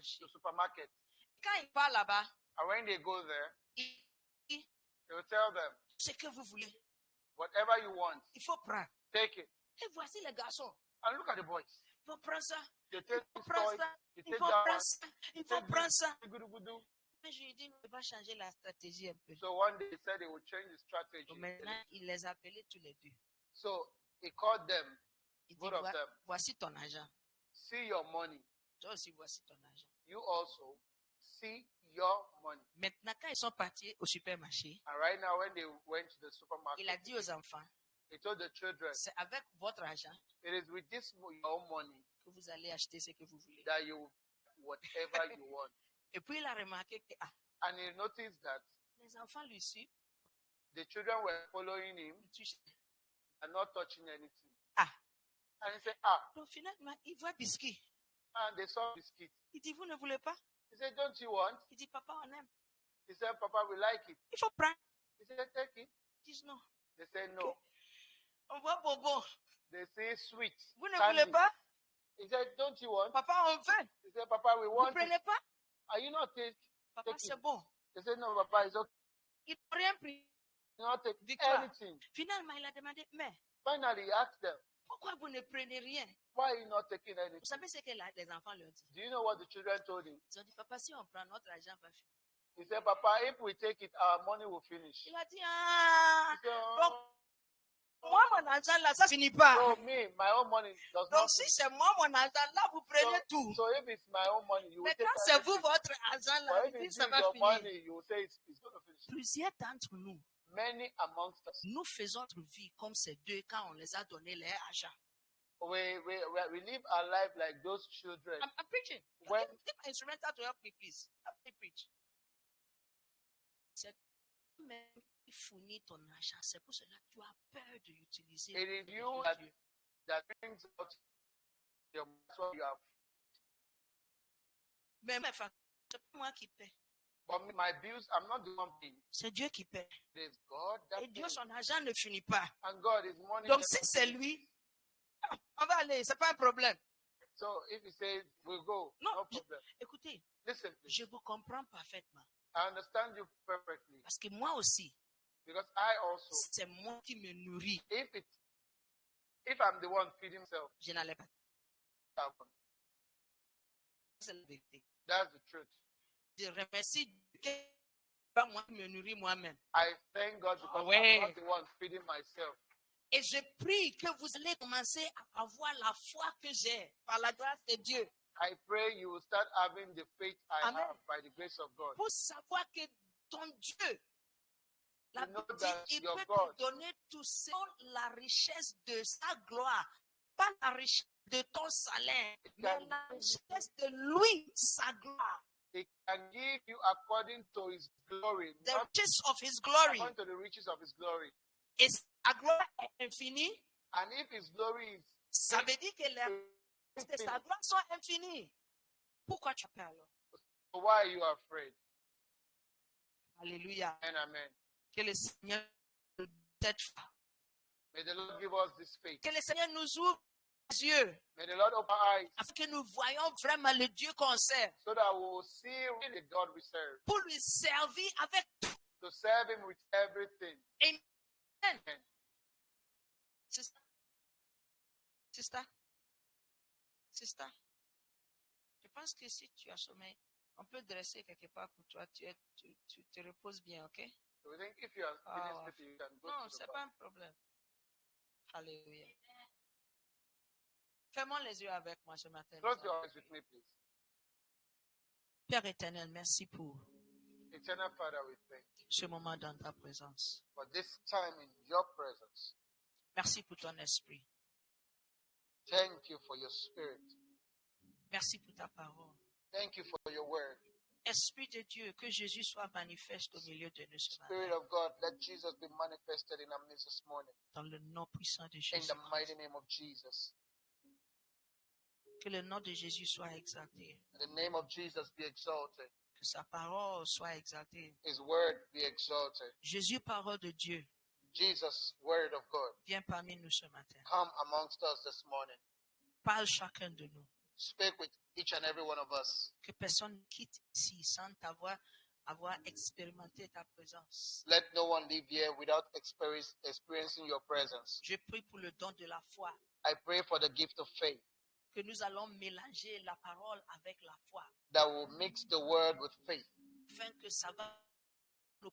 supermarché. to supermarket. Quand il part là-bas, And when they go there, il dit they will tell them, ce que vous voulez. whatever you want, Il faut prendre. take it. Et voici les garçons. And look at the boys. Il faut prendre ça. They Il take faut this prendre toy, ça. they Il take faut that prendre one, ça. Il faut take prendre this, ça. gudu. Mais je lui ai dit, il va changer la stratégie un peu. So one day he said he would change the strategy. Donc maintenant, il les a appelés tous les deux. So he called them, Il dit, both of them, voici ton argent. see your money. Toi aussi, voici ton argent. You also see your money. Maintenant, quand ils sont partis au supermarché, And right now, when they went to the supermarket, il a dit aux enfants, he told the children, c'est avec votre argent it is with this your own money que vous allez acheter ce que vous voulez. that you will whatever you want. Et puis il a remarqué que And he noticed that les enfants lui suivent, the children were following him ils touchent. and not touching anything. Ah. And he said, Donc finalement, il voit biscuit. and they saw biscuit. Il dit, vous ne voulez pas? He said, don't you want? Il dit, papa, on aime. He said, Papa, we like it. Il faut prendre. He said, take it. Ils disent non. They said, no. On voit bonbon. They say sweet. Vous ne candy. voulez pas? He said, don't you want? Papa, on veut. He said, Papa, we Vous want ne it. prenez pas? Are you not take? Papa, Take c'est it. bon. They said, no, Papa, it's okay. Ils n'ont rien pris. You not take Victoire. anything. Finalement, il a demandé, mais Finally, he asked them, pourquoi vous ne prenez rien? why are you not taking Vous anything? savez ce que les enfants leur disent? Do you know what the children told him? Ils ont dit, papa, si on prend notre argent, va finir. He said, Papa, if we take it, our money will finish. Il a dit, ah, He said, donc, moi, mon argent là, ça finit pas. so me, my own money does Donc, not si finish. c'est moi, mon argent là, vous prenez tout. So if it's my own money, you will Mais take quand c'est everything. vous, votre argent là, But vous if dites, it's ça you, va your finir. money, you will say it's going to finish. Plusieurs d'entre nous, Many amongst us, nous faisons notre vie comme ces deux quand on les a donné leur argent. we live our life like those children. I'm preaching. When- Give my instrumental to help me, please. Help me preach. C'est même qui fournit ton argent. C'est pour cela que tu as peur de l'utiliser. It is pour you bénir Dieu. that brings out your that's what you have. Mais mes frères, c'est pas moi qui paie. But my bills, I'm not the one paying. C'est Dieu qui paie. It is God that Et Dieu, pays. son argent ne finit pas. And God is money. Donc, si c'est lui, on va aller. C'est pas un problème. So if he says we'll go, Non, no problem. Écoutez, Listen, please. je vous comprends parfaitement. I understand you perfectly Parce que moi aussi, because I also, c'est moi qui me nourris. if I'm the one feeding myself, Je n'allais pas. C'est la vérité. that's the truth. Je remercie Dieu que pas moi qui me nourris moi-même. I thank God because Ouais. I'm not the one feeding myself. Et je prie que vous allez commencer à avoir la foi que j'ai par la grâce de Dieu. I pray you will start having the faith I Amen. have by the grace of God. Pour savoir que ton Dieu, la You know Bible dit, that il your peut God- te donner tout selon la richesse de sa gloire. Pas la richesse de ton salaire, mais can- la richesse de lui, sa gloire. He can give you according to his glory, The not riches of his glory. according to the riches of his glory. Et sa gloire est infinie. And if his glory is Ça veut dire que les richesses de sa gloire sont infinies. Pourquoi tu as peur alors? why are you afraid? Alléluia. And amen. Que le Seigneur nous donne foi. May the Lord give us this faith. Que le Seigneur nous ouvre les yeux May the Lord open our eyes afin que nous voyons vraiment le Dieu qu'on sert. so that we will see really the God we serve, Pour lui servir avec tout. to serve him with everything. Amen. Sister. Sister. Sister. Je pense que si tu as sommeil, on peut dresser quelque part pour toi. Tu te reposes bien, ok? So we think if you are feeling Ah, sleepy, you can go Non, to the c'est bath. pas un problème. Alléluia. Fermons les yeux avec moi ce matin. Close your eyes with me, please. Père éternel, merci pour Eternal Father, we thank you ce moment dans ta présence. for this time in your presence. Merci pour ton esprit. Thank you for your spirit. Merci pour ta parole. Thank you for your word. Esprit de Dieu, que Jésus soit manifeste au milieu de nous ce Spirit matin. of God, let Jesus be manifested in our midst this morning. Dans le nom puissant de In Jésus. the mighty name of Jesus. Que le nom de Jésus soit exalté. The name of Jesus be exalted. Que sa parole soit exaltée. His word be exalted. Jésus, parole de Dieu, Jesus, word of God, viens parmi nous ce matin. come amongst us this morning. Parle chacun de nous. speak with each and every one of us. Que personne ne quitte ici sans avoir expérimenté ta présence. Let no one leave here without experiencing your presence. Je prie pour le don de la foi, I pray for the gift of faith que nous allons mélanger la parole avec la foi, that will mix the word with faith, afin que ça va nous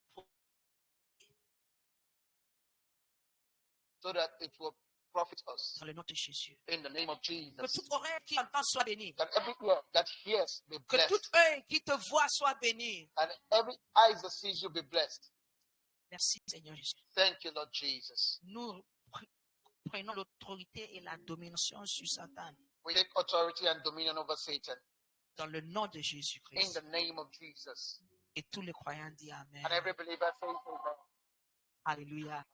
so that it will profit us. dans le nom de Jésus. In the name of Que Jesus. toute oreille qui entend soit bénie. That every ear that hears be Que blessed. toute œil qui te voit soit béni. And every eye that sees you be blessed. Merci Seigneur Jésus. Thank you, Lord Jesus. Nous prenons l'autorité et la domination sur Satan We take authority and dominion over Satan. dans le nom de In Jésus-Christ. the name of Jesus. Et tous les croyants disent Amen. And every believer says amen. Alléluia.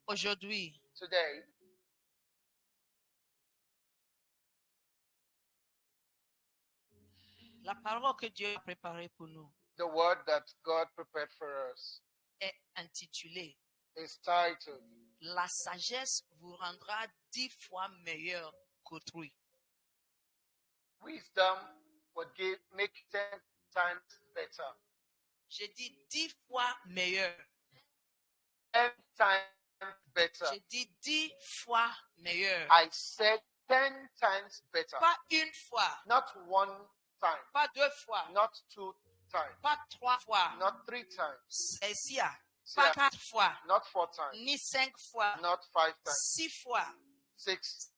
Aujourd'hui, Today, la parole que Dieu a préparée pour nous the word that God prepared for us est intitulée is titled, La sagesse vous rendra 10 fois meilleur qu'autrui. Wisdom would make 10 times better. J'ai dit 10 fois meilleur. 10 times better. J'ai dit 10 fois meilleur. I said 10 times better. Pas une fois, Not one time. pas 2 fois, Not 2 times. pas 3 fois. Not 3 times. C'est pas Yeah. 4 fois, Not 4 times. ni 5 fois, Not 5 times. 6 fois, 6,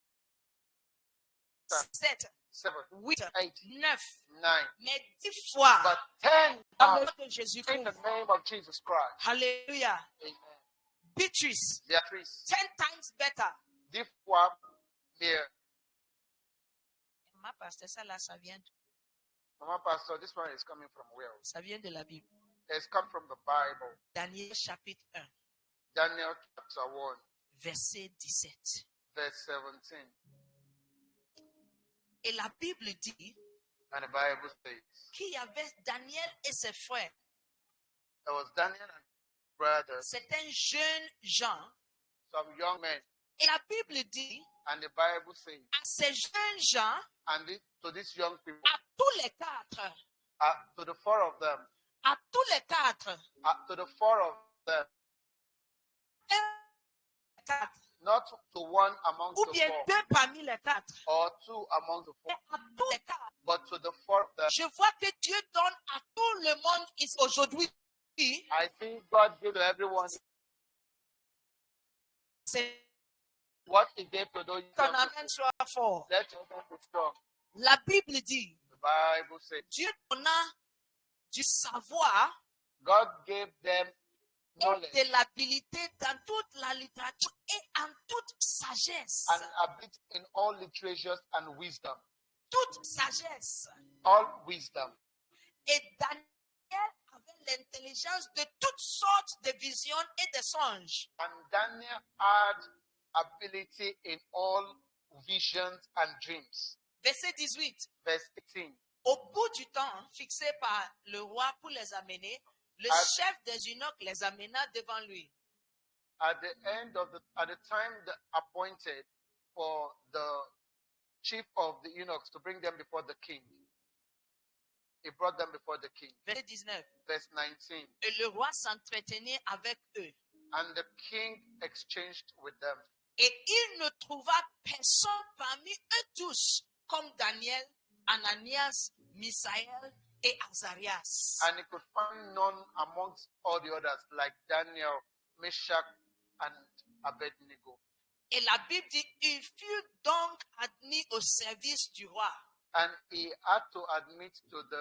7, 7, 8, 8, 9, 9. mais 10 fois But 10 dans le times nom de in Jésus-Christ. the name of Jesus Christ. Alléluia. Amen. Beatrice, Beatrice, 10 times better. 10 fois mieux. Ma pasteur, ça là, ça vient Pastor, this one is coming from where? de la Bible. It's come from the Bible. Daniel chapitre 1, Daniel chapter 1, verset 17. verse 17. Et la Bible dit And the Bible says, qu'il y avait Daniel et ses frères. there was Daniel and his brothers, C'est un jeune Jean. some young men. Et la Bible dit And the Bible says, à ces jeunes gens, to these young people, à tous les quatre, to the four of them, à tous les quatre, to the four of them, quatre, not to one among ou the bien four, deux parmi les quatre, or two among the mais four, à tous les quatre. but to the four of them. Je vois que Dieu donne à tout le monde ici aujourd'hui. I think God gave to everyone C'est what He gave to those ton young amen people. soit fort. Let your faith be strong. La Bible dit, The Bible says Dieu donna du savoir God gave them et knowledge de l'habilité dans toute la littérature et en toute sagesse. and ability in all literatures and wisdom. Toute sagesse. All wisdom. Et Daniel avait l'intelligence de toutes sortes de visions et de songes. And Daniel had ability in all visions and dreams. Verset 18. Verse 18. Au bout du temps fixé par le roi pour les amener, le chef des eunuques les amena devant lui. At the time appointed for the chief of the eunuchs to bring them before the king, he brought them before the king. Verset 19. Verse 19. Et le roi s'entretenait avec eux. And the king exchanged with them. Et il ne trouva personne parmi eux tous comme Daniel, Ananias, Misaël et Azarias. And he could find none amongst all the others like Daniel, Meshach, and Abednego. Et la Bible dit, il fut donc admis au service du roi. And he had to admit to They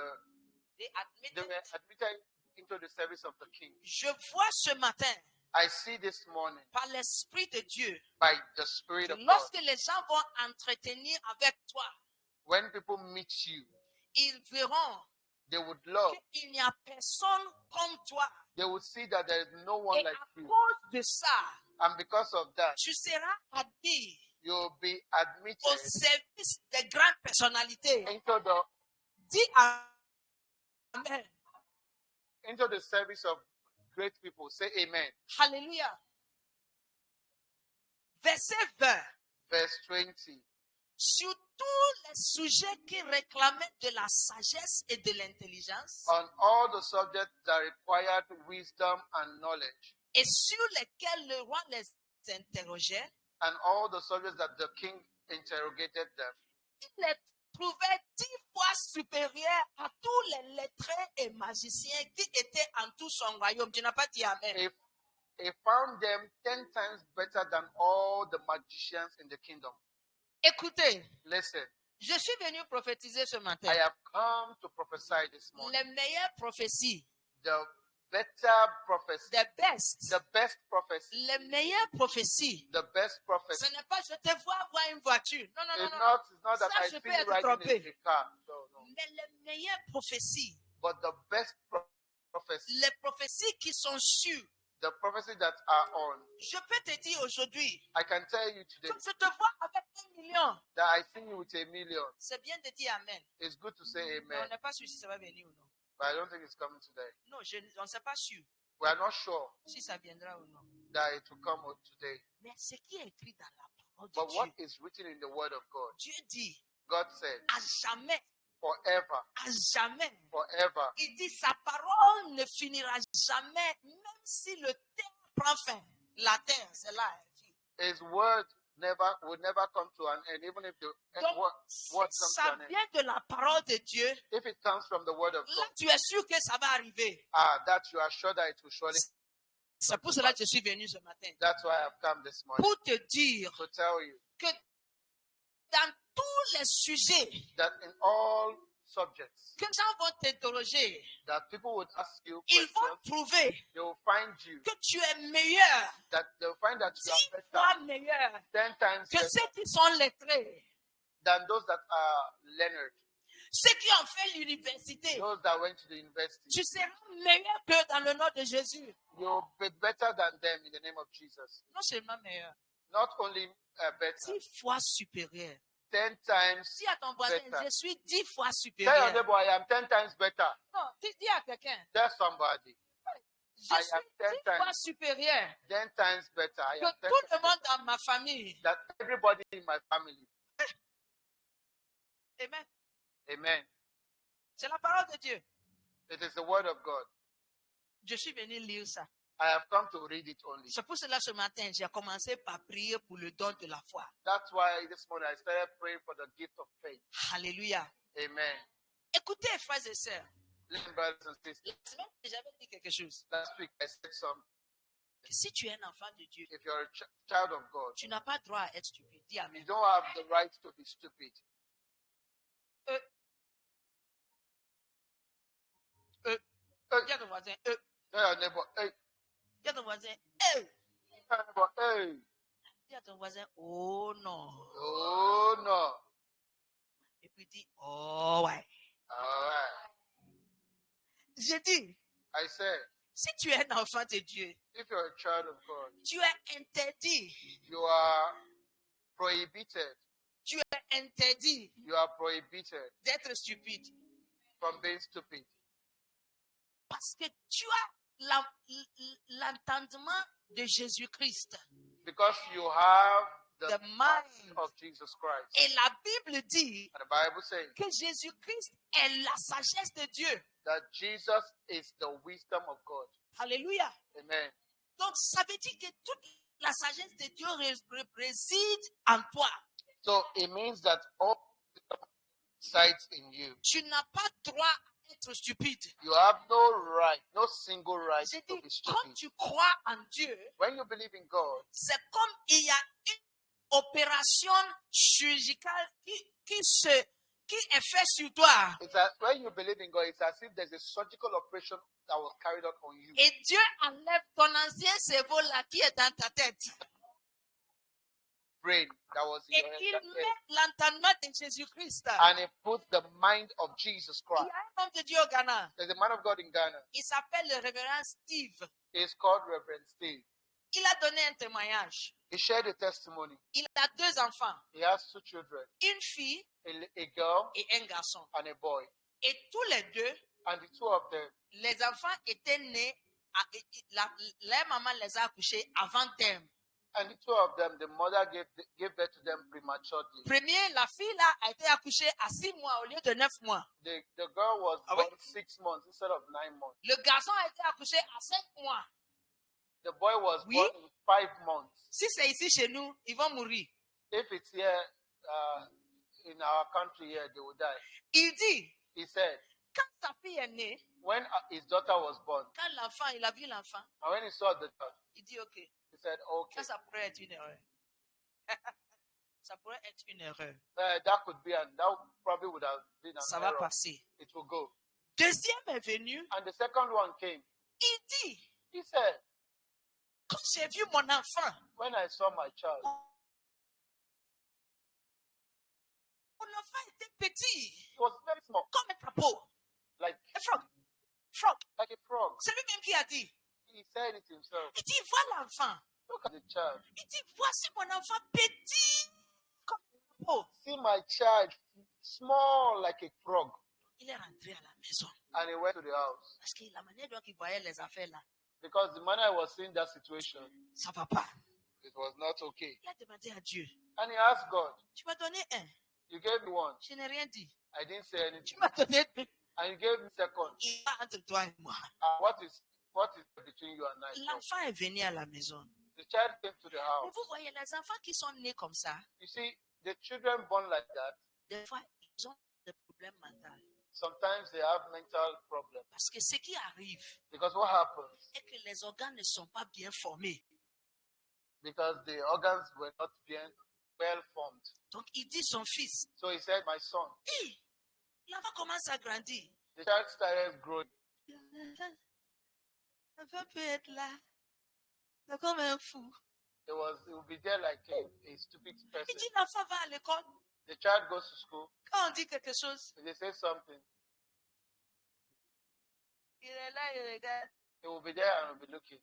they admitted. were admitted into the service of the king. Je vois ce matin, I see this morning par l'Esprit de Dieu, by the Spirit que of God, lorsque les gens vont entretenir avec toi, when people meet you, ils verront they would love, qu'il n'y a personne comme toi. they would see that there is no one Et like à you. cause de ça, And because of that, tu seras admis you'll be au admitted service des grandes personnalités. into the Dis Amen. service of great people. Say amen. Alléluia. Verset 20. Verse 20. sur tous les sujets qui réclamaient de la sagesse et de l'intelligence, on all the subjects that required wisdom and knowledge, et sur lesquels le roi les interrogeait, and all the subjects that the king interrogated them. il les trouvait 10 fois supérieurs à tous les lettrés et magiciens qui étaient en tout son royaume. Tu n'as pas dit Amen. He found them 10 times better than all the magicians in the kingdom. Écoutez, Listen, je suis venu prophétiser ce matin. I have come to prophesy this morning. Les meilleures prophéties, The better prophecy, the best, the best prophecy, les meilleures prophéties. the best prophecy. Ce n'est pas je te vois avoir une voiture. Non, non, non, It's non. not that Ça, I je see peux you être riding trompé. in a car. No, no. Mais les meilleures prophéties, But the best prophecy, les prophéties qui sont sûres, the prophecy that are on, je peux te dire aujourd'hui, I can tell you today quand je te vois avec 1 million, that I see you with a million. c'est bien de dire Amen. It's good to say Mais on amen, n'est pas sûr si ça va venir ou non. but I don't think it's coming today. Non, on ne sait pas sûr We are not sure si ça viendra ou non. that it will come out today. Mais ce qui est écrit dans la parole de But what Dieu, is written in the word of God? Dieu dit, God said, à jamais, forever, à jamais. forever. Il dit, sa parole ne finira jamais, même si le terre prend fin. La terre, c'est là. His word will never come to an end, even if the Donc, word si comes to ça an end. vient de la parole de Dieu, If it comes from the word of là, God, tu es sûr que ça va arriver. that you are sure that it will surely. C'est pour cela que je suis venu ce matin. That's why I've come this morning Pour te dire to tell you que dans tous les sujets that in all subjects que les gens vont t'interroger, that people would ask you ils vont questions, trouver they will find you que tu es meilleur, that they will find that you 10 are fois better, meilleur 10 times que better ceux qui sont lettrés, than those that are learned, ceux qui ont fait l'université. those that went to the university. Tu seras meilleur que dans le nom de Jésus. You'll be better than them in the name of Jesus. Non seulement meilleur, Not only better, 10 fois supérieur. 10 times Dis à ton voisin, better. je suis 10 fois Tell your supérieur. neighbor, I am 10 times better. Non, dis à quelqu'un, Tell somebody, je I suis am 10 10 times. fois supérieur 10 times better. I que am 10 tout le times monde dans ma famille. that everybody in my family. Amen. Amen. C'est la parole de Dieu. It is the word of God. Je suis venu lire ça. I have come to read it only. C'est pour cela ce matin, j'ai commencé par prier pour le don de la foi. That's why this morning I started praying for the gift of faith. Alléluia. Amen. Écoutez, frères et sœurs, Listen, brothers and sisters, la semaine dernière, j'avais dit quelque chose. last week I said something. Que si tu es un enfant de Dieu, If you're a child of God, tu n'as pas droit à être stupide. Dis you Amen. don't have the right to be stupid. Dis à ton voisin, Tell your neighbor, hey, dis à ton voisin, tell your neighbor, hey. dis à ton voisin, oh non. Oh no. Et puis dis, oh ouais. All right. J'ai dit, I said, si tu es un enfant de Dieu, if you're a child of God, tu es interdit. you are prohibited. Tu es interdit You are prohibited d'être stupide. from being stupid. Parce que tu as l'entendement de Jésus-Christ. Because you have The the mind. mind of Jesus Christ. Et la Bible dit And the Bible says que Jésus-Christ est la sagesse de Dieu. that Jesus is the wisdom of God. Alléluia. Amen. Donc, ça veut dire que toute la sagesse de Dieu réside en toi. So it means that all sides in you. Tu n'as pas droit à être stupide. You have no right, no single right J'ai to dit, be quand stupid. tu crois en Dieu, When you believe in God, c'est comme il y a une opération chirurgicale qui est faite sur toi. it's as when you believe in God, it's as if there's a surgical operation that was carried out on you. Et Dieu enlève ton ancien cerveau là qui est dans ta tête. Brain that was in Et your il head. met l'entendement de Jésus-Christ. And it puts the mind of Jesus Il y Christ. a un homme de Dieu au Ghana. There's a man of God in Ghana. Il s'appelle le révérend Steve. He's called Reverend Steve. Il a donné un témoignage. He shared a testimony. Il a 2 enfants. He has 2 children, Une fille a girl et un garçon. and a boy. Et tous les deux, And the 2 of them, les enfants étaient nés, la maman les a accouchés avant terme. And the two of them, the mother gave birth to them prematurely. Premier, la fille là a été accouchée à 6 mois au lieu de 9 mois. The girl was Ah oui? born 6 months instead of 9 months. Le garçon a été accouché à 5 mois. The boy was Oui? born in 5 months. Si c'est ici chez nous, ils vont mourir. If it's here in our country here, they will die. Il dit, He said, quand sa fille est née, when his daughter was born, quand l'enfant, il a vu l'enfant, and when he saw the child, il dit ok. he said, okay. Ça pourrait être une erreur. Ça pourrait être une erreur. That could be, and that probably would have been an Ça va error. passer. It will go. Deuxième est venu, And the second one came. il dit, He said, quand j'ai vu mon enfant, when I saw my child, mon enfant était petit, he was very small, comme un crapaud, like un frog. Frog. a frog. C'est lui-même qui a dit. He said it himself. Il dit, vois l'enfant. Look at the child. Il dit, voici mon enfant petit, comme un crapaud. See my child, small like a frog. Il est rentré à la maison. And he went to the house. Parce que la manière dont il voyait les affaires là, Because the man I was seeing that situation, ça va pas. it was not okay. Il a demandé à Dieu, And he asked God, tu m'as donné un, you gave me one. je n'ai rien dit. I didn't say anything. Tu m'as donné deux. And you gave me second. Il va entre toi et moi. And what is between you and I? L'enfant est venu à la maison. The child came to the Et house. vous voyez, les enfants qui sont nés comme ça, You see, the children born like that, des fois, ils ont des problèmes mentaux. sometimes they have mental problems. Parce que ce qui arrive Because what happens? est que les organes ne sont pas bien formés. Because the organs were not bien well formed. Donc, il dit son fils, So he said, my son. hey, l'enfant commence à grandir. The child started growing. L'enfant peut être là. C'est comme un fou. He will be there like a stupid Il person. dit, l'enfant va à l'école. The child goes to school. Quand on dit quelque chose, If they say something, il est là, il regarde. he will be there and will be looking.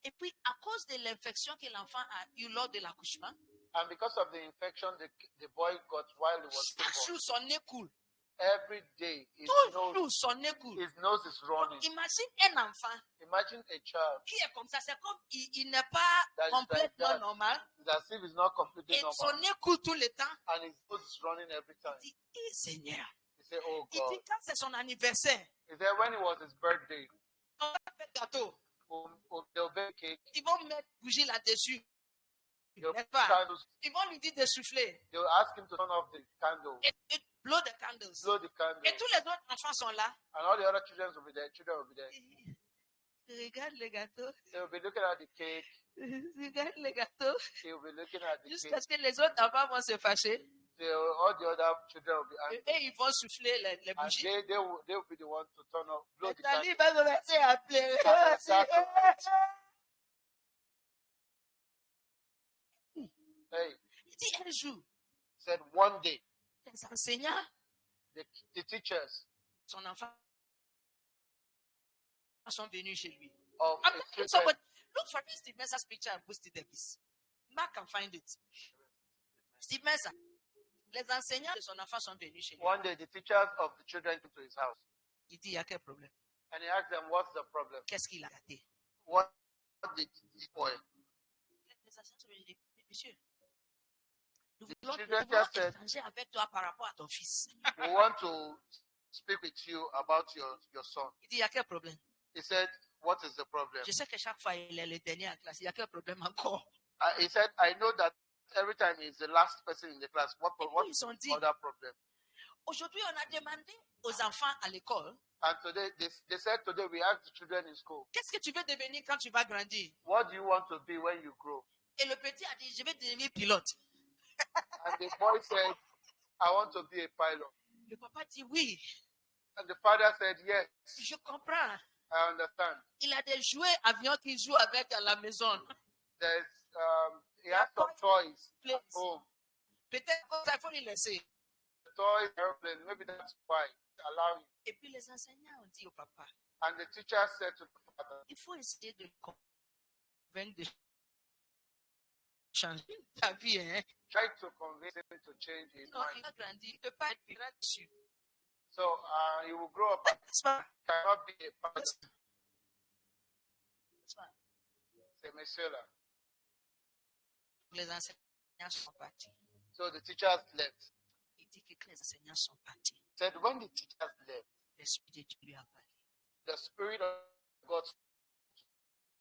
Et puis, à cause de l'infection que l'enfant a eue lors de l'accouchement, And because of the infection the boy got while he was chaque born, jour, son nez coule. every day his Toujours, nose, son nez coule. his nose is running. Imagine un enfant Imagine a child qui est comme ça. C'est comme il n'est pas That is complètement like that. normal. It's as if it's not completely Et son normal. nez coule tout le temps. And his nose is running every time. Il dit, eh, Seigneur. He said, oh Il God. dit, quand c'est son anniversaire, He said when it was his birthday, on va faire gâteau. they'll bake cake, Ils vont mettre bougie là-dessus. they'll N'est-ce put pas? candles, Ils vont lui dire de souffler. they'll ask him to turn off the candle, Et blow the candles. blow the candle, Et tous les autres enfants sont là. and all the other children will be there. Children will be there. Regarde le gâteau. They will be looking at the cake. Regarde le gâteau. They will be looking at the Jusqu'à cake. ce que les autres enfants vont se fâcher. All the other children will be angry. Et ils vont souffler les And bougies. they will be the ones to turn off, blow Et the candle. Tali va commencer à pleurer. Hey, Il dit un jour, said one day, les enseignants, the teachers son enfant, sont venus chez lui. of I'm a telling children, someone, look for this Steve Mensah's picture and post it there, please. Mark can find it. Steve Mensah. Les enseignants de son enfant sont venus chez lui. one day the teachers of the children came to his house. Il dit, il y a quel problème? And he asked them, what's the problem? Qu'est-ce qu'il a raté? What did the boy? Les enseignants sont venus dire, monsieur, nous voulons children pouvoir just said- échanger avec toi par rapport à ton fils. We want to speak with you about your son. Il dit, il y a quel problème? He said, what is the problem? Je sais que chaque fois, il est le dernier en classe. Il y a quel problème encore? He said, I know that every time he's the last person in the class. What Ils ont dit, other problem? aujourd'hui, on a demandé aux enfants à l'école, And today, they said today we asked the children in school, qu'est-ce que tu veux devenir quand tu vas grandir? what do you want to be when you grow? Et le petit a dit, je vais devenir pilote. And the boy said, I want to be a pilot. Le papa dit, oui, And the father said, yes, je comprends. I understand. Il a des jouets avions qu'il joue avec à la maison. There's he has some toys at Please. home. Peut-être qu'il faut les laisser. Toys, airplane, maybe that's why. Allow him. Et puis les enseignants ont dit au papa, And the teacher said to the father, il faut essayer de le convaincre de changer ta vie. Hein? try to convince him to change his Non, il mind. a grandi, il ne peut pas être pirate dessus. So he will grow up and N'est-ce pas? cannot be a pilot. N'est-ce pas? C'est monsieur là. Les enseignants sont partis. So the teachers left. Il dit que les enseignants sont partis. Said when the teachers left, L'Esprit de Dieu lui a parlé. the Spirit of God,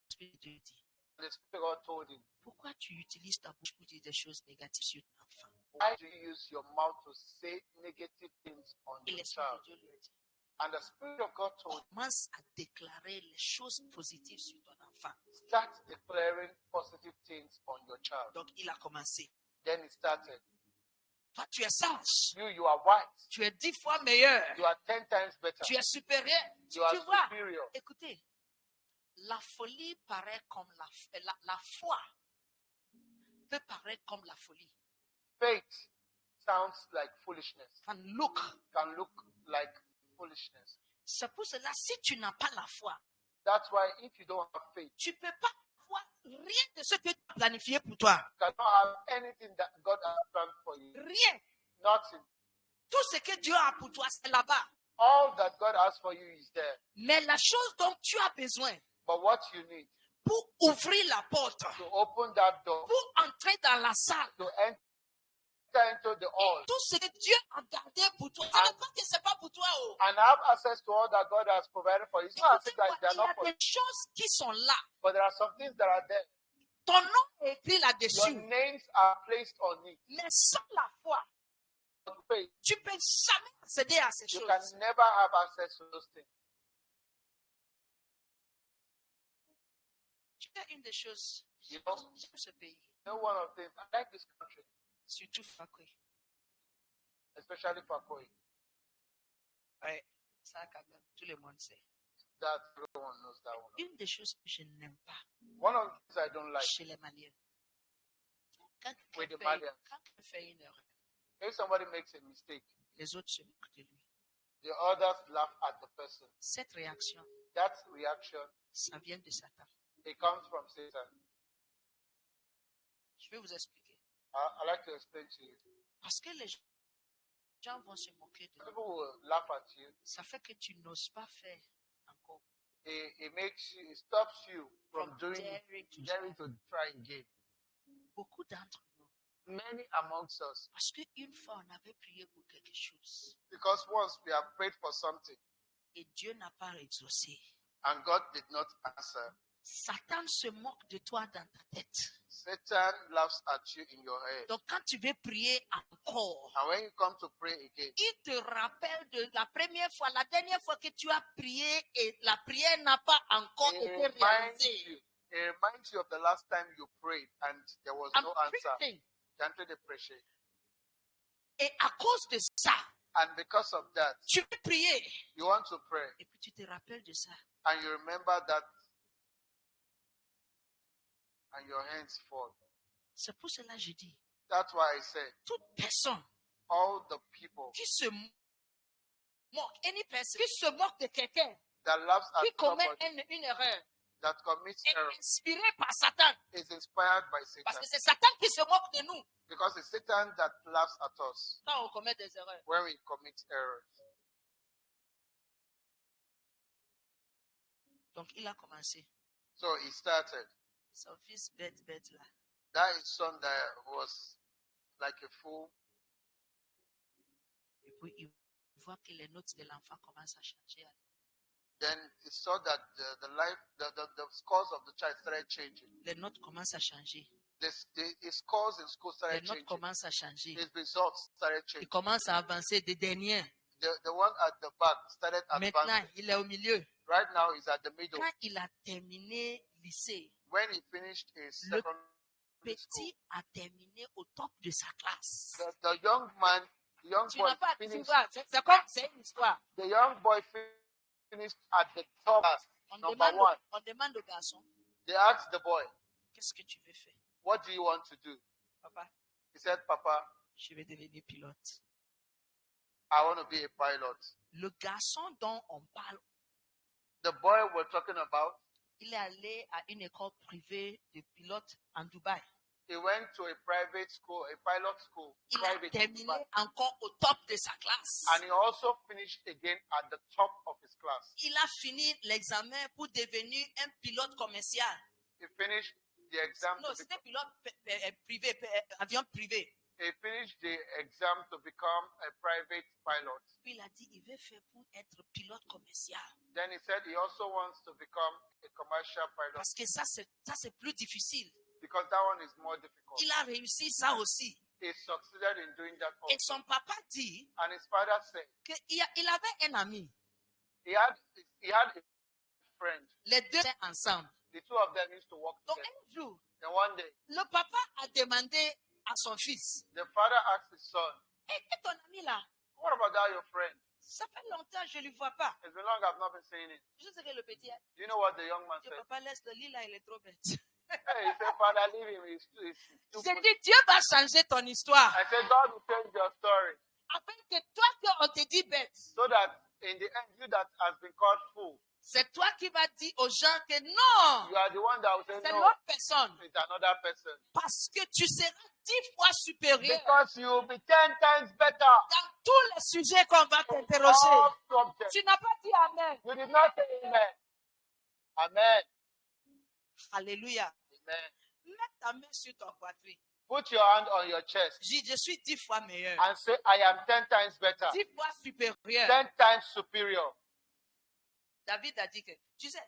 L'Esprit de Dieu dit, the Spirit of God told him, pourquoi tu utilises ta bouche pour dire des choses négatives sur ton enfant? why do you use your mouth to say negative things on Et your l'Esprit child? de Dieu lui a dit, And the Spirit of God told him, commence à déclarer les choses positives sur ton enfant. start declaring positive things on your child. Donc, il a commencé. Then he started. Toi, tu es sage. You are wise. Tu es 10 fois meilleur. You are 10 times better. Tu es supérieur. Tu You are vois, superior. écoutez, la folie paraît comme la foi peut paraître comme la folie. Faith sounds like foolishness. Can look. Can look like foolishness. C'est pour cela, si tu n'as pas la foi, That's why if you don't have faith, tu ne peux pas voir rien de ce que tu as planifié pour toi. you cannot have anything that God has planned for you. Rien. Nothing. Tout ce que Dieu a pour toi, c'est là-bas. All that God has for you is there. Mais la chose dont tu as besoin But what you need pour ouvrir la porte, to open that door, pour entrer dans la salle, to enter into the hall, tout ce que Dieu a gardé pour toi, ce n'est pas que ce n'est pas pour toi. Oh. and have access to all that God has provided for you. It's not as if Écoutez-moi, that they are il y a not for you, des choses qui sont là. but there are some things that are there. Ton nom est écrit Your là-dessus. names are placed on it. Mais sans la foi, Faith, tu ne peux jamais accéder à ces you choses. can never have access to those things. Tu as une des choses, You know, j'aime ce pays, no one of them. I like this country, surtout Fakwe. especially Fakoi, Ouais, ça quand même, tout le monde sait. that everyone knows that one. Une des choses que je n'aime pas One of the things I don't like chez les Maliens, quand with the quelqu'un Malians, fait une erreur, if somebody makes a mistake, les autres se moquent de lui. the others laugh at the person. Cette réaction, That reaction, ça vient de Satan. it comes from Satan. Je vais vous expliquer. I like to explain to you. Parce que les gens vont se moquer de toi. People will laugh at you. Ça fait que tu n'oses pas faire encore. It makes you, it stops you from From doing, daring to try again. Beaucoup d'entre nous, Many amongst us, parce qu'une fois on avait prié pour quelque chose because once we have prayed for something et Dieu n'a pas exaucé, and God did not answer, Satan se moque de toi dans ta tête. Satan laughs at you in your head. Donc quand tu veux prier encore, And when you come to pray again, il te rappelle de la première fois, la dernière fois que tu as prié et la prière n'a pas encore it été réalisée. reminds you of the last time you prayed and there was I'm no answer. preaching. Can't they pressure? Et à cause de ça, And because of that, tu veux prier. you want to pray Et puis tu te rappelles de ça. and you remember that and your hands fall. C'est pour cela que je dis, That's why I said, toute personne all the people qui se moque, any person qui se moque de quelqu'un, that laughs at qui commet somebody une erreur, that commits est error inspiré par Satan. is inspired by Parce Satan. que c'est Satan qui se moque de nous Because it's Satan that laughs at us quand on commet des erreurs. when we commit errors. Donc il a commencé. So he started. Son fils bête là. That is son that was like a fool. Et puis il voit que les notes de l'enfant commencent à changer. Then he saw that the scores of the child started changing. Les notes commencent à changer. His scores in school Les started notes changing. commencent à changer. His results started Il changing. commence à avancer des derniers. The one at the back started Maintenant, advancing. il est au milieu. Right now, he's at the middle. Quand il a terminé lycée, When he finished his Le secondary school, petit a terminé au top de sa classe. the young man, the young Tu boy n'as pas, tu finished. vois, c'est comme, c'est une histoire. The young boy finished at the top class, On number demande, one. on demande au garçon, They asked the boy, qu'est-ce que tu veux faire? "What do you want to do?" Papa, He said, "Papa, je vais devenir pilote. I want to be a pilot." Le garçon dont on parle, The boy we're talking about, il est allé à une école privée de pilote en Dubaï. he went to a private school, a pilot school, Il a private in terminé Dubai. encore au top de sa classe. And he also finished again at the top of his class. Il a fini l'examen pour devenir un pilote commercial. He finished the exam Non, to c'était become, pilote privé, avion privé. he finished the exam to become a private pilot. Puis il a dit, il veut faire pour être pilote commercial. Then he said he also wants to become a commercial pilot Parce que ça, c'est plus difficile. because that one is more difficult. Il a réussi ça aussi. He succeeded in doing that Et also. son papa dit And his father said qu'il avait un ami. he had a friend. Les deux étaient ensemble. The two of them used to work Donc together. un jour, And one day, le papa a demandé à son fils, the father asked his son, et ton ami là, what about that your friend? ça fait longtemps je ne le vois pas. It's been long I've not been seeing him. Je sais que le petit, Do you know what the young man Dieu, said? papa laisse le lit là, il est trop bête. Hey, he said, Father, leave him. He's too J'ai foolish. dit, Dieu va changer ton histoire. I said, God will change your story Afin que toi, on te dit bête. so that in the end, you that has been called fool, C'est toi qui vas dire aux gens que non, you are the one that will say, c'est no, l'autre personne. it's another person. Parce que tu seras 10 fois supérieur Because you will be 10 times better. dans tous les sujets qu'on va t'interroger. All subjects. Tu n'as pas dit Amen. You did not say amen. Amen. Alléluia. Amen. Mets ta main sur ton poitrine. Put your hand on your chest Je suis 10 fois meilleur. and say, I am 10 times better. 10 fois supérieur. 10 times superior. David a dit que, tu sais,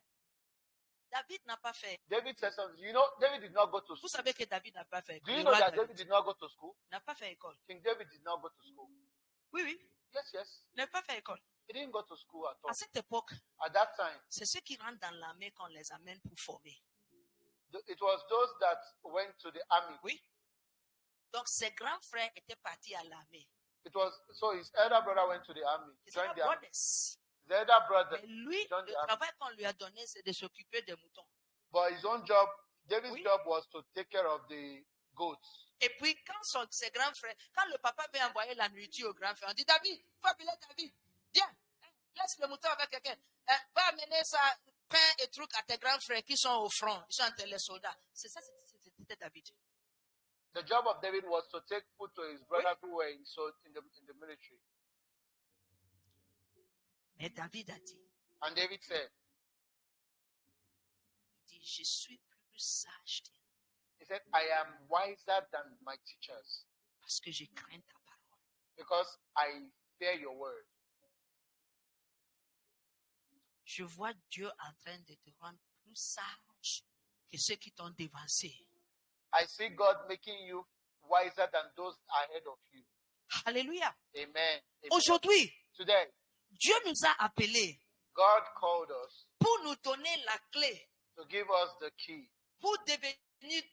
David n'a pas fait. David said something. You know, David did not go to Vous school. savez que David n'a pas fait. Do you Le know roi that David David did not go to school? n'a pas fait école. King David did not go to school. Oui, oui, Yes, yes. n'a pas fait école. He didn't go to school at all. À cette époque, At that time, c'est ceux qui rentrent dans l'armée qu'on les amène pour former. it was those that went to the army. Oui. Donc, ses grands frères étaient partis à l'armée. It was so his elder brother went to the army, Ils joined étaient the army. brothers. The elder brother, Mais lui, joined le the army. travail qu'on lui a donné, c'est de s'occuper des moutons. But his own job, David's Oui. job was to take care of the goats. Et puis, quand ses grands frères, quand le papa veut envoyer la nourriture aux grands frères, on dit, David, faut appeler David. Viens, laisse le mouton avec quelqu'un. Va amener ça, pain et trucs à tes grands frères qui sont au front, ils sont entre les soldats. C'est ça, c'était David. The job of David was to take food to his brother who were in the military. Mais David a dit, And David said, je suis plus sage qu'eux he said, I am wiser than my teachers parce que je crains ta parole. because I fear your word. Je vois Dieu en train de te rendre plus sage que ceux qui t'ont dévancé. I see God making you wiser than those ahead of you. Alléluia. Amen. Amen. Aujourd'hui, Today, Dieu nous a appelés God called us pour nous donner la clé to give us the key pour devenir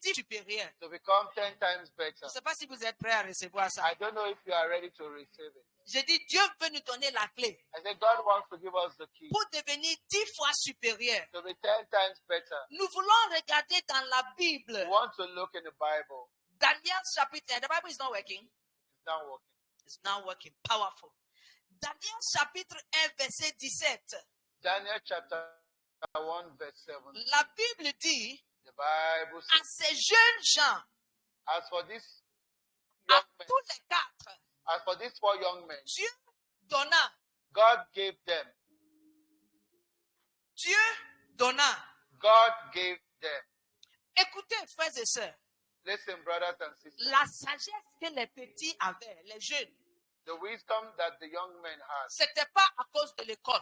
10 supérieurs. to become 10 times better. Je ne sais pas si vous êtes prêts à recevoir ça. I don't know if you are ready to receive it. J'ai dit, Dieu veut nous donner la clé I said, God wants to give us the key pour devenir 10 fois supérieurs. to be 10 times better. Nous voulons regarder dans la Bible, We want to look in the Bible. Daniel chapitre 1. The Bible is not working. It's not working. It's not working. Powerful. Daniel chapitre 1, verset 17. Daniel chapter 1, verse 7. La Bible dit The Bible à says, ces jeunes gens, as for these à young men, tous les quatre, as for these 4 young men, Dieu donna, God gave them. Dieu donna. God gave them. Écoutez, frères et sœurs, Listen, brothers and sisters. la sagesse que les petits avaient, les jeunes, The wisdom that the young men had, c'était pas à cause de l'école.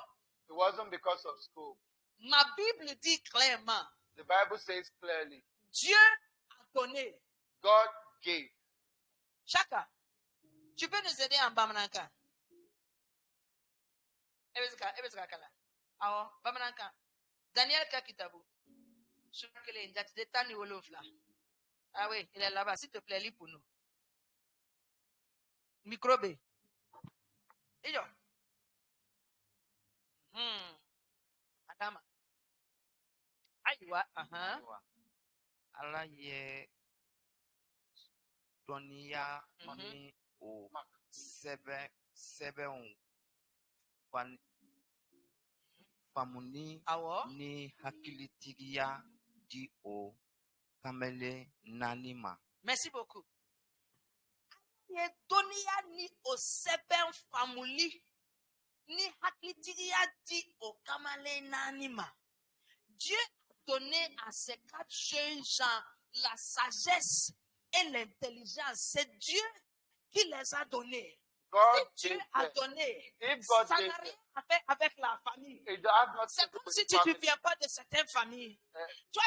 it wasn't because of school. Ma Bible dit clairement, The Bible says clearly, Dieu a donné. God gave. Chaka, tu peux nous aider en Bamananka? Bamananka. Daniel Kakitabu. Je crois que les dates de Tani Wolof là. Ah oui, il est là-bas. S'il te plaît, lis pour nous. Microbe. Et yo. Adama. Aïwa. Ala ye dɔnniya ni o sɛbɛnw faamuni Awo. ni hakilitigiya di o kamalen naani ma. Merci beaucoup. Ye doniya ni o sɛbɛn famuli ni hakilitigiya di o kamalen naani ma. Dieu a donné à ces 4 jeunes gens la sagesse et l'intelligence, c'est Dieu qui les a donnés. God Si Dieu gave a them. donné, If God ça gave n'a them, rien à faire avec la famille. it has nothing C'est to do comme with si the tu ne family. viens pas de certaines familles. Eh. Toi,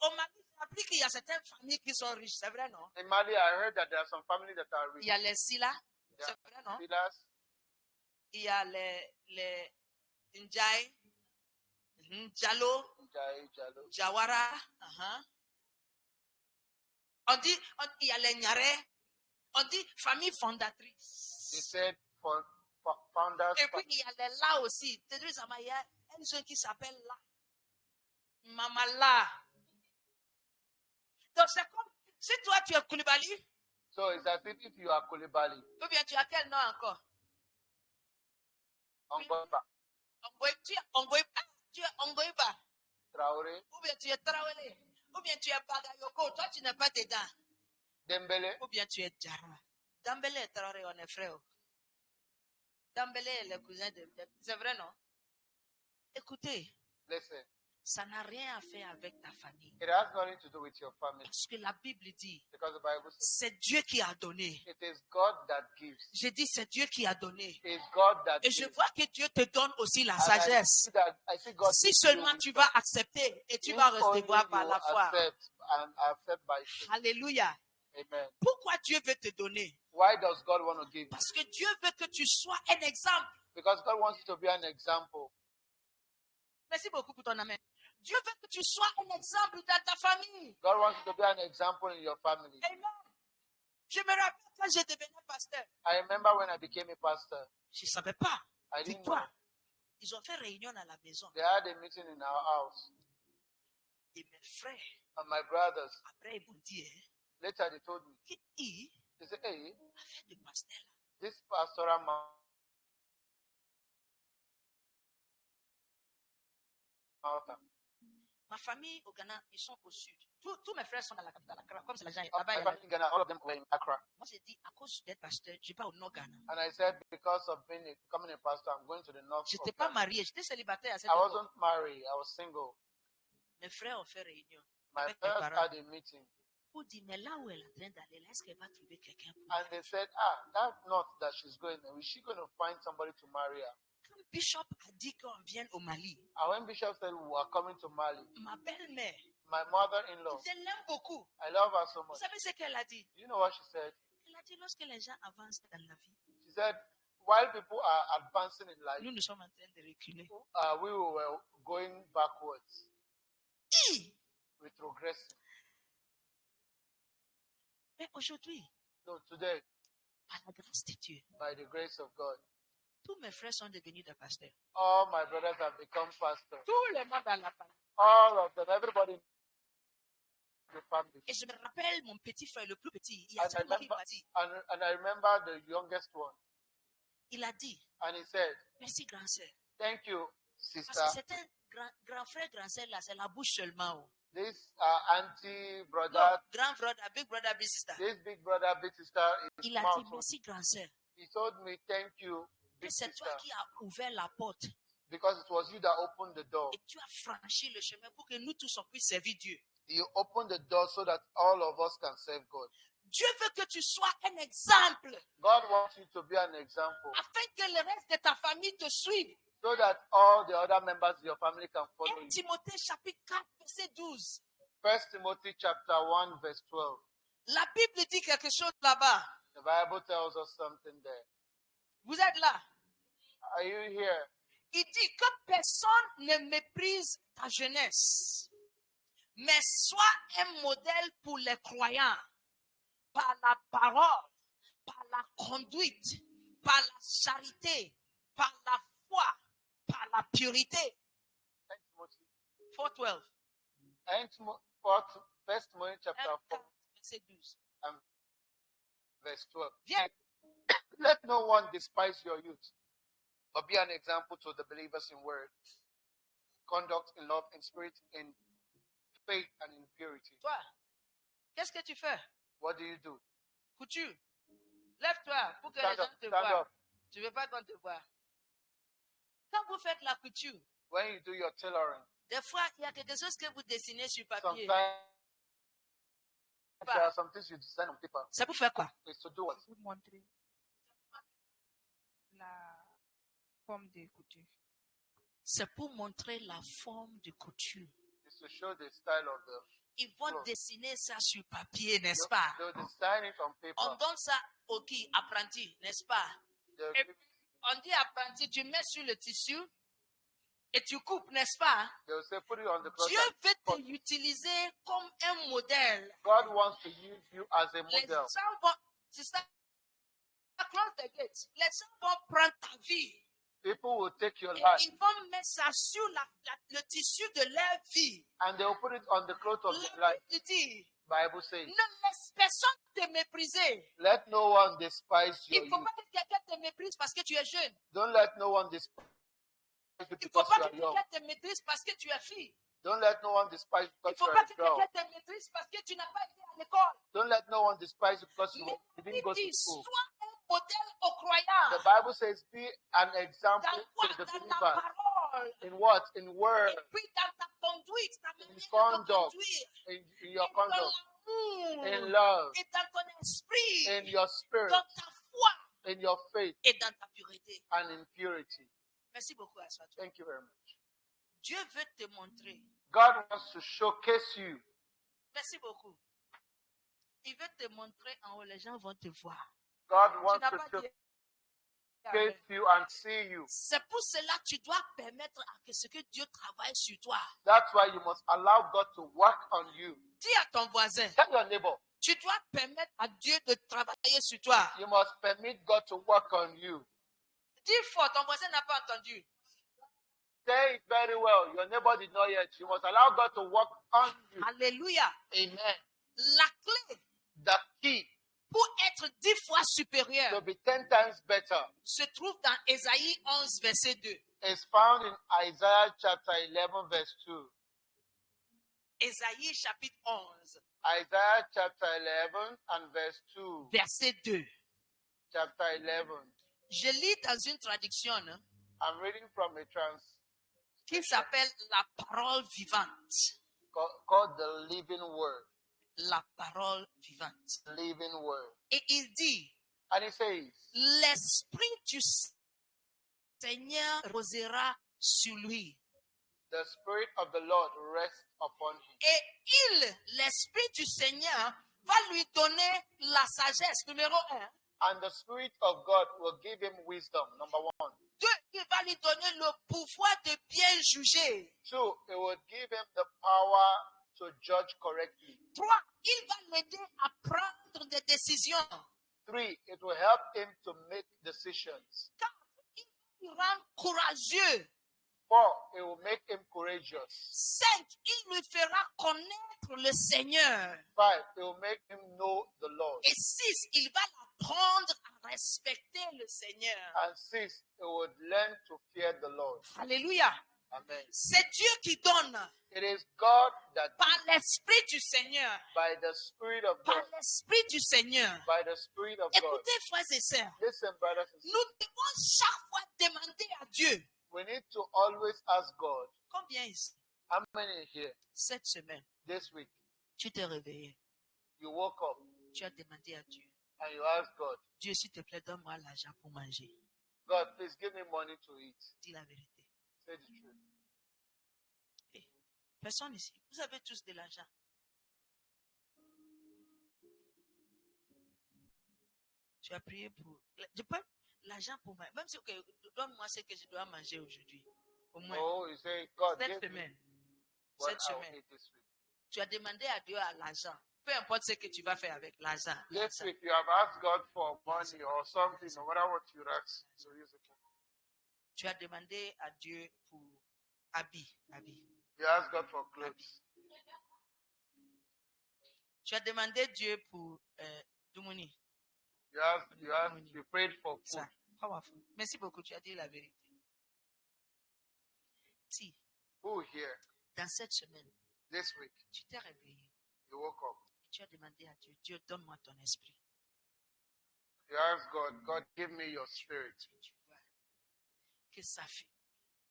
au Mali, j'ai appris qu'il y a certaines familles qui sont riches, c'est vrai, non? In Mali, I heard that there are some families that are Il rich. y a les Sila, Yeah. c'est vrai, non? Villas, Il y a les Njai, Jalo, Jai, Jalo. Jawara. On dit, il y a les Nyare. On dit famille They fondatrice. said for founders. Et puis il y a les là aussi. Il y a une seule qui s'appelle là. Maman là. Donc c'est comme si toi tu es Koulibaly, So it's as if you are Koulibaly, ou bien tu as quel nom encore? Ongba, Tu es Ongoiba, Traoré, ou bien tu es Traoré, ou bien tu es Bagayoko. Toi tu n'es pas dedans. Dembele. Ou bien tu es Djara. Dambélé et Traoré, on est frères. Dambélé est le cousin de. C'est vrai, non? Écoutez, Listen, ça n'a rien à faire avec ta famille. it has nothing to do with your family Parce que la Bible dit, because the Bible says c'est Dieu qui a donné. it is God that gives. J'ai dit, c'est Dieu qui a donné. It is God that Et je gives. vois que Dieu te donne aussi la And sagesse. I see God Si gives you seulement tu vas accepter et tu if vas only recevoir par you la foi. accept and accept by faith. Alléluia. Amen. Pourquoi Dieu veut te donner? Why does God want to give you? Parce que Dieu veut que tu sois un exemple. Because God wants you to be an example. Merci beaucoup pour ton amen. Dieu veut que tu sois un exemple dans ta famille. God wants you to be an example in your family. Amen. Je me rappelle quand je devenais pasteur. I remember when I became a pastor, Je ne savais pas. I didn't know. Dis-toi, ils ont fait réunion à la maison. They had a meeting in our house. Et mes frères, And my brothers, après, ils m'ont dit, hein, later they told me, qui they said, hey, a fait de pasteur là? this pastoral mountain. Ma famille au Ghana, ils sont au sud. Tous mes frères sont dans la capitale, Accra, comme c'est la gens. All Là-bas, il y a my family in Ghana, all of them were in Accra. Moi, j'ai dit, à cause d'être pasteur, je ne vais pas au nord Ghana. And I said, because of becoming a pastor, I'm going to the north. Je Of n'étais pas Ghana. marié, j'étais célibataire à cette I époque. wasn't married, I was single. Mes frères ont fait réunion My avec mes parents parents had a meeting. pour dire, mais là où elle est en train d'aller, là, est-ce qu'elle va trouver quelqu'un pour And they said, that's not that she's going. Is she going to find somebody to marry her? Quand Bishop a dit qu'on vienne au Mali, And when Bishop said we were coming to Mali, ma belle-mère, my mother-in-law, je l'aime beaucoup. I love her so Vous much. savez ce qu'elle a dit? You know what she said? Elle a dit, lorsque les gens avancent dans la vie, She said, while people are advancing in life, nous sommes en train de reculer. we were going backwards, retrogressing. Mais aujourd'hui, So today, par la grâce de Dieu, by the grace of God, tous mes frères sont devenus des pasteurs. all my brothers have become pastors. Tout le monde dans la famille. All of them, everybody in the family. Et je me rappelle mon petit frère, le plus petit, il y a And I seulement qui remember, m'a dit, and I remember the youngest one, il a dit, and he said, merci grand sœur. thank you, Parce sister. que c'est un grand frère, grand sœur là, c'est la bouche seulement. Oh. This auntie, Non, brother, grand brother, big sister. this big brother, big sister is Il a small. dit, merci grand sœur. He told me, thank you, Que big c'est sister, toi qui as ouvert la porte because it was you that opened the door. et tu as franchi le chemin pour que nous tous on puisse servir Dieu. You opened the door so that all of us can serve God. Dieu veut que tu sois un exemple God wants you to be an example afin que le reste de ta famille te suive. so that all the other members of your family can follow 1 you. Timothée chapitre 4, verset 12. 1 Timothy chapter 1 verse 12. La Bible dit quelque chose là-bas. The Bible tells us something there. Vous êtes là. Are you here? Il dit que personne ne méprise ta jeunesse, mais sois un modèle pour les croyants par la parole, par la conduite, par la charité, par la foi, par la purité. 1 Timothy, 4:12. 1 Timothy chapter 4 Verset 12. verse 12. Viens. Let no one despise your youth, but be an example to the believers in word, conduct, in love, in spirit, in faith, and in purity. Toi, qu'est-ce que tu fais? What do you do? Couture. Lève-toi pour que Stand les up, gens te stand voient. up. Tu ne veux pas qu'on te voie. Quand vous faites la couture, When you do your tailoring, des fois, il y a quelque chose que vous dessinez sur papier. sometimes There are some things you design on paper. C'est pour faire quoi? It's to do what? Pour montrer la forme des coutures. C'est pour montrer la forme de couture. It's to show the style of the. Ils vont Cloth. dessiner ça sur papier, n'est-ce pas? They'll design it on paper. On donne ça au qui? Apprenti, n'est-ce pas? They'll Et give- puis, on dit apprenti, tu mets sur le tissu et tu coupes, n'est-ce pas? they'll say put it on the cloth. Dieu veut te utiliser comme un modèle. God wants to use you as a Les model. gens vont, c'est ça, close the gate. Les gens vont prendre ta vie People will take your et life ils vont mettre ça sur le tissu de leur vie. and they'll put it on the cloth of their La life. Bible dit, Bible says, ne laisse personne te mépriser. let no one despise Il your ne faut youth. pas que quelqu'un te méprise parce que tu es jeune. Don't let no one despise you Il ne faut because pas you que are young. quelqu'un te méprise parce que tu es fille. Don't let no one despise you Il ne because faut you pas are que a girl. quelqu'un te méprise parce que tu n'as pas été à l'école. Don't let no one despise you because you Mais didn't go il dit, to school. sois un modèle aux The croyants. Bible says, be an Dans example quoi? to the Dans la believer. parole. In what? In word, Et puis dans ta conduite, ta manière de te conduct, conduire. in your Dans conduct, l'amour. in love, Et dans ton esprit. in your spirit, Dans ta foi. in your faith, Et dans ta pureté. and in purity. Merci beaucoup, Aswatou. Thank you very much. Dieu veut te montrer. God wants to showcase you. Merci beaucoup. Il veut te montrer en haut. Les gens vont te voir. God Tu wants n'as to pas dit showcase Amen. you and see you. C'est pour cela que tu dois permettre à ce que Dieu travaille sur toi. That's why you must allow God to work on you. Dis à ton voisin, Tell your neighbor, tu dois permettre à Dieu de travailler sur toi. you must permit God to work on you. Dis fort, ton voisin n'a pas entendu. Say it very well. Your neighbor did not yet. You must allow God to work on you. Alléluia. Amen. La clé The key pour être 10 fois to supérieur be 10 times better se trouve dans Ésaïe 11, verset 2. is found in Isaiah chapter 11, verse 2. Ésaïe chapitre 11, Isaiah chapter 11 and verse 2. verset 2. Chapter 11. Je lis dans une traduction hein, I'm reading from a qui s'appelle La parole vivante. called the Living Word. La parole vivante. Living Word. Et il dit, And it says, l'Esprit du Seigneur reposera sur lui. the Spirit of the Lord rests upon him. Et l'Esprit du Seigneur, va lui donner la sagesse, numéro 1. And the Spirit of God will give him wisdom, number 1. 2, il va lui donner le pouvoir de bien juger. 2, it will give him the power to judge correctly. 3, il va l'aider à prendre des décisions. 3, it will help him to make decisions. 4, il va lui rendre courageux. 4, it will make him courageous. 5, il lui fera connaître le Seigneur. 5, it will make him know the Lord. Et 6, il va l'apprendre à respecter le Seigneur. And 6, it would learn to fear the Lord. Alléluia. Amen. C'est Dieu qui donne It is God that, par l'Esprit du Seigneur. by the Spirit of Par God, l'Esprit du Seigneur. by the Spirit of God. Écoutez, frères et sœurs, Listen, brothers and sisters, nous devons chaque fois demander à Dieu. we need to always ask God, Combien ici, how many here cette semaine, this week tu t'es réveillé, you woke up tu as demandé à Dieu, and you asked God, Dieu, s'il te plaît, donne-moi l'argent pour manger. God, please give me money to eat. Dis la vérité. Say the truth. Personne ici. Vous avez tous de l'argent. Tu as prié pour... Je peux l'argent pour manger. Même si, ok, donne-moi ce que je dois manger aujourd'hui. Au moins, Oh, you say, God, cette give me semaine. what Cette I will semaine. eat this week. Tu as demandé à Dieu à l'argent. Peu importe ce que tu vas faire avec l'argent. This l'argent. week you have asked God for money or something, no matter what you ask. So use it. Tu as demandé à Dieu pour habits. You ask God for clothes. Tu as demandé Dieu pour Dumuni. You prayed for food. Ça. Powerful. Merci beaucoup. Tu as dit la vérité. Si, Who here dans cette semaine, this week tu t'es réveillé you woke up? et tu as demandé à Dieu, Dieu, donne-moi ton esprit. You ask God, God, give me your spirit. Tu vois que ça fait.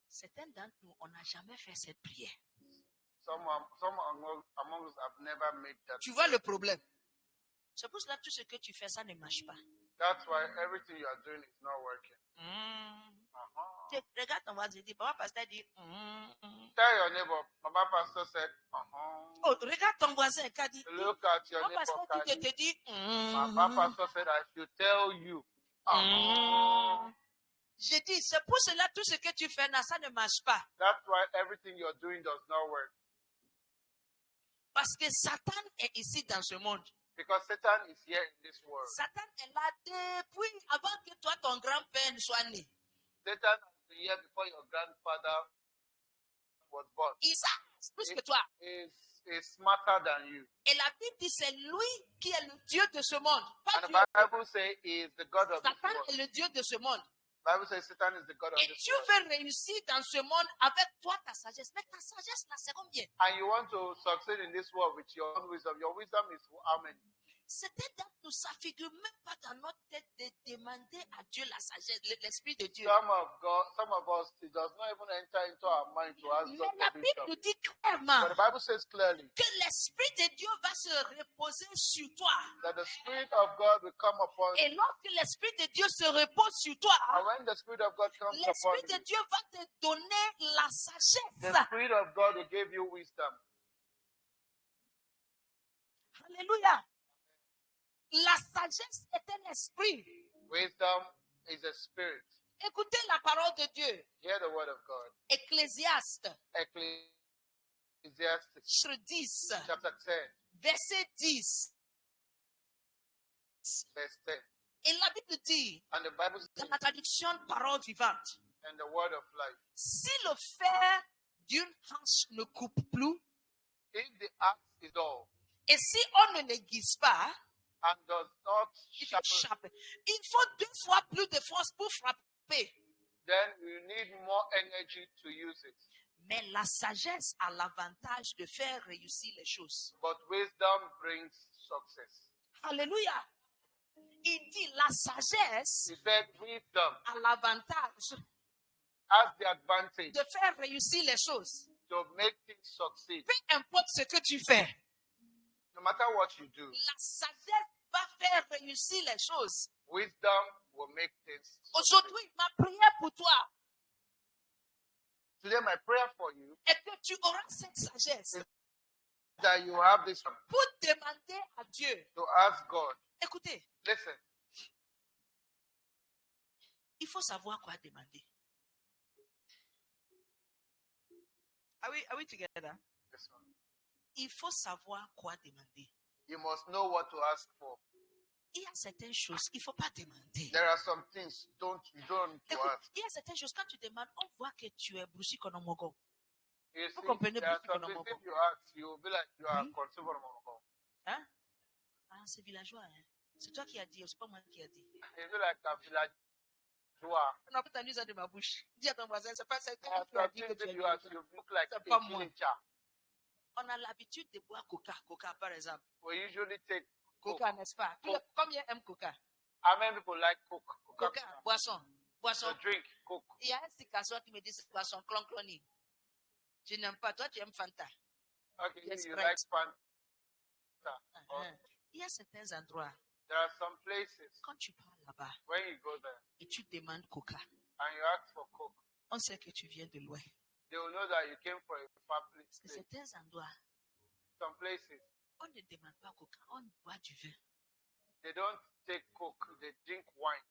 Certains d'entre nous, on n'a jamais fait cette prière. Some among us have never made that. Tu vois le problème. C'est pour cela que tout ce que tu fais, ça ne marche pas. That's why everything you are doing is not working. Regarde ton voisin, dis, papa pasteur dit. Tell your neighbor, Mama Pastor said, Oh, regarde ton voisin, qui a dit. Look at your Papa neighbor. pasteur dit, te dit. Mama Pastor said, I should tell you. J'ai dit, c'est pour cela tout ce que tu fais, là, ça ne marche pas. That's why everything you're doing does not work. Parce que Satan est ici dans ce monde. Because Satan is here in this world. Satan est là depuis avant que toi, ton grand-père ne soit né. Satan has been here before your grandfather was born. Il sait plus que toi. Is smarter than you. Et la Bible dit c'est lui qui est le Dieu de ce monde. Pas And Dieu. the Bible says he is the God of this Satan world. est le Dieu de ce monde. The Bible says Satan is the God of Et this tu world. veux réussir dans ce monde avec toi, ta sagesse. Mais ta sagesse, là, c'est combien? And you want to succeed in this world with your own wisdom. Your wisdom is how many? C'était dans nous, ça figure même pas dans notre tête de demander à Dieu la sagesse, l'Esprit de Dieu. Some of us, it does not even enter into our mind to ask Mais God la for Bible wisdom. nous dit clairement But the Bible says clearly que l'Esprit de Dieu va se reposer sur toi. that the Spirit of God will come upon Et you. lorsque l'Esprit de Dieu se repose sur toi, And when the Spirit of God comes upon l'Esprit de you, Dieu va te donner la the sagesse. Spirit of God will give you wisdom. Alléluia. La sagesse est un esprit. Wisdom is a spirit. Écoutez la parole de Dieu. Hear the word of God. Ecclésiaste, Ecclesiastes chapitre 10, chapter 10, verset 10. verse 10. Et la Bible dit, And the Bible dans says, la traduction parole vivante, and the word of life. si le fer d'une hanche ne coupe plus, If the axe is dull et si on ne l'aiguise pas, and does not il sharpen, faut 2 fois plus de force pour frapper. then you need more energy to use it. Mais la sagesse a l'avantage de faire réussir les choses. But wisdom brings success. Alléluia. Il dit la sagesse He said wisdom a l'avantage has the advantage de faire réussir les choses. to make things succeed. Peu importe ce que tu fais, No matter what you do, la sagesse va faire réussir les choses. wisdom will make things succeed. Aujourd'hui, ma prière pour toi Today, my prayer for you est que tu auras cette sagesse is that you have this pour demander à Dieu. to ask God. Écoutez, Listen, il faut savoir quoi demander. Are we together? this one. Il faut savoir quoi demander. You must know what to ask for. Il y a certaines choses, il ne faut pas demander. There are some things you don't to Écoute, ask. il y a certaines choses, quand tu demandes, on voit que tu es Bruce Konomogo. You Vous see, comprenez there are beaucoup some comment things on if you ask, you will be like you are Hmm? consumable. Hein? Ah, c'est villageois. Hein? C'est toi qui as dit, c'est pas moi qui a dit. You be like a village. You are. On n'a pas entendu ça de ma bouche. Dis à ton voisin, c'est pas ça There are qui a some dit que things tu if es you ask, villageois. you look like C'est a pas moi. villager. On a l'habitude de boire Coca, par exemple. We usually take Coke. Coca, n'est-ce pas? Coke. Combien aiment Coca? How many people like Coke? Coca, boisson. The drink Coke. Il y a un cicasso qui me dit c'est boisson cloncloni. Je n'aime pas. Toi, tu aimes Fanta. Okay, Yes, you right. like Fanta. Uh-huh. Il y a certains endroits, There are some places quand tu pars là-bas when you go there et tu demandes Coca, and you ask for Coke, on sait que tu viens de loin. they will know that you came from a public Parce que place. certains endroits, Some places on ne demande pas Coca, on boit du vin. they don't take Coke, they drink wine.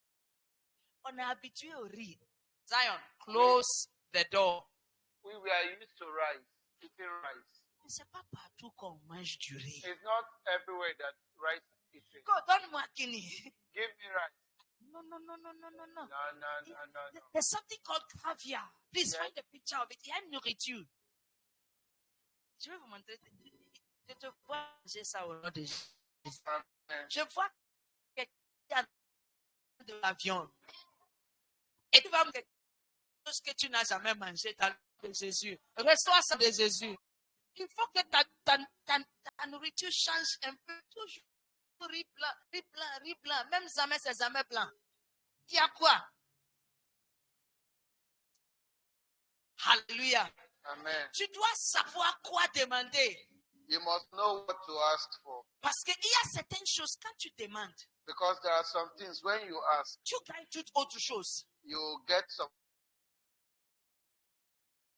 On est habitué au riz. Zion, close the door. We are used to rice, eating rice. Mais c'est pas partout qu'on mange du riz. It's not everywhere that rice is eaten. Go, donne-moi Kini. Give me rice. No. No. There's something called caviar. Please Yeah. find a picture of it. Il y a une nourriture. Je vais vous montrer. Je te vois manger ça au nom de Jésus. Amen. Je vois quelqu'un de la viande. Et tu vas me dire tout ce que tu n'as jamais mangé dans le nom de Jésus. Reçois ça de Jésus. Il faut que ta nourriture change un peu. Toujours riz blanc. Même jamais, c'est jamais blanc. Il y a quoi? Alléluia. Amen. Tu dois savoir quoi demander. You must know what to ask for. Parce qu'il y a certaines choses, quand tu demandes, Because there are some things when you ask, tu gagnes toute autre chose. you get some.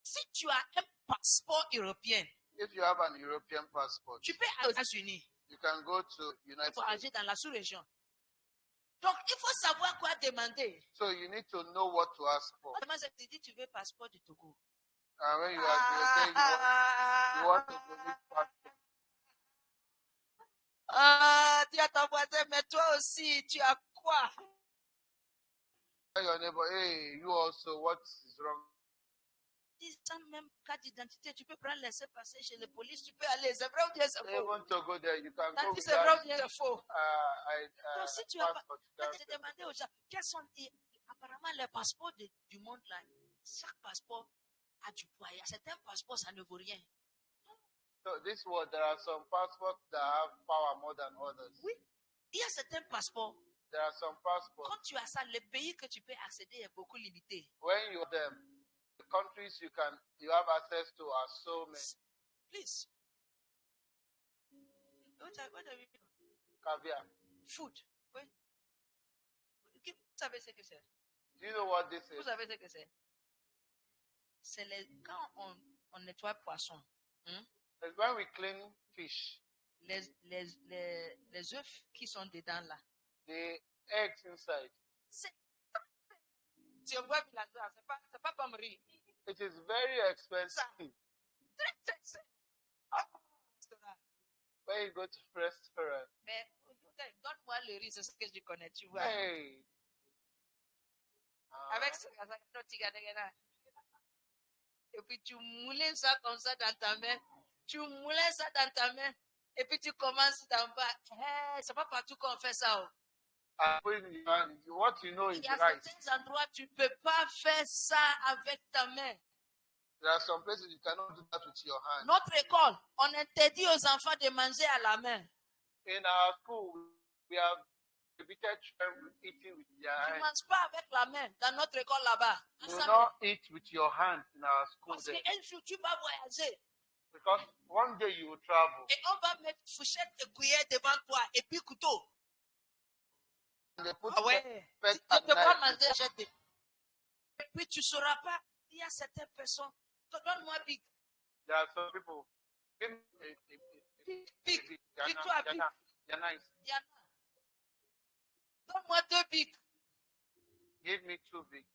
Si tu as un passeport européen, If you have an European passport, tu peux aller aux États-Unis, you can go to United pour States. agir dans la sous-région. Donc, il faut savoir quoi demander. So you need to know what to ask for. Comment ça te dit, tu veux passeport du Togo? And when you ask, you say you want to go with passport. Ah, tu as ton voisin, mais toi aussi, tu as quoi? Tell your neighbor, hey, you also, what is wrong? Sans même carte d'identité, tu peux prendre laisser passer chez les polices, tu peux aller. C'est vrai ou bien c'est faux? Even to go there, you can go T'as dit with c'est vrai ou that bien c'est faux? Donc, si tu as pas, passport. quand tu demandais aux gens, quels sont apparemment les passeports du monde là, chaque passeport a du poids. Il y a certains passeports, ça ne vaut rien. So this world, there are some passports that have power more than others. Oui. Il y a certains passeports. There are some passports. Quand tu as ça, le pays que tu peux accéder est beaucoup limité. When you them, the countries you have access to are so many. Please. What have you Caviar. Food. Oui. Vous savez ce que c'est? Do you know what this Vous is? savez ce que c'est? C'est quand on nettoie poisson, It's when we clean fish, les œufs qui sont dedans là. the eggs inside. Si on voit villageois, c'est pas comme riz. It is very expensive. When you go to restaurant, Mais donne-moi le riz, c'est ce que je connais, tu vois. hey. Avec ça, et puis tu moules ça comme ça dans ta main. Tu moules ça dans ta main. Et puis tu commences d'en bas. Hey, c'est pas partout qu'on fait ça. Oh. What you know is Il y a right. certains endroits, tu ne peux pas faire ça avec ta main. There are some places you cannot do that with your hand. Notre école, on interdit aux enfants de manger à la main. In our school, we have prohibited children eating with their Tu ne hands. manges pas avec la main dans notre école là-bas. Do not eat with your hands in our school Parce there. qu'un jour, tu vas voyager. Because one day you will travel. Et on va mettre fourchette et cuillère devant toi. Et puis couteau. And they put Ah ouais. pet Tu ne at peux pas night. manger jeté. Et puis tu ne sauras pas. Il y a certaines personnes. Donne-moi big. There are some people. Give me Big. You're Dis-toi big. nice. Diana. Donne-moi 2 big. Give me 2 big.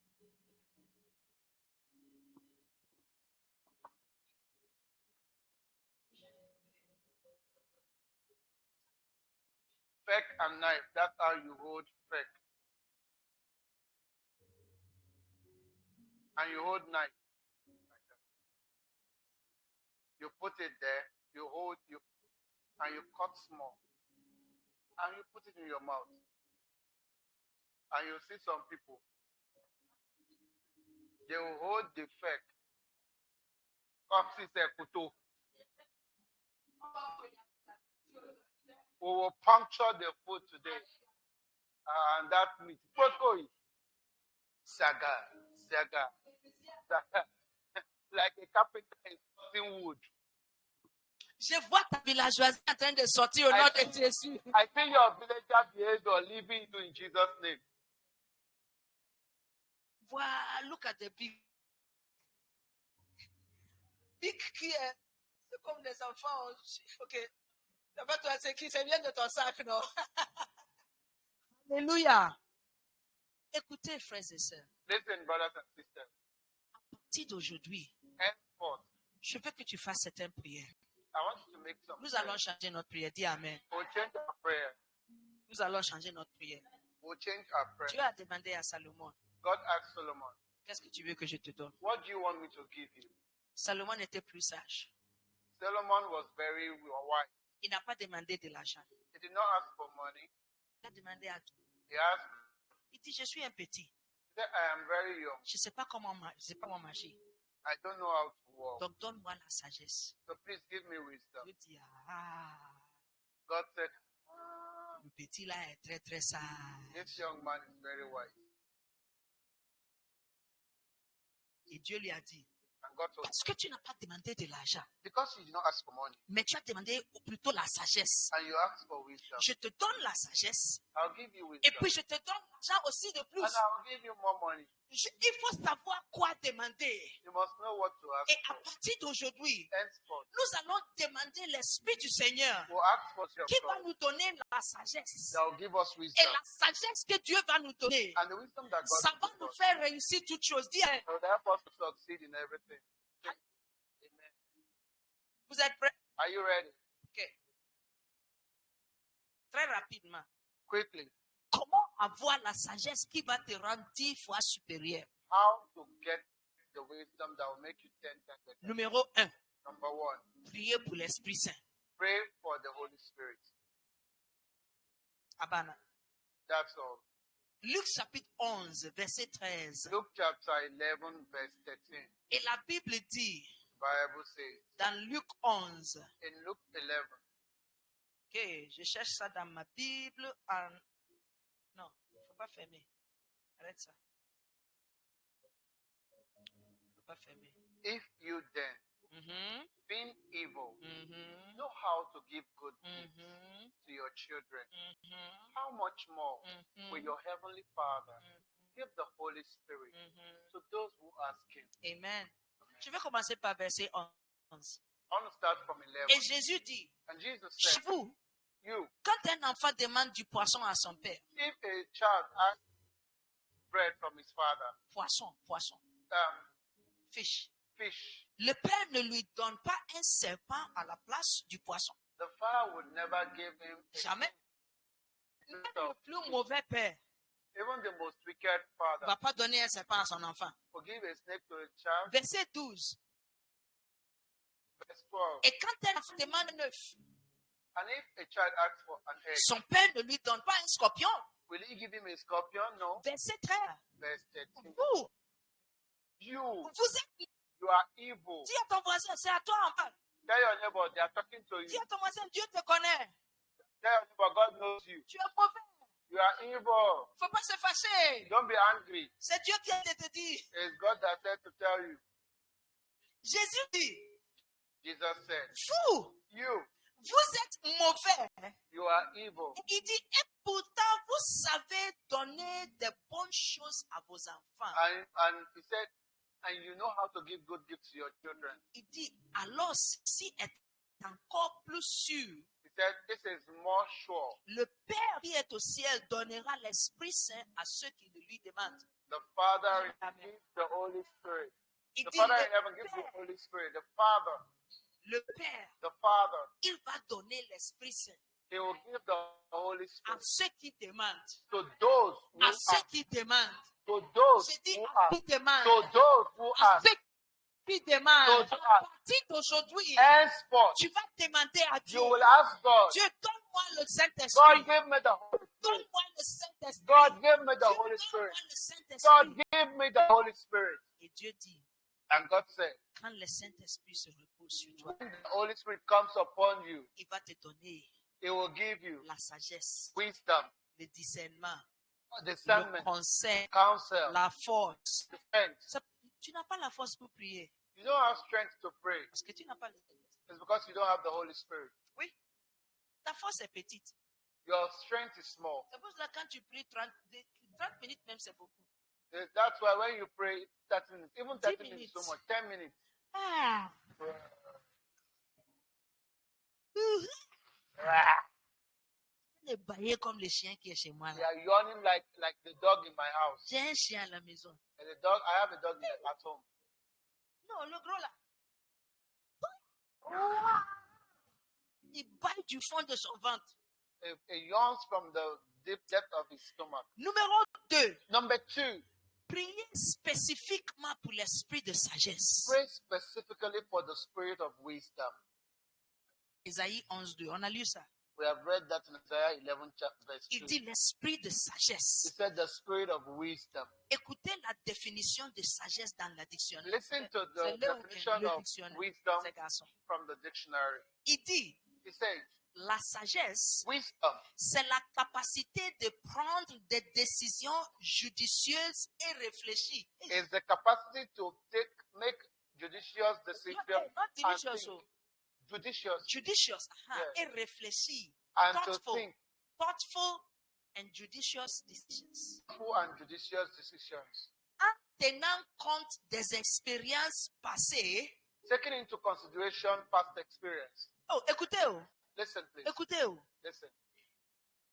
Fork and knife. That's how you hold fork. And you hold knife. Like that. You put it there. You hold you, and you cut small. And you put it in your mouth. And you see some people. They will hold the fork. Come see say kuto. We will puncture the food today. And that meat. Pokoi. Saga. Like a carpenter is cutting wood. Je vois ta villageoise en train de sortir au nom de Jésus. I see your villager behavior leaving you in Jesus' name. Voilà, look at the big. Big qui est. C'est comme des enfants. Ok. D'abord, toi, c'est qui? C'est bien de ton sac, non? Alléluia. Écoutez, frères et sœurs. Listen, brothers and sisters. À partir d'aujourd'hui, Henceforth, je veux que tu fasses certaines prières. I want you to make some. Nous allons changer notre prière. Dis Amen. We'll change our prayer. Nous allons changer notre prière. We'll change our prayer. Dieu a demandé à Salomon, God asked Solomon, qu'est-ce que tu veux que je te donne? what do you want me to give you? Salomon était plus sage. Solomon was very wise. Il n'a pas demandé de l'argent. He did not ask for money. Il a demandé à tout. He asked, Il dit, je suis un petit. he said, I am very young. Je ne sais pas comment marcher. I don't know how to walk. Donc, donne-moi la sagesse. So please give me wisdom. Je dis, God said, le petit là est très, très sage. this young man is very wise. Et Dieu lui a dit, And got hold. Parce que tu n'as pas demandé de l'argent, Because you did not ask for money mais tu as demandé plutôt la sagesse. and you asked for wisdom, Je te donne la sagesse I'll give you et wisdom. puis je te donne l'argent aussi de plus. And I'll give you more money. Il faut savoir quoi demander. You must know what to ask Et à for. partir d'aujourd'hui, Henceforth, nous allons demander l'Esprit du Seigneur we'll ask for your qui va God nous donner la sagesse. that will give us Et wisdom. la sagesse que Dieu va nous donner, And the wisdom that God ça va will nous give us faire réussir toutes choses. Dis, will help us to succeed in everything. Amen. vous êtes prêts? Are you ready? Ok. Très rapidement. Quickly, Comment avoir la sagesse qui va te rendre 10 fois supérieur? how to get the wisdom that will make you 10 times better. Numéro 1, Number 1, prier pour l'Esprit Saint. pray for the Holy Spirit. Abana. That's all. Luc chapitre 11, verset 13. Luke chapter 11, verse 13. Et la Bible dit, Bible says, dans Luc 11, in Luke 11, ok, je cherche ça dans ma Bible en... Non, il ne faut pas fermer. Arrête ça. Il ne faut pas fermer. if you then, Mhm, being evil, mhm, know how to give good gifts mhm, to your children, mhm, how much more mhm, will your heavenly Father give the Holy Spirit mhm. to those who ask Him? Amen. Je vais commencer par verset 11. I want to start from 11. Et Jésus dit, And Jesus chez said, vous, you, quand un enfant demande du poisson à son père, if a child asks bread from his father, poisson, fish, fish, le père ne lui donne pas un serpent à la place du poisson. the father would never give him a Jamais. Même snake le of plus fish. mauvais père Even the most wicked ne father va pas donner un serpent à son enfant. will give a snake to a child. Verset 12. Verse 12. Et quand un enfant demande un œuf, And if a child asks for an egg, son père ne lui donne pas un scorpion. will he give him a scorpion? No. Verset 13. Verse 13. Vous êtes, You are evil. dis à ton voisin, c'est à toi en bas. Tell your neighbor they are talking to Dis you. à ton voisin, Dieu te connaît. Tell your neighbor God knows you. Tu es mauvais. You are evil. Il ne faut pas se fâcher. Don't be angry. C'est Dieu qui a te dit. It's God that said to tell you. Jésus dit, Jesus said, vous êtes mauvais. you are evil. Il dit, et pourtant vous savez donner de bonnes choses à vos enfants. And he said, and you know how to give good gifts to your children. Il dit, alors ceci est encore plus sûr. He said, this is more sure. Le Père qui est au ciel donnera l'Esprit Saint à ceux qui le lui demandent. The Father Amen. gives the Holy Spirit. Il The dit, Father in heaven gives the Père, Holy Spirit. The Father, the Father, il va donner l'Esprit Saint He will give the Holy à Spirit ceux qui demandent. to those who À ceux ask. qui demandent. To those J'ai dit who à ask. qui demandent. To those who À ask. ceux qui demandent. To À ask. partir d'aujourd'hui, Henceforth, tu vas demander à Dieu. you will ask God. Dieu, donne-moi le God, Saint-Esprit. give me the Holy Spirit. Donne-moi le Saint-Esprit. God, give me the Dieu, Holy Spirit. donne-moi le Saint-Esprit. God, give me the Holy Spirit. Et Dieu dit, And God said, quand le Saint-Esprit se repose sur toi, when the Holy Spirit comes upon you, il va te donner He will give you la sagesse, wisdom, le discernement, le discernment, conseil, counsel, la force. strength. Tu n'as pas la force pour prier You don't have strength to pray. parce que tu n'as pas le It's because you don't have the Holy Spirit. Oui, ta force est petite. Your strength is small. C'est pour cela que quand tu pries 30 minutes même, c'est beaucoup. That's why when you pray 30 minutes, even 30 10 minutes is so minutes. much, 10 minutes. Ah. Les bailler comme le chien qui est chez moi. They Là. are yawning like the dog in my house. J'ai un chien à la maison. And the dog, I have a dog at home. Non, le gros là. Il baille du fond de son ventre. It yawns from the deep depth of his stomach. Numéro 2. Number 2, Priez spécifiquement pour l'esprit de sagesse. pray specifically for the spirit of wisdom. Isaïe 11.2. On a lu ça. We have read that in Isaiah 11, verse 2. Il dit l'esprit de He sagesse. said the spirit of wisdom. Écoutez la définition de sagesse dans la dictionnaire. Listen to C'est the le definition of dictionnaire, wisdom ces garçons. from the dictionary. Il dit, He says, la sagesse, wisdom c'est la capacité de prendre des décisions judicieuses et réfléchies. is the capacity to make judicious Not, decision, not and delicious, think. oh. Judicious, Judicious. Yes. Et réfléchi. and to Thoughtful. think. Thoughtful and judicious decisions. Thoughtful and judicious decisions. En tenant compte des expériences passées. Taking into consideration past experience. Oh, écoutez, oh. Listen, please. Écoutez, oh. Listen.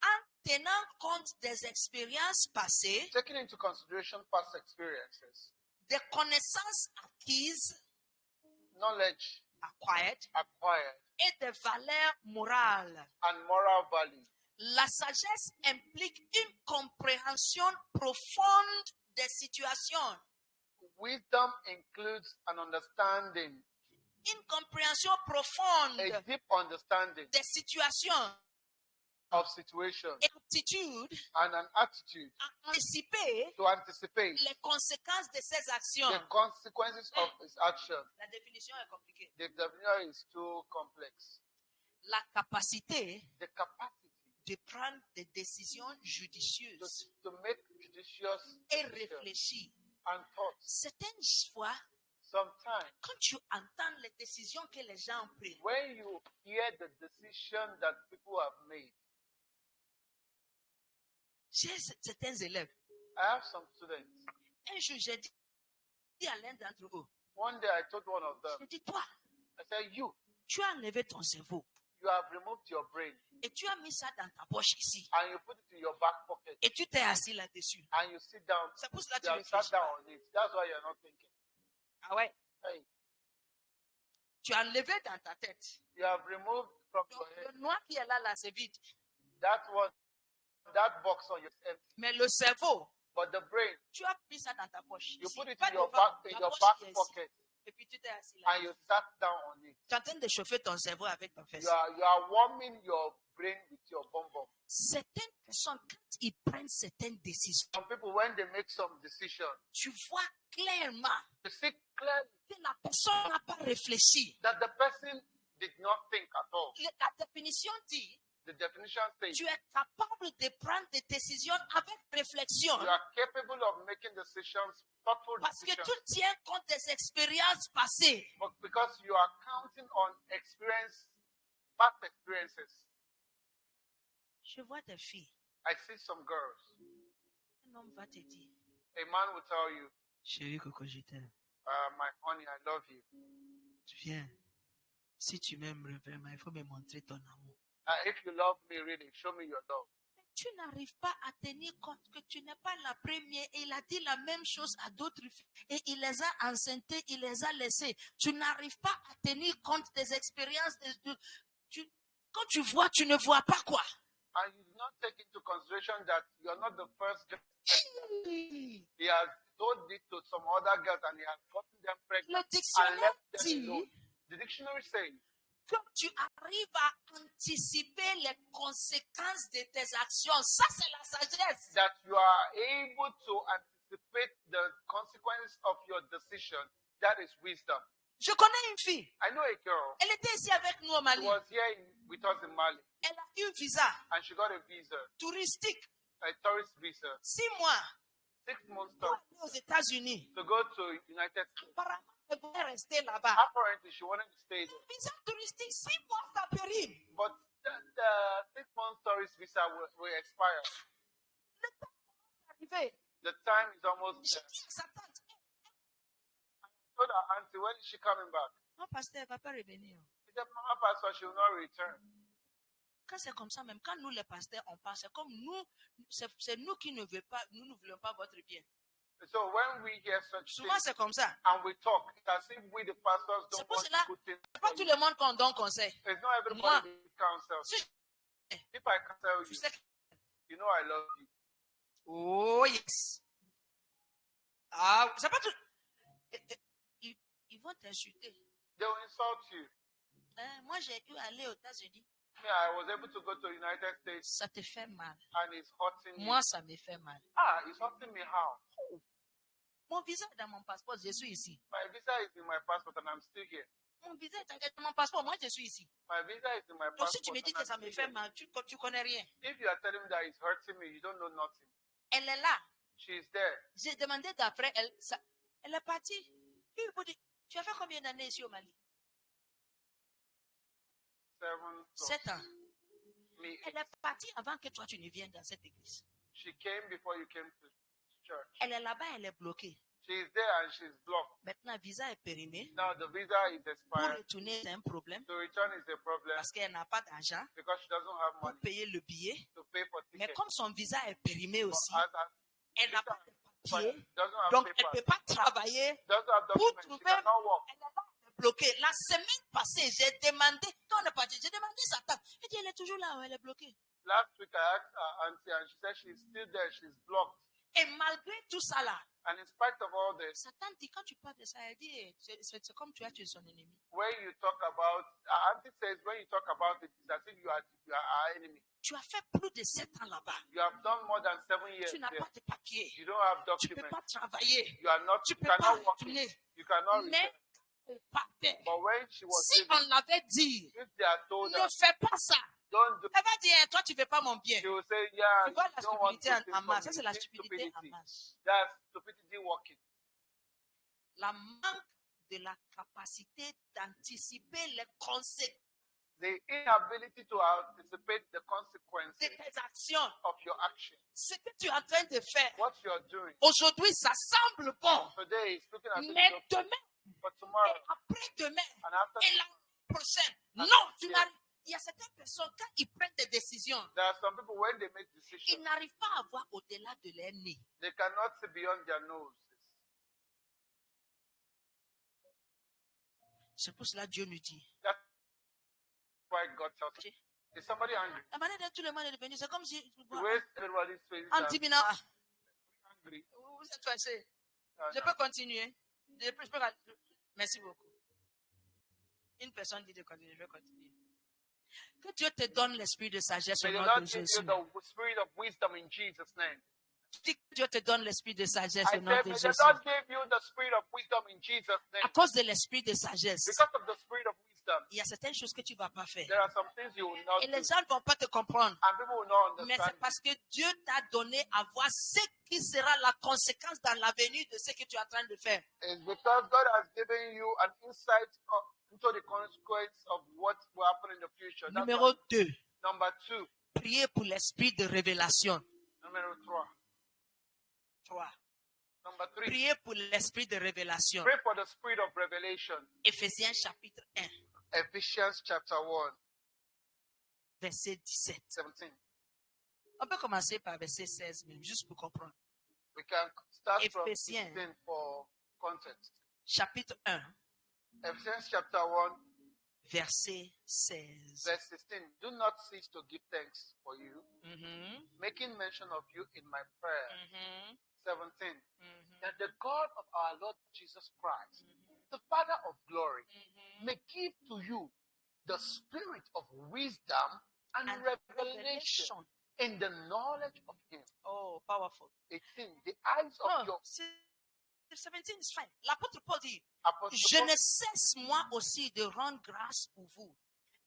En tenant compte des expériences passées, Taking into consideration past experiences, des connaissances acquises, knowledge acquired, acquired, et des valeurs morales. and moral value. La sagesse implique une compréhension profonde des situations. Wisdom includes an understanding, Une compréhension profonde a deep understanding des situations. of situations Et aptitude and an attitude à anticiper to anticipate les conséquences de ces actions. the consequences of his action. La définition est compliquée. The definition is too complex. La capacité The capacity de prendre des décisions judicieuses to make judicious et decisions réfléchir. and thoughts. Certaines fois, Sometimes, quand tu entends les décisions que les gens ont prises, when you hear the decision that people have made, j'ai certains élèves. I have some students. Un jour, j'ai dit à l'un d'entre eux, One day I told one of them, j'ai dit, toi, I said, tu as enlevé ton cerveau you have removed your brain et tu as mis ça dans ta poche ici and you put it in your back pocket et tu t'es assis là-dessus. and you sit down. C'est pour cela que You tu have sat réfléchis down pas. on it. That's why you're not thinking. Ah ouais? Hey, Tu as enlevé dans ta tête. you have removed from your Donc, head le noir qui est là, c'est vide. that one, that box on your empty. Mais le cerveau, But the brain, tu as mis ça dans ta poche. you ici. put it Pas in your devant, back, in la your poche back qui est ici. pocket, Et puis tu t'es assis là. and you sat down on it. Tu es en train de chauffer ton cerveau avec ton fesse. You are warming your brain with your bum bum. Certaines personnes, quand ils prennent certaines décisions, Some people, when they make some decision, tu vois clairement you see clearly que la personne n'a pas réfléchi. that the person did not think at all. La définition dit, The definition says tu es capable de prendre des décisions avec réflexion. you are capable of making decisions, thoughtful Parce que decisions, tu tiens compte des expériences passées. but because you are counting on experience, past experiences. Je vois des filles. I see some girls. Un homme va te dire, A man will tell you, chérie Coco, je t'aime. my honey, I love you. Viens. Si tu m'aimes vraiment, il faut me montrer ton amour. If you love me, really, show me your love. Tu n'arrives pas à tenir compte que tu n'es pas la première. Et il a dit la même chose à d'autres filles. Et il les a enceintés, il les a laissés. Tu n'arrives pas à tenir compte des expériences. Quand tu vois, tu ne vois pas quoi. And you do not take into consideration that you're not the first girl. He has told it to some other girls and he has gotten them Le pregnant and dictionnaire left them dit alone. The dictionary says que tu arrives à anticiper les conséquences de tes actions. Ça, c'est la sagesse. that you are able to anticipate the consequences of your decision. That is wisdom. Je connais une fille. I know a girl Elle était ici avec nous au who Mali. was here with us in Mali Elle a eu un visa and she got a visa, touristique. a tourist visa, 6 mois 6 months pour tour aller aux États-Unis. to go to United States. Apparemment, elle voulait rester là-bas. Apparently, she wanted to stay there, Visa touristique, 6 mois, ça périme. but the 6 months tourist visa will expire. Le temps commence à arriver. The time is almost J'ai there. dit à sa tante, I told her auntie, when is she coming back? non, pasteur, elle ne va pas revenir. She said, Mama, Pastor, she will not return. Quand c'est comme ça, même quand nous, les pasteurs, on pense, c'est comme nous, c'est nous qui ne voulons pas, nous ne voulons pas votre bien. So when we hear such Souvent, things c'est comme ça. and we talk, it's as if we, the pastors, C'est don't pour want cela- good things. C'est pas tout le monde qu'on donne conseil. It's not everybody Moi, who counsels. si If I counsel tu you, sais que- you know I love you. Oh, yes. Ah, c'est pas tout. Ils vont t'insulter. They will insult you. Moi, j'ai eu à aller aux États-Unis. Me, I was able to go to United States Ça te fait mal. and it's hurting me. Moi, ça me fait mal. Ah, it's hurting me how? Mon visa est dans mon passeport, je suis ici. My visa is in my passport and I'm still here. Mon visa est dans mon passeport, moi, je suis ici. My visa is in my Donc, si tu passport. me dis and que I'm ça me still fait here. mal, tu connais rien. If you are telling me that it's hurting me, you don't know nothing. Elle est là. She is there. J'ai demandé d'après elle. Elle est partie. Il me dit, Tu as fait combien d'années ici au Mali? 7 7 ans. Me, Elle est partie avant que toi tu ne viennes dans cette église. she came before you came to church. Elle est là-bas, elle est bloquée. She's there and she's blocked. Maintenant, visa est périmé. Now the visa is Pour expired. retourner, c'est un problème To return is a problem parce qu'elle n'a pas d'argent because she doesn't have pour money payer le billet. to pay for Mais tickets. comme son visa est périmé aussi, As elle n'a pas de papier. doesn't have Donc, elle ne papers, peut pas travailler. doesn't have Pour documents, she trouver, cannot work. elle est là, elle est bloquée. La semaine passée, j'ai demandé, quand on est parti, j'ai demandé sa tante. Elle dit, elle est toujours là, elle est bloquée. Last week I asked her auntie and she said she's still there, she's blocked. Et malgré tout ça là, And in spite of all this, sa tante dit, quand tu parles de ça, elle dit, c'est comme tu as tué son ennemi. when you talk about, auntie says when you talk about it, it's as if you are our enemy. Tu as fait plus de 7 ans là-bas. You have done more than 7 years Tu n'as there. pas de papier. You don't have Tu ne peux documents. pas travailler. You are not. Tu You peux pas cannot work retourner. it. You cannot Mais return. elle partait. But when she was Si leaving, on l'avait dit, if they had told ne her, fais pas ça, don't do, elle va dire, toi tu ne veux pas mon bien. she will say, yeah, Tu vois la you don't want stupidité to en think masse. of Ça, me. c'est la This stupidité en stupidity. masse. That's stupidity working. La manque de la capacité d'anticiper les conséquences The inability to anticipate the de consequences tes actions. of your action. Ce que tu es en train de faire, What you are doing aujourd'hui, ça semble bon. today is looking at Mais it, demain but et tomorrow après-demain and after, et l'année prochaine, Ah, non, tu yeah. n'arrives. Il y a certaines personnes, quand ils prennent des décisions, there are some people when they make ils decisions, n'arrivent pas à voir au-delà de leur nez. they cannot see beyond their noses. C'est pour cela que Dieu nous dit. That's why God tells us. Is somebody angry? La manière dont tout le monde est devenu, c'est comme si The way everybody's faces en are 10 minutes, angry. vous êtes fâché. Uh, Je peux continuer. Je peux. Merci beaucoup. Une personne dit de continuer, je vais continuer. Que Dieu te donne l'esprit de sagesse au May the nom Lord de give Jésus. you the spirit of wisdom in Jesus' name. Dis que Dieu te donne l'esprit de sagesse I au nom said, de may the Jésus. Lord give you the spirit of wisdom in Jesus' À name. cause de l'esprit de sagesse, Because of the spirit of wisdom, il y a certaines choses que tu ne vas pas faire. there are some things you will not Et do, les gens ne vont pas te comprendre. and people will not Mais c'est understand. parce que Dieu t'a donné à voir ce qui sera la conséquence dans l'avenir de ce que tu es en train de faire. It's because God has given you an insight into the consequence of what will happen in the future. That's Numéro why- 2, number 2. priez pour l'esprit de révélation. Number 3. 3. Number 3. Priez pour l'esprit de révélation. Pray for the spirit of revelation. Éphésiens chapitre 1, Ephesians chapter 1, verset 17. 17. On peut commencer par verset 16 même, juste pour comprendre. We can start from Ephesians. 16 for context. Chapitre 1, Ephesians chapter 1, verset 16. verse 16. Do not cease to give thanks for you, Mhm, making mention of you in my prayer. mhm, 17. mhm, That the God of our Lord Jesus Christ, the Father of glory, mhm. may give to you the spirit of wisdom and And revelation revelation. in the knowledge of Him. Oh, powerful. 18. The eyes of Oh, your 17 is fine. L'apôtre Paul dit, apostle. je ne cesse moi aussi de rendre grâce pour vous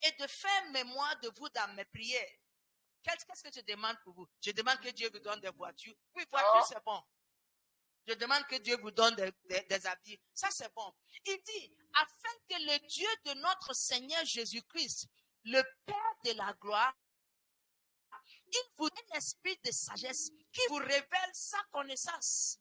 et de faire mémoire de vous dans mes prières. Qu'est-ce que je demande pour vous? Je demande que Dieu vous donne des voitures. Oui, voitures, Oh. c'est bon. Je demande que Dieu vous donne des habits. Ça, c'est bon. Il dit, afin que le Dieu de notre Seigneur Jésus-Christ, le Père de la gloire, il vous donne l'esprit de sagesse qui vous révèle sa connaissance.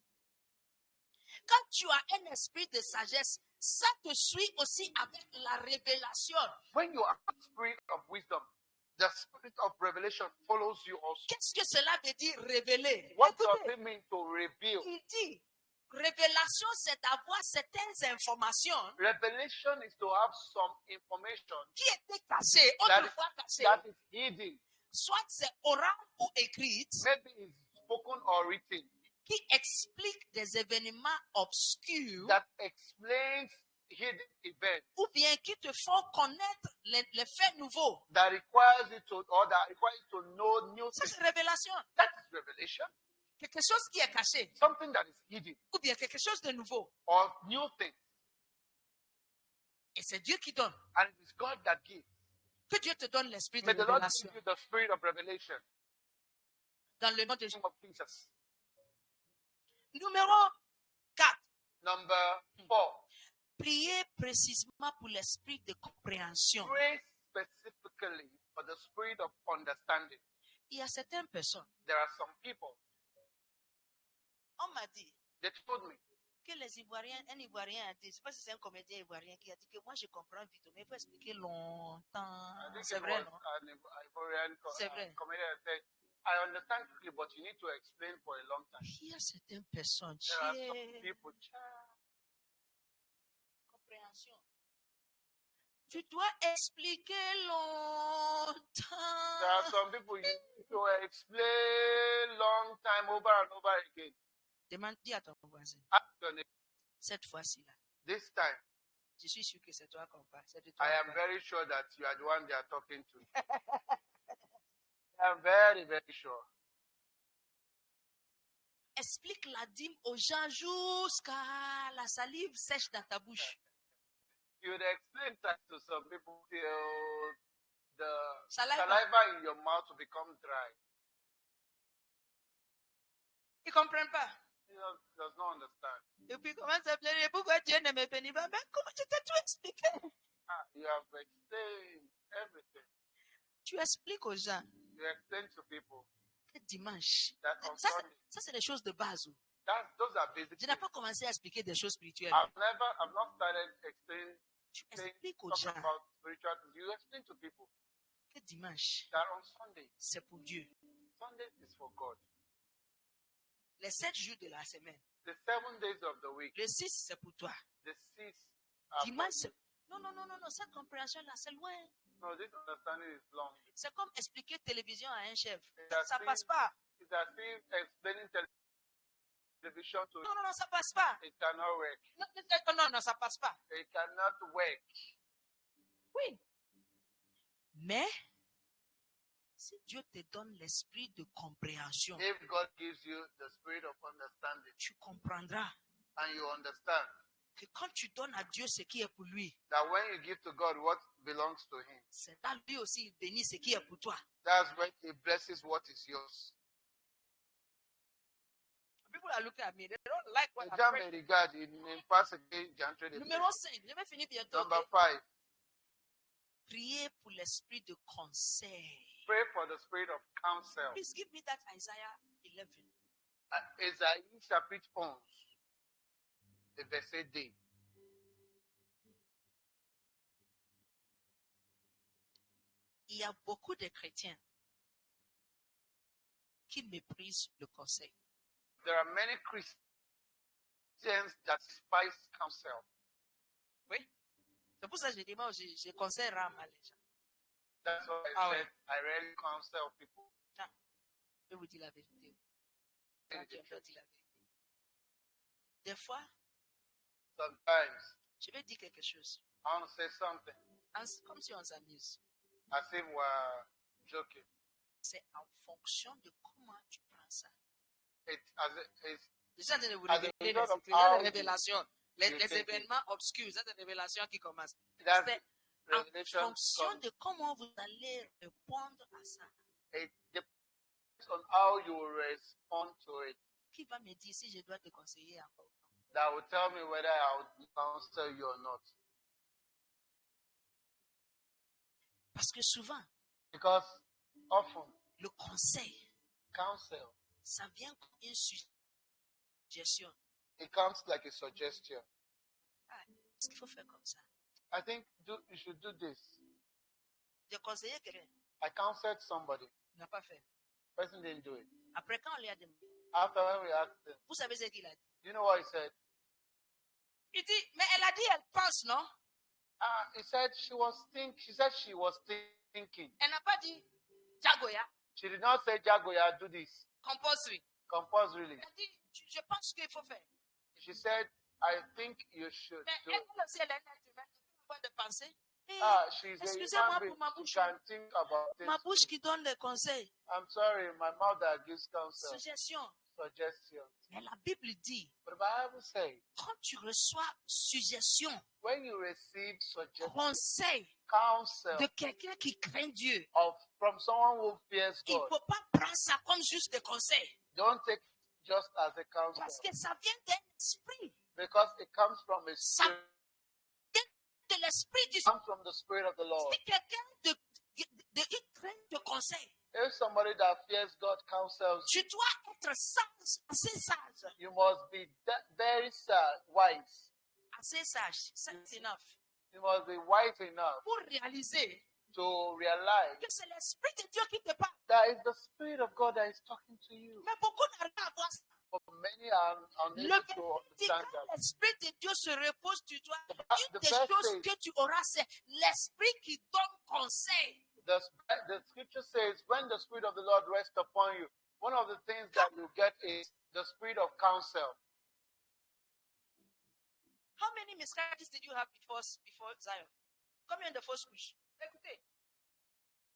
Quand tu as un esprit de sagesse, ça te suit aussi avec la révélation. When you have the spirit of wisdom, the spirit of revelation follows you also. Qu'est-ce que cela veut dire révéler? What does Écoutez, it mean to reveal? il dit, révélation, c'est d'avoir certaines informations Revelation is to have some information qui étaient cachées, That- autrefois cachées. that is hidden, Soit c'est oral ou écrite, maybe it's spoken or written, qui explique des événements obscurs that explains hidden events, ou bien qui te font connaître les faits nouveaux. that requires you to, or that requires you to know new Ça, things. c'est révélation. That is revelation. Quelque chose qui est caché Something that is hidden ou bien quelque chose de nouveau. or new things. Et c'est Dieu qui donne. And it is God that gives. Que Dieu te donne l'esprit de May the Lord révélation. give you the spirit of revelation. Dans le nom de In the Jésus. name of Jesus. Numéro 4. Number 4. Priez précisément pour l'esprit de compréhension. Pray specifically for the spirit of understanding. Il y a certaines personnes, There are some people, on m'a dit they told me, que les Ivoiriens, un Ivoirien a dit, je ne sais pas si c'est un comédien ivoirien qui a dit que moi je comprends vite, mais il faut expliquer longtemps. I think C'est it vrai, was non? an Ivorian C'est vrai. comedian said, I understand quickly, but you need to explain for a long time. Il y a certaines personnes, There are some Dieu, people, compréhension. Tu dois expliquer there longtemps. are some people you need to explain long time over and over again. Demande, dis à ton voisin, Ask your neighbor, cette fois-ci là, this time, je suis sûr que c'est toi qu'on parle. C'est de toi I qu'on am parle. very sure that you are the one they are talking to. I am very, very sure. Explique la dîme aux gens jusqu'à la salive sèche dans ta bouche. You would explain that to some people till the Saliva. saliva in your mouth will become dry. Ils ne comprennent pas. He does not understand. Et puis, comment ça plairait? Pourquoi Dieu ne me bénit pas? Mais comment tu t'es tout expliqué? You have explained everything. Tu expliques aux gens You explain to people que dimanche. that on Ça, Sunday, c'est des choses de base. those are basic Je n'ai things. pas commencé à expliquer des choses spirituelles. I've not started explaining Tu things, expliques aux talking gens about spiritual things. You explain to people que dimanche, that on Sunday, c'est pour Dieu. Sunday is for God. Les 7 jours de la semaine. The 7 days of the week, Le 6, c'est pour toi. the 6 are for Dimanche, you. c'est... Non, non, non, non, non, cette compréhension-là, c'est loin. No, this understanding is long. C'est comme expliquer télévision à un chef. That's Ça it. passe pas. It's as if explaining television to Non, non, non, ça passe pas. it cannot work. Non, non, non, non, ça passe pas. It cannot work. Oui. Mais, si Dieu te donne l'esprit de compréhension, If God gives you the spirit of understanding tu comprendras and you understand que quand tu donnes à Dieu ce qui est pour lui, that when you give to God what belongs to Him, c'est à lui aussi il bénit ce qui est pour toi. that's when He blesses what is yours. People are looking at me. They don't like what Ejam I'm praying. regard in pass again, Jantre de Numéro 5, je vais finir bientôt. Number ok? 5, Priez pour l'esprit de conseil. pray for the spirit of counsel. Please give me that Isaiah 11. Esaïe chapitre 11, le verset 2. Il y a beaucoup de chrétiens qui méprisent le conseil. There are many Christians that despise counsel. Oui. C'est pour ça que je dis, moi, je conseille rarement les gens. That's why I Ah said ouais. I rarely counsel people. Je vous dis la vérité. Quand tu leur dis la vérité. Des fois, Sometimes je vais dire quelque chose. I want to say something Comme si on s'amuse. as if we're joking. C'est en fonction de comment tu prends ça. It's Je suis en train de vous As a révéler les result of secrets, how les révélations, you les take it. événements obscurs, c'est des révélations qui commencent. that's C'est en revelation fonction comes. de comment vous allez répondre à ça. It depends on how you respond to it. Qui va me dire si je dois te conseiller encore ou non? That will tell me whether I would counsel you or not. Parce que souvent, Because often le conseil, counsel, ça vient comme une suggestion. it comes like a suggestion. Ah, est-ce qu'il faut faire comme ça? I think you should do this. J'ai conseillé quelqu'un, I counseled somebody. il n'a pas fait. Person didn't do it. Après, quand on lui a demandé, After when we asked him, vous savez ce qu'il a dit? you know what he said? Il dit, mais elle a dit, elle pense, non? He said she said she was thinking. Elle n'a pas dit, Jagoya, She did not say, Jagoya, do this compulsory. compulsorily. Elle dit, je pense qu'il faut faire. She said, I think you should Mais do elle it. aussi, elle est un être humain, elle peut avoir de penser. Eh, She's a excusez-moi human being. pour ma She bouche. can think about Ma it. bouche qui donne des conseils, I'm sorry, my mouth that gives counsel, suggestions. suggestions. Mais la Bible dit, But the Bible says, quand tu reçois suggestion, when you receive suggestion, conseil counsel de quelqu'un qui craint Dieu, from someone who fears il ne God, faut pas prendre ça comme juste des conseils. don't take it just as a counsel Parce que ça vient d'un esprit. because it comes from a Ça spirit. l'esprit du comes from the Spirit of the Lord. Si quelqu'un il craint de conseil, If somebody that fears God counsels, tu dois être sage, assez sage. you must be very wise. Assez sage, c'est enough. You must be wise enough Pour réaliser to realize que c'est l'esprit de Dieu qui te parle. that it's the Spirit of God that is talking to you. Mais beaucoup n'arrivent pas à voir ça. But many are Le unable to verset dit understand quand that. l'esprit de Dieu se repose sur toi, The une des first choses thing- que tu auras, c'est l'esprit qui donne conseil. The scripture says, when the Spirit of the Lord rests upon you, one of the things that you get is the spirit of counsel. How many miscarriages did you have before Zion? Combien de fausses couches? Écoutez,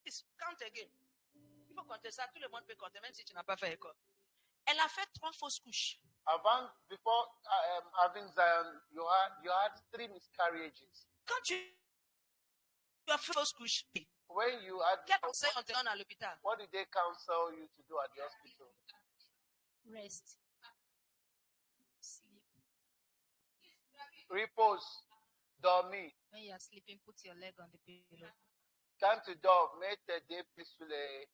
please count again. Il faut compter ça, tout le monde peut compter, même si tu n'as pas fait école. Elle a fait 3 fausses couches. Before having Zion, you had 3 miscarriages. Quand tu as fait fausses couches, When you had, quel conseil on te donne à l'hôpital? what did they counsel you to do at the hospital? Rest. Sleep. Repose, dormir. When you are sleeping, put your leg on the pillow. Quand tu dors, mets tes 2 pieds sur les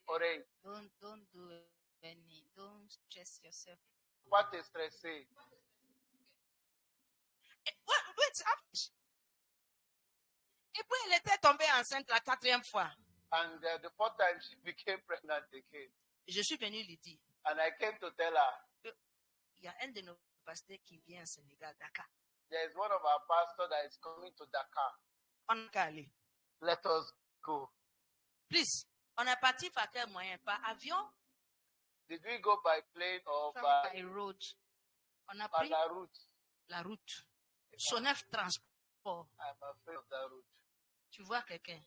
oreilles. Don't do don't stress yourself. Pas te stresser. Wait, et puis elle était tombée enceinte la 4e fois. And the 4th time she became pregnant again. Je suis venue lui dire, And I came to tell her, il y a un de nos pasteurs qui vient au Sénégal, Dakar. there is one of our pastors that is coming to Dakar. On n'a qu'à aller. Let us go. Please, on est parti par quel moyen? Par avion, Did we go by plane or by by road. On a by pris la route? la route. Sonef Transport. I'm afraid of that route. Tu vois quelqu'un?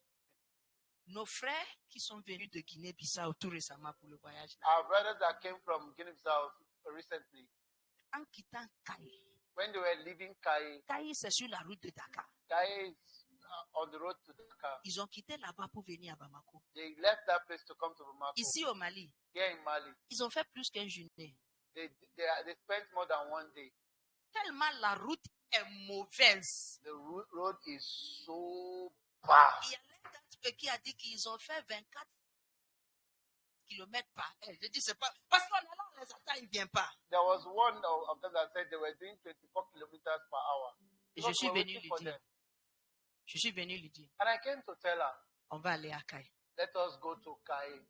Nos frères qui sont venus de Guinée-Bissau tout récemment pour le voyage, là, Our brothers that came from Guinea-Bissau recently, en quittant Kaye. when they were leaving Kaye, Kaye, c'est sur la route de Dakar. Kaye is on the road to Dakar. Ils ont quitté là-bas pour venir à Bamako. They left that place to come to Bamako. Ici au Mali, Here in Mali, ils ont fait plus qu'un journée. they spent more than 1 day. Tellement la route est mauvaise. The road is so bad. Il y a l'un d'entre eux qui a dit qu'ils ont fait 24 km par heure. Je dis, c'est pas. Parce qu'on est là, on les attend, ils ne viennent pas. There was one of them that said they were doing 24 kilometers per hour. Et je Because suis we're venu waiting lui for dire. them. Je suis venu lui dire, And I came to tell her, on va aller à Kaye. let us go to Kaye.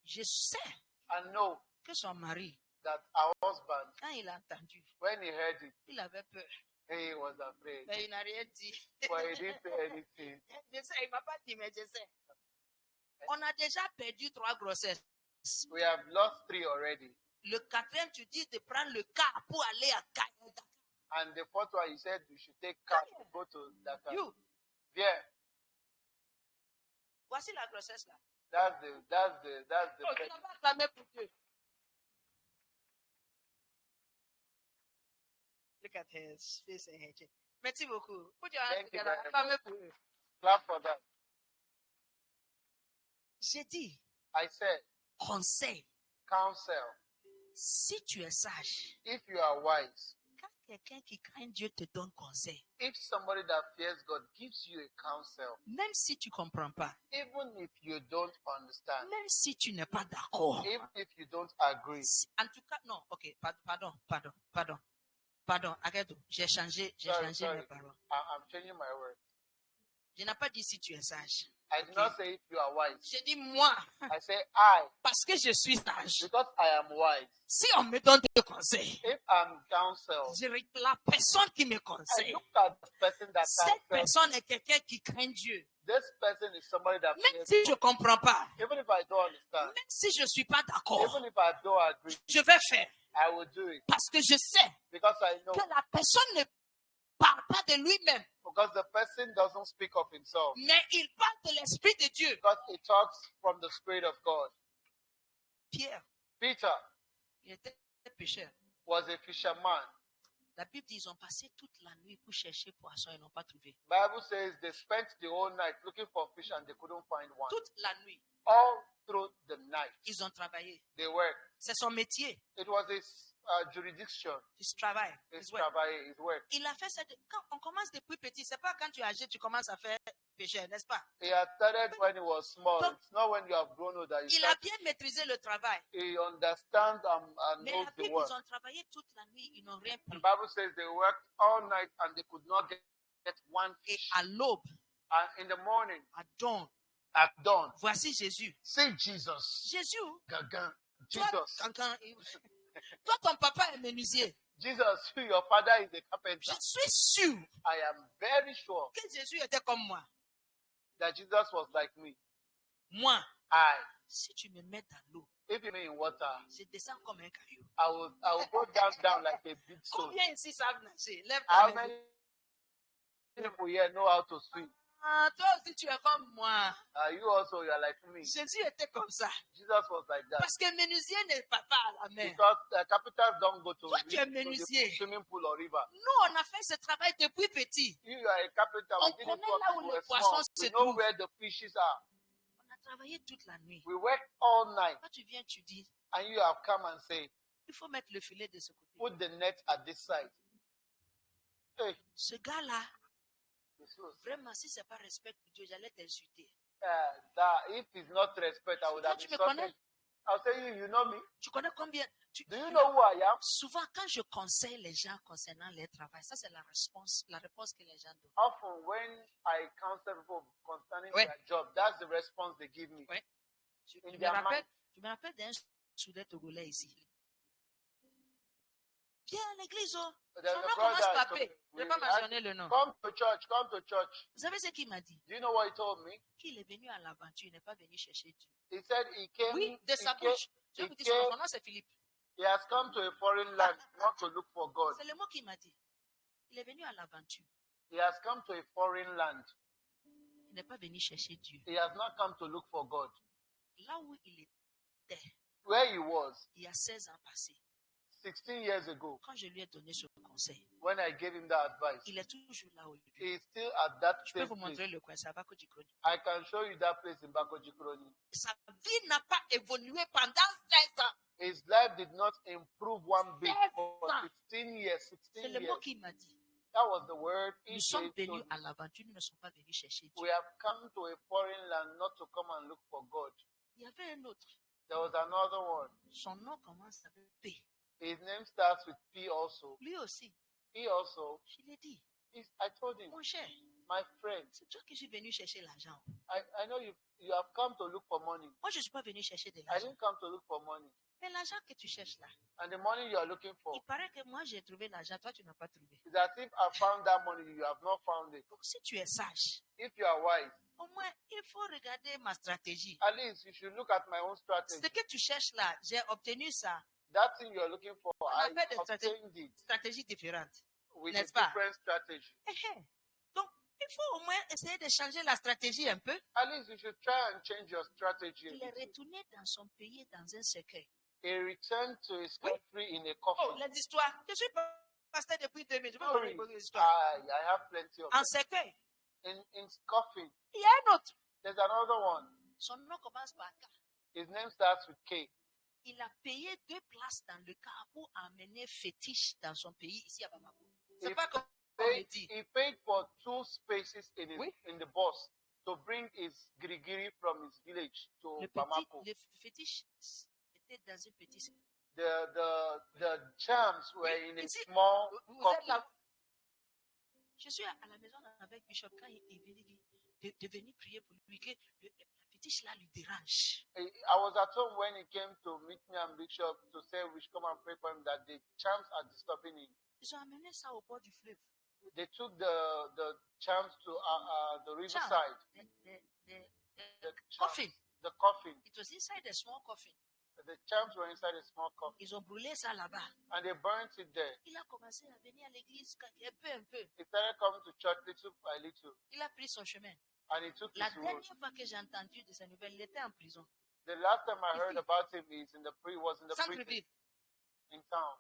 Je sais And know que son mari, that our husband, quand il a entendu, when he heard it, il avait peur. he was afraid. Mais il n'a rien dit. But he didn't say anything. Je sais, il ne m'a pas dit, mais je sais. On a déjà perdu 3 grossesses. We have lost 3 already. Le 4e, tu dis de prendre le car pour aller à Kaye. And the 4th one, he said we should take car to go to Dakar. You, Yeah, voici la grossesse là. that's the Oh, tu n'as pas clamé pour Dieu. Look at his face and her chin. Merci beaucoup. Put your hands Thank you together. very Acclamez pour eux. clap for that. J'ai dit, I said, conseil, counsel. si tu es sage, If you are wise, quand quelqu'un qui craint Dieu te donne conseil, if somebody that fears God gives you a counsel, même si tu ne comprends pas, even if you don't understand, même si tu n'es pas d'accord, even if you don't agree, en tout cas, non, ok, pardon, arrête, j'ai changé Sorry. mes paroles. I'm changing my word. Je n'ai pas dit si tu es sage. I did not say if you are wise. J'ai dit moi, I say I, parce que je suis sage. because I am wise. Si on me donne des conseils, If I'm counseled, je regarde la personne qui me I conseille. look at the person that Cette counsels. personne est quelqu'un qui craint Dieu. This person is somebody that Même fears si je ne God. comprends pas, Even if I don't understand, même si je ne suis pas d'accord, even if I don't agree, je vais faire. I will do it Parce que je sais because I know, que la personne ne parle pas de lui-même, because the person doesn't speak of himself, mais il parle de l'Esprit de Dieu. because he talks from the Spirit of God. Pierre, Peter il était pécheur. was a fisherman. La Bible dit qu'ils ont passé toute la nuit pour chercher poisson et n'ont pas trouvé. Bible says they spent the whole night looking for fish and they couldn't find one. Toute la nuit, All through the night, ils ont travaillé. they worked. C'est son métier. It was his jurisdiction. His travail, His his work. travail, his work. Il a fait ça. Quand on commence depuis petit, c'est pas quand tu es âgé, tu commences à faire péché, n'est-ce pas? He had started when he was small. Donc, It's not when you have grown old that you Il a start. bien maîtrisé le travail. He understands and Mais knows la the Bible, work. ils ont travaillé toute la nuit, ils n'ont rien The pris. Bible says they worked all night and they could not get one Et fish. à l'aube, And in the morning, à dawn, at dawn, voici Jésus. see Jesus. Jésus, Gagan. toi, Jesus. toi, ton papa est menuisier. Jesus, your father is a Je carpenter. suis sûr I am very sure que Jésus était comme moi. that Jesus was like me. Moi, I, si tu me mets dans l'eau, if you mean in water, je descends comme un caillou. I will go down like a big stone. Combien ici savent nager? Lève How ta main. many people here know how to swim? Ah, toi aussi, tu es comme moi. You also, you are like me. Jésus était comme ça. Jesus was like that. Parce que menuisier n'est pas à la mer. Because carpenters don't go to, Toi, tu es to menuisier. the swimming pool or river. Nous, on a fait ce travail depuis petit. You are a carpenter. On We did it connaît when là où we les were poissons small. se We know trouvent. where the fishes are. On a travaillé toute la nuit. We worked all night. Quand tu viens, tu dis, And you have come and say, il faut mettre le filet de ce côté. put the net at this side. Hey, Ce gars-là, this was, vraiment, si ce n'est pas respect pour Dieu, j'allais t'insulter. that if it's not respect, I would have Toi, tu me insulted. connais? I'll say you know me. Tu connais combien? Do you know who I am? Souvent, quand je conseille les gens concernant leur travail, ça c'est la réponse que les gens donnent. Often when I counsel people concerning Ouais. their job, that's the response they give me. Ouais. In Je me their rappelle, mind. je me rappelle d'un soudeur togolais ici. Viens à l'église, oh. There's Son a nom commence brother par told P. me, Je ne vais pas mentionner le nom. come to church, come to church. Vous savez ce qu'il m'a dit? Do you know what he told me? Qu'il est venu à l'aventure, il n'est pas venu chercher Dieu. He said he came, Oui, de sa he came, bouche. Je vais vous dire he son nom c'est Philippe. he has come to a foreign land not to look for God. C'est le mot qu'il m'a dit. Il est venu à l'aventure. He has come to a foreign land. Il n'est pas venu chercher Dieu. He has not come to look for God. Là où il était, Where he was il y a 16 ans passés, 16 years ago, quand je lui ai donné ce conseil, when I gave him that advice, il est toujours là aujourd'hui. he is still at that Je peux same vous place. montrer le coin, ça va que du chronique. I can show you that place in Bakojikroni. Sa vie n'a pas évolué pendant 16 ans. His life did not improve one bit for 16 16 years. C'est 16 le mot years. qu'il m'a dit. That was the word he Nous sommes said. venus à l'aventure, nous ne sommes pas venus chercher Dieu. We have come to a foreign land not to come and look for God. Il y avait un autre. There was another one. Son nom commence avec P. His name starts with P also. Lui aussi, He also, je l'ai dit, I told him, mon cher, my friend, c'est toi que je suis venu chercher l'argent. I know you have come to look for money. Moi, je ne suis pas venu chercher de I l'argent. didn't come to look for money. Mais l'argent que tu cherches là, And the money you are looking for, il paraît que moi, j'ai trouvé l'argent, toi, tu n'as pas trouvé. it's as if I found that money, you have not found it. Donc, si tu es sage, If you are wise, au moins, il faut regarder ma stratégie. at least you should look at my own Ce strategy. que tu cherches là, j'ai obtenu ça. That thing you are looking for, a I fait des obtained it Stratégie différente. with a N'est-ce pas? different strategy. Donc, il faut au moins essayer de changer la stratégie un peu. At least you should try and change your strategy. Il est retourné dans son pays dans un secret. He returned to his Oui. country in a Oh, coffin. les histoires. Je suis pasteur depuis 2000. Je peux vous Sorry. raconter les histoires. I have plenty of En them. secret, In his coffin, il y a un autre. there's another one. Son nom commence par K. His name starts with K. Il a payé 2 places dans le car pour amener fétiche dans son pays, ici à Bamako. C'est Il pas comme on me dit. He paid for 2 spaces in Oui. the bus to bring his grigiri from his village to Bamako. Le fétiche était dans un petit. The charms were Oui, in a ici, small Vous êtes coffin. là. Je suis à la maison avec Bishop quand il est venu de venir prier pour lui que la fétiche là lui dérange. I was at home when he came to meet me and Bishop to say we should come and pray for him that the charms are disturbing him. Ils ont amené ça au bord du fleuve. They took the charms to the riverside. The charms, Coffin. the coffin. It was inside a small coffin. The charms were inside a small coffin, Ils ont brûlé ça là-bas. and they burnt it there. Il a commencé à venir à l'église un peu. He started coming to church little by little, Il a pris son chemin. and he took La his road. dernière fois que j'ai entendu de ces nouvelles, il était en prison. The last time I heard Ici. about him is was in the prison Centre-ville. in town.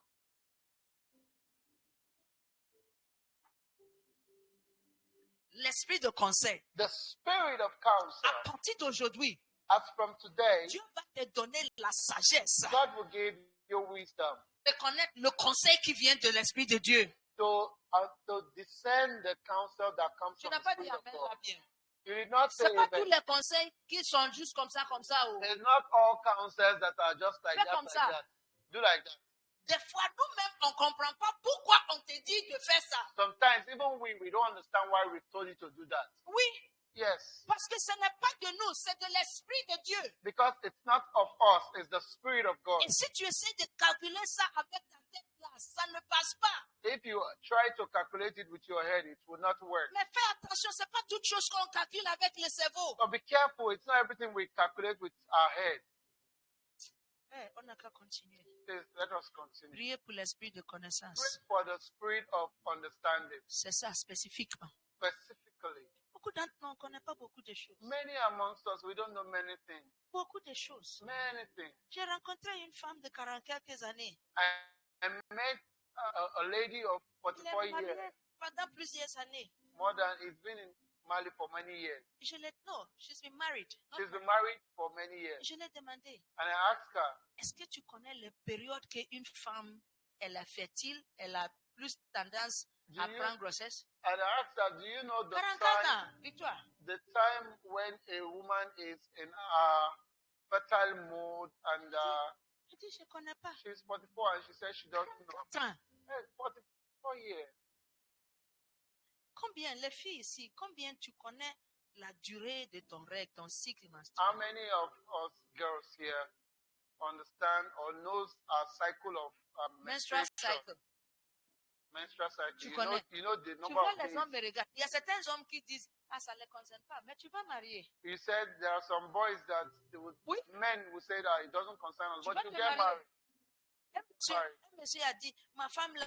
L'esprit de conseil. The spirit of counsel, À partir d'aujourd'hui, as from today, Dieu va te donner la sagesse. God will give you wisdom. reconnaître le conseil qui vient de l'Esprit de Dieu. to discern the counsel that comes Tu from n'as the pas dit Spirit of Amen God. là bien. You did not say C'est pas tous amen. les conseils qui sont juste comme ça, comme ça. Oh. There's not all counsels that are just like Fais that, comme like ça. that. Do like that. Des fois, nous-mêmes, on ne comprend pas pourquoi on te dit de faire ça. Sometimes even we don't understand why we told you to do that. Oui, Yes. parce que ce n'est pas de nous, c'est de l'Esprit de Dieu. Because it's not of us, it's the Spirit of God. Et si tu essaies de calculer ça avec ta tête là, ça ne passe pas. If you try to calculate it with your head, it will not work. Mais fais attention, ce n'est pas toute chose qu'on calcule avec le cerveau. So be careful. It's not everything we calculate with our head. On n'a qu'à continuer. Please, let us continue. Priez pour l'esprit de connaissance. Pray for the spirit of understanding, C'est ça spécifiquement. specifically. Beaucoup d'entre nous, on ne connaît pas beaucoup de choses. Many amongst us, we don't know many things. Beaucoup de choses. Many things. J'ai rencontré une femme de 40 quelques années. I met a lady of Elle 44 est mariée years, pendant plusieurs années. more than he's been in Mali for many years. Je l'ai non, she's been married. She's been married for many years. Je l'ai demandé, And I asked her, est-ce que tu connais les périodes qu'une femme, elle est fertile, elle a plus tendance do à you, prendre grossesse? and I asked her, do you know 44 time, ans, Victoire. the time when a woman is in a fertile mood and Je dis, je ne connais pas. she's 44 and she says she doesn't know. 44 ans. Hey, 44 years. Combien, les filles ici, combien tu connais la durée de ton règle, ton cycle How menstruel? many of us girls here understand or knows a cycle of Menstrual menstruation? cycle. Menstrual cycle. Tu You connais. know the Tu number vois, of les days. hommes me regardent. Il y a certains hommes qui disent, ah, ça ne les concerne pas, mais tu vas marier. You said there are some boys that they would, Oui. men would say that it doesn't concern us, Tu but vas you te get marier. married. Un monsieur a dit, ma femme là,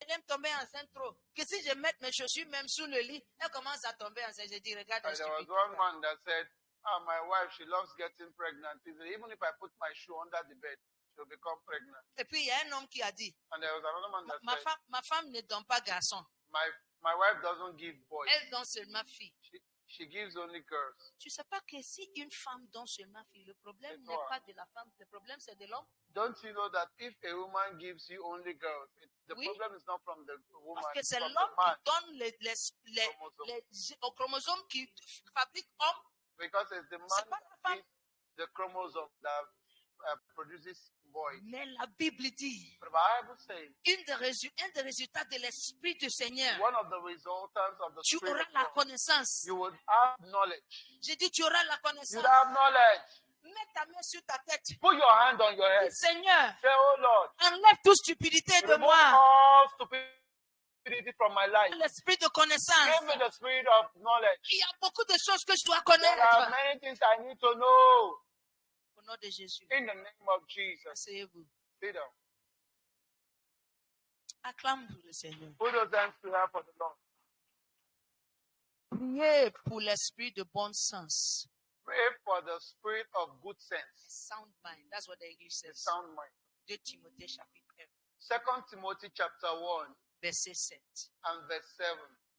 elle aime tomber enceinte trop. Que si je mets mes chaussures même sous le lit, elle commence à tomber enceinte. Je dis, regarde, And there was one man that said, my wife, she loves getting pregnant. He said, even if I put my shoe under the bed, she'll become pregnant. Et puis il y a un homme qui a dit, And there was another man that said, ma femme ne donne pas garçon. my wife doesn't give boys. Elle donne seulement fille. She gives only girls. Tu ne sais pas que si une femme donne seulement fille, le problème C'est n'est toi. pas de la femme, le problème c'est de l'homme. Don't you know that if a woman gives you only girls, the Oui. problem is not from the woman, Parce que it's c'est from l'homme the man. qui donne les chromosomes qui fabrique homme. Because it's the C'est man pas la that femme. is the chromosome that produces boys. Mais la Bible dit, The Bible says un des résultats de l'Esprit du Seigneur, one of the resultants of the tu Spirit auras of la God, connaissance. you would have knowledge. J'ai dit, tu auras la You connaissance. would have knowledge. Mets ta main sur ta tête. Put your hand on your head. Dis, Seigneur, Say, oh Lord, enlève toute stupidité de remove moi. all stupidity from my life. L'esprit de connaissance. Give me the spirit of knowledge. Il y a beaucoup de choses que je dois There are connaître. many things I need to know. Au nom de Jésus, In the name of Jesus. asseyez-vous. Sit down. Acclame pour le Seigneur. Put those hands together for the Lord. Priez pour l'esprit de bon sens. Pray for the spirit of good sense, Sound mind. That's what the English says. sound mind. 2 Timothée chapitre 1, 2 Timothy chapter 1 verset 7. and verse 7.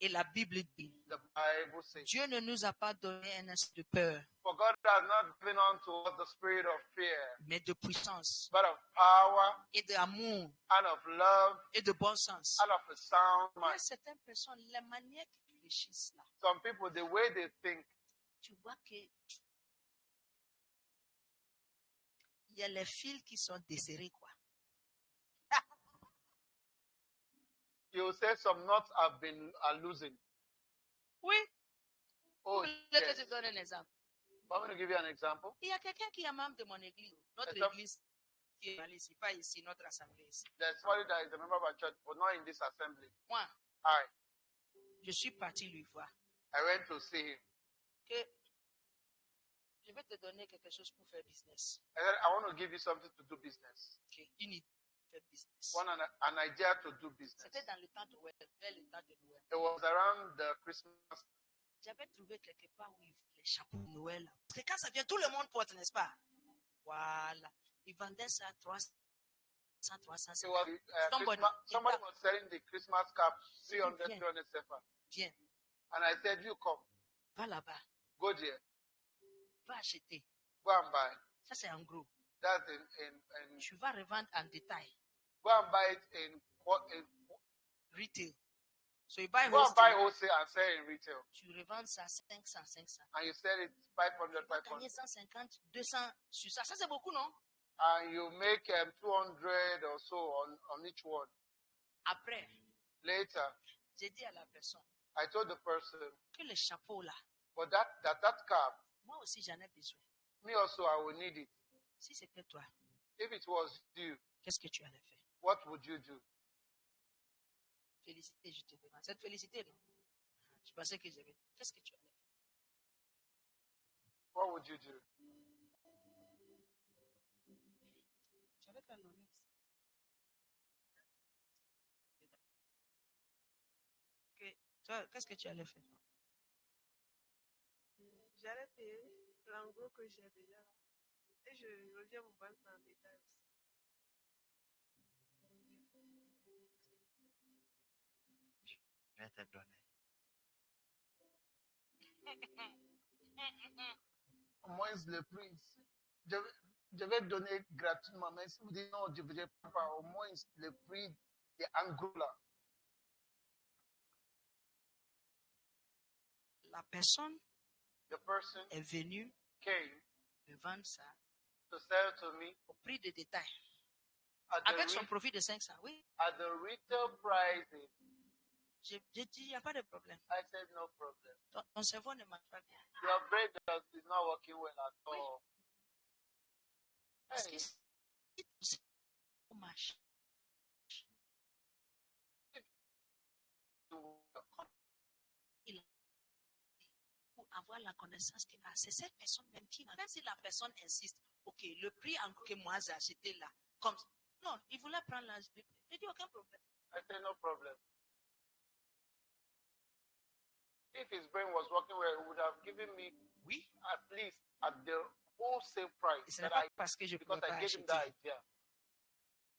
Et la Bible dit, The Bible says, Dieu ne nous a pas donné un esprit de peur, for God has not given unto us the spirit of fear, mais de puissance but of power et d'amour and of love et de bon sens. and of a sound Il y a mind. certaines personnes, les manières qu'ils réfléchissent là, Some people, the way they think, tu vois que il y a les fils qui sont desserrés, quoi. you say some knots are losing. Oui. Oh, Vous voulez que yes. je donne un exemple? I'm going to give you an example. Il y a quelqu'un qui est membre de mon église. Notre Est-ce que- église qui est ici, pas ici, notre assemblée ici. There's somebody that is a member of our church, but not in this assembly. Moi, je suis parti lui voir. I went to see him. Que je vais te donner quelque chose pour faire business. I said, I want to give you something to do business. Okay. Une idée de faire business. Want an idea to do business. C'était dans le temps de Noël, vers le temps de Noël. It was around the Christmas. J'avais trouvé quelque part où ils font les chapeaux de Noël. Là. Parce que quand ça vient, tout le monde porte, n'est-ce pas? Voilà. Ils vendaient ça à 300, 300. It was, somebody was selling the Christmas cap 300, Bien. 300 sefer. Viens, And I said, you come, va là-bas, go there, va acheter. go and buy. Ça, c'est en gros. That's in Tu vas revendre en détail, go and buy it in retail. So you buy go and buy wholesale, wholesale and sell in retail. tu revends ça 500, 500. And you sell it 500, Tu vas 500. gagner 150, 200 sur ça. Ça, c'est beaucoup, non? And you make 200 or so on each one. Après, Later, j'ai dit à la personne I told the person, que le chapeau là, but that cap, moi aussi j'en ai besoin. me also, I will need it. Si c'était toi, If it was you, qu'est-ce que tu allais faire? what would you do? Félicité, je te demande. Cette félicité, non? Je pensais que j'avais. Qu'est-ce que tu allais faire? What would you do? J'avais qu'à l'honneur. Ok. Toi, qu'est-ce que tu allais faire? J'allais payer l'engros que j'ai déjà là. Et je reviens vous vendre ça en détail aussi. Je vais te donner. Au moins le prix. Je vais donner gratuitement, mais si vous dites non, je ne vais pas, au moins le prix de Angola. La personne The person est venue came me vendre ça to sell to me au prix de détail. at Avec the, son profit de 500. Oui. at the retail prices. J'ai dit, il n'y a pas de problème. I said no problem. Ton cerveau ne marche pas bien. Your brain is not working well at all. Parce que Hey, si ton cerveau marche, pour avoir la connaissance qu'il a, c'est cette personne même qui m'a. Même si la personne insiste, ok, le prix que moi j'ai acheté là, comme non, il voulait prendre la. J'ai dit aucun problème. I said no problem. If his brain was working well, he would have given me Oui. at least at the wholesale price Et ce n'est that pas I, parce que je ne because pouvais I pas gave him acheter. that idea.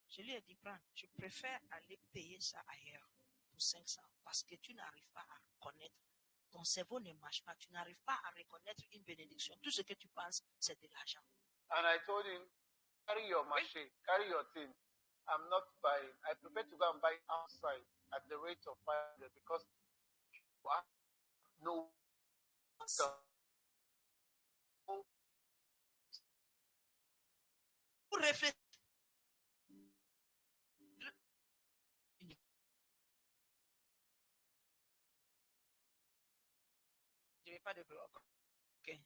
Je lui ai dit, prends, je préfère aller payer ça ailleurs pour 500 parce que tu n'arrives pas à reconnaître. Ton cerveau ne marche pas. Tu n'arrives pas à reconnaître une bénédiction. Tout ce que tu penses, c'est de l'argent. And I told him, carry your machine, carry your thing. I'm not buying. I prefer to go and buy outside at the rate of 500 because you have no. Pour réfléchir. Je n'ai pas de bloc. Ok.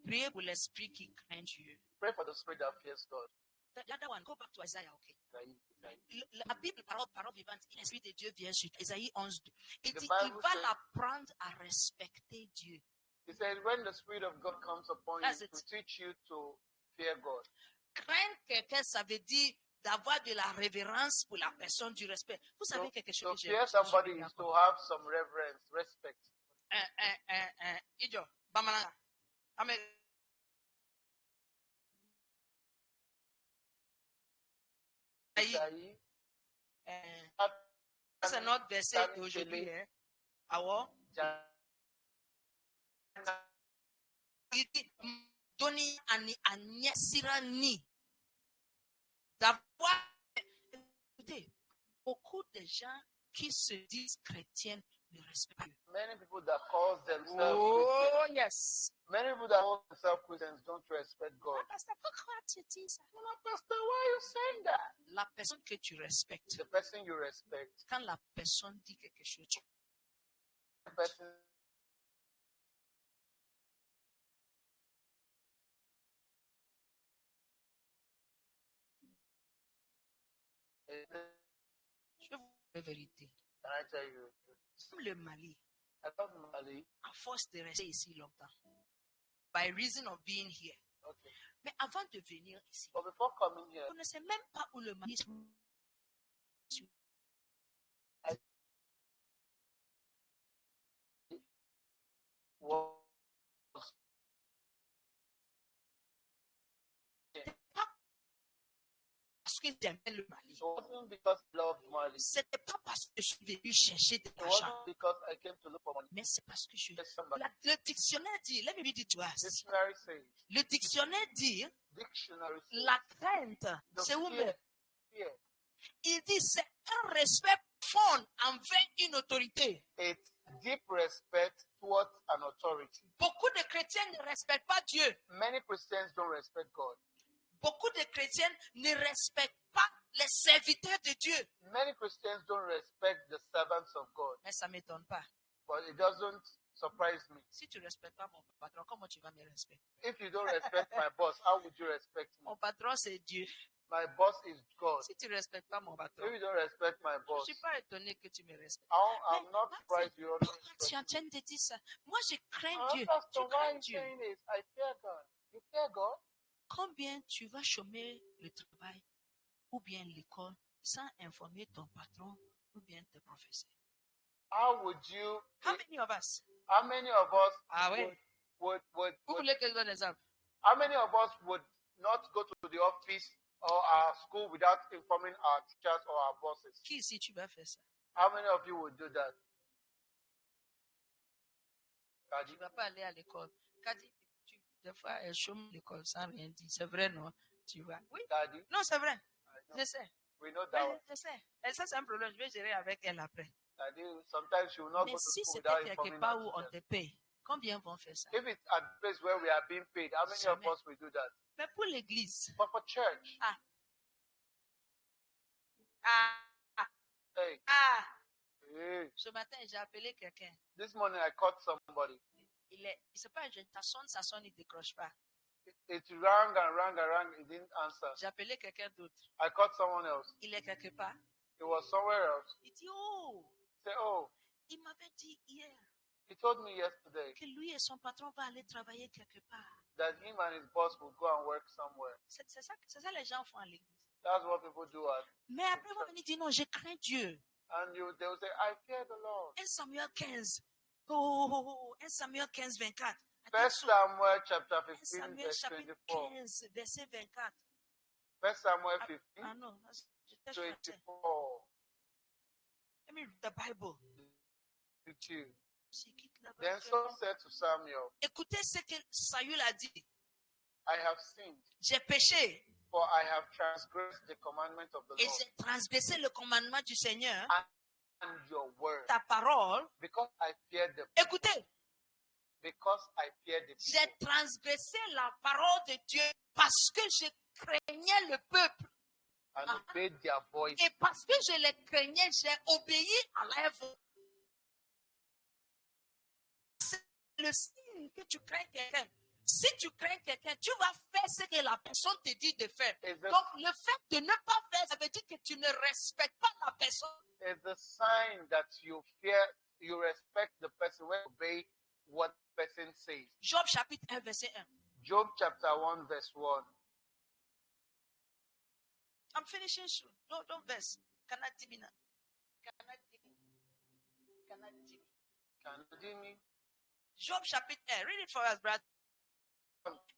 Priez pour l'esprit qui craint Dieu. Pray for the spirit that fears God. The other one, go back to Isaiah, okay. Isaïe. La Bible, parole vivante, l'esprit de Dieu vient sur toi. Isaïe 11. Il The dit, Bible il va says- l'apprendre à respecter Dieu. He said, when the spirit of God comes upon That's you it. to teach you to fear God. Craindre quelqu'un, ça veut dire d'avoir de la révérence pour la personne, du respect. Vous savez quelque chose To que j'ai fear somebody is to have some reverence, respect. Idiot, Bamananga. Amen. Isaïe, C'est notre verset d'aujourd'hui. Hein. Alors, il dit, Doni Anyesirani. D'avoir. Écoutez, beaucoup de gens qui se disent chrétiens ne respectent pas Dieu. many people that call themselves Oh, Christians, yes. many people that call themselves Christians don't respect God. Pasteur, pourquoi tu dis ça? Well, Pastor, why are you saying that? La personne que tu respectes, The person you respect, quand la personne dit quelque chose, the person je vous dis la vérité. can I tell you? Comme le Mali, I love Mali. à force de rester ici longtemps, by reason of being here. Okay. Mais avant de venir ici, But before coming here, on ne sait même pas où le Mali se was parce que j'aimais le Mali. it wasn't because I loved Mali. C'était pas parce que je suis venu chercher de It l'argent, wasn't because I came to look for money. mais c'est parce que je. There's somebody. Le dictionnaire dit, let me read it to us. Dictionary says Le dictionnaire dit, dictionary says La crainte, the c'est où fear, même? fear. Il dit c'est un respect profond envers une autorité. It's deep respect towards an authority. Beaucoup de chrétiens ne respectent pas Dieu. Many Christians don't respect God. Beaucoup de chrétiens ne respectent pas les serviteurs de Dieu. Many Christians don't respect the servants of God. Mais ça ne m'étonne pas. But it doesn't surprise me. Si tu ne respectes pas mon patron, comment tu vas me respecter? If you don't respect my boss, how would you respect me? Mon patron, c'est Dieu. My boss is God. Si tu ne respectes pas mon patron, If you don't respect my je ne boss, suis pas étonné que tu me respectes. I'm Mais not moi, surprised you don't pourquoi respect tu es en train de dire ça? Moi, je crains me. Dieu. Pastor, Tu why crains are you Dieu. saying this? I fear God. You fear God? Combien tu vas chômer le travail ou bien l'école sans informer ton patron ou bien tes professeurs? How would you? How many of us? How many of us Ah oui. would Vous voulez que je donne un exemple? how many of us would not go to the office or our school without informing our teachers or our bosses? Qui ici tu vas faire ça? How many of you would do that? Tu ne vas pas aller à l'école. Kadi, des fois, elle chôme l'école sans rien dire. C'est vrai, non? Tu vas. Oui. Daddy, Non, c'est vrai. I know. Je sais. We know that Oui, one. je sais. Et ça, c'est un problème. Je vais gérer avec elle après. Daddy, sometimes she will not Mais go to si school c'était without quelque informing part our où on teachers. te paye, combien vont faire ça? If it's at a place where we are being paid, how many of Jamais. us will do that? Mais pour l'église. But for church, Ah, hey, ah. hey, Ce matin, j'ai appelé quelqu'un. this morning I caught somebody. Il sait pas, ça sonne, il décroche pas. It rang and rang and rang. It didn't answer. J'ai appelé quelqu'un d'autre. I caught someone else. Il est quelque part. It was somewhere else. Il dit, oh, Say, oh, il m'avait dit hier he told me yesterday que lui et son patron vont aller travailler quelque part. that him and his boss will go and work somewhere. C'est ça que les gens font à l'église. That's what people do. Mais après, il va venir dire, non, je crains Dieu. And they will say, I fear the Lord. 1 Samuel 15. Oh, 1 Samuel 15, 24. First Attention. Samuel chapter 1 15, Samuel verse chapitre 24. 15, verset 24. First Samuel 15, Ah non, j'étais français. 24. Let me read the Bible. 22. C'est qui qui l'a pas Then fait? Saul said to Samuel, Écoutez ce que Saül a dit. I have sinned, J'ai péché for I have transgressed the commandment of the et Lord j'ai transgressé le commandement du Seigneur, and your word, ta parole. because I feared the Écoutez, because I feared the j'ai people transgressé la parole de Dieu parce que je craignais le peuple. and obeyed their voice. Et parce que je les craignais, j'ai obéi à leur voix. C'est le signe que tu crains quelqu'un. Si tu crains quelqu'un, tu vas faire ce que la personne te dit de faire. Is the, Donc, le fait de ne pas faire, ça veut dire que tu ne respectes pas la personne. is the sign that you fear, you respect the person when you obey what the person says. Job chapitre 1, verset 1. Job chapter 1, verse 1. I'm finishing soon. Don't verse. Can I dig in? Can you hear me? Job chapitre 1. Read it for us, brother.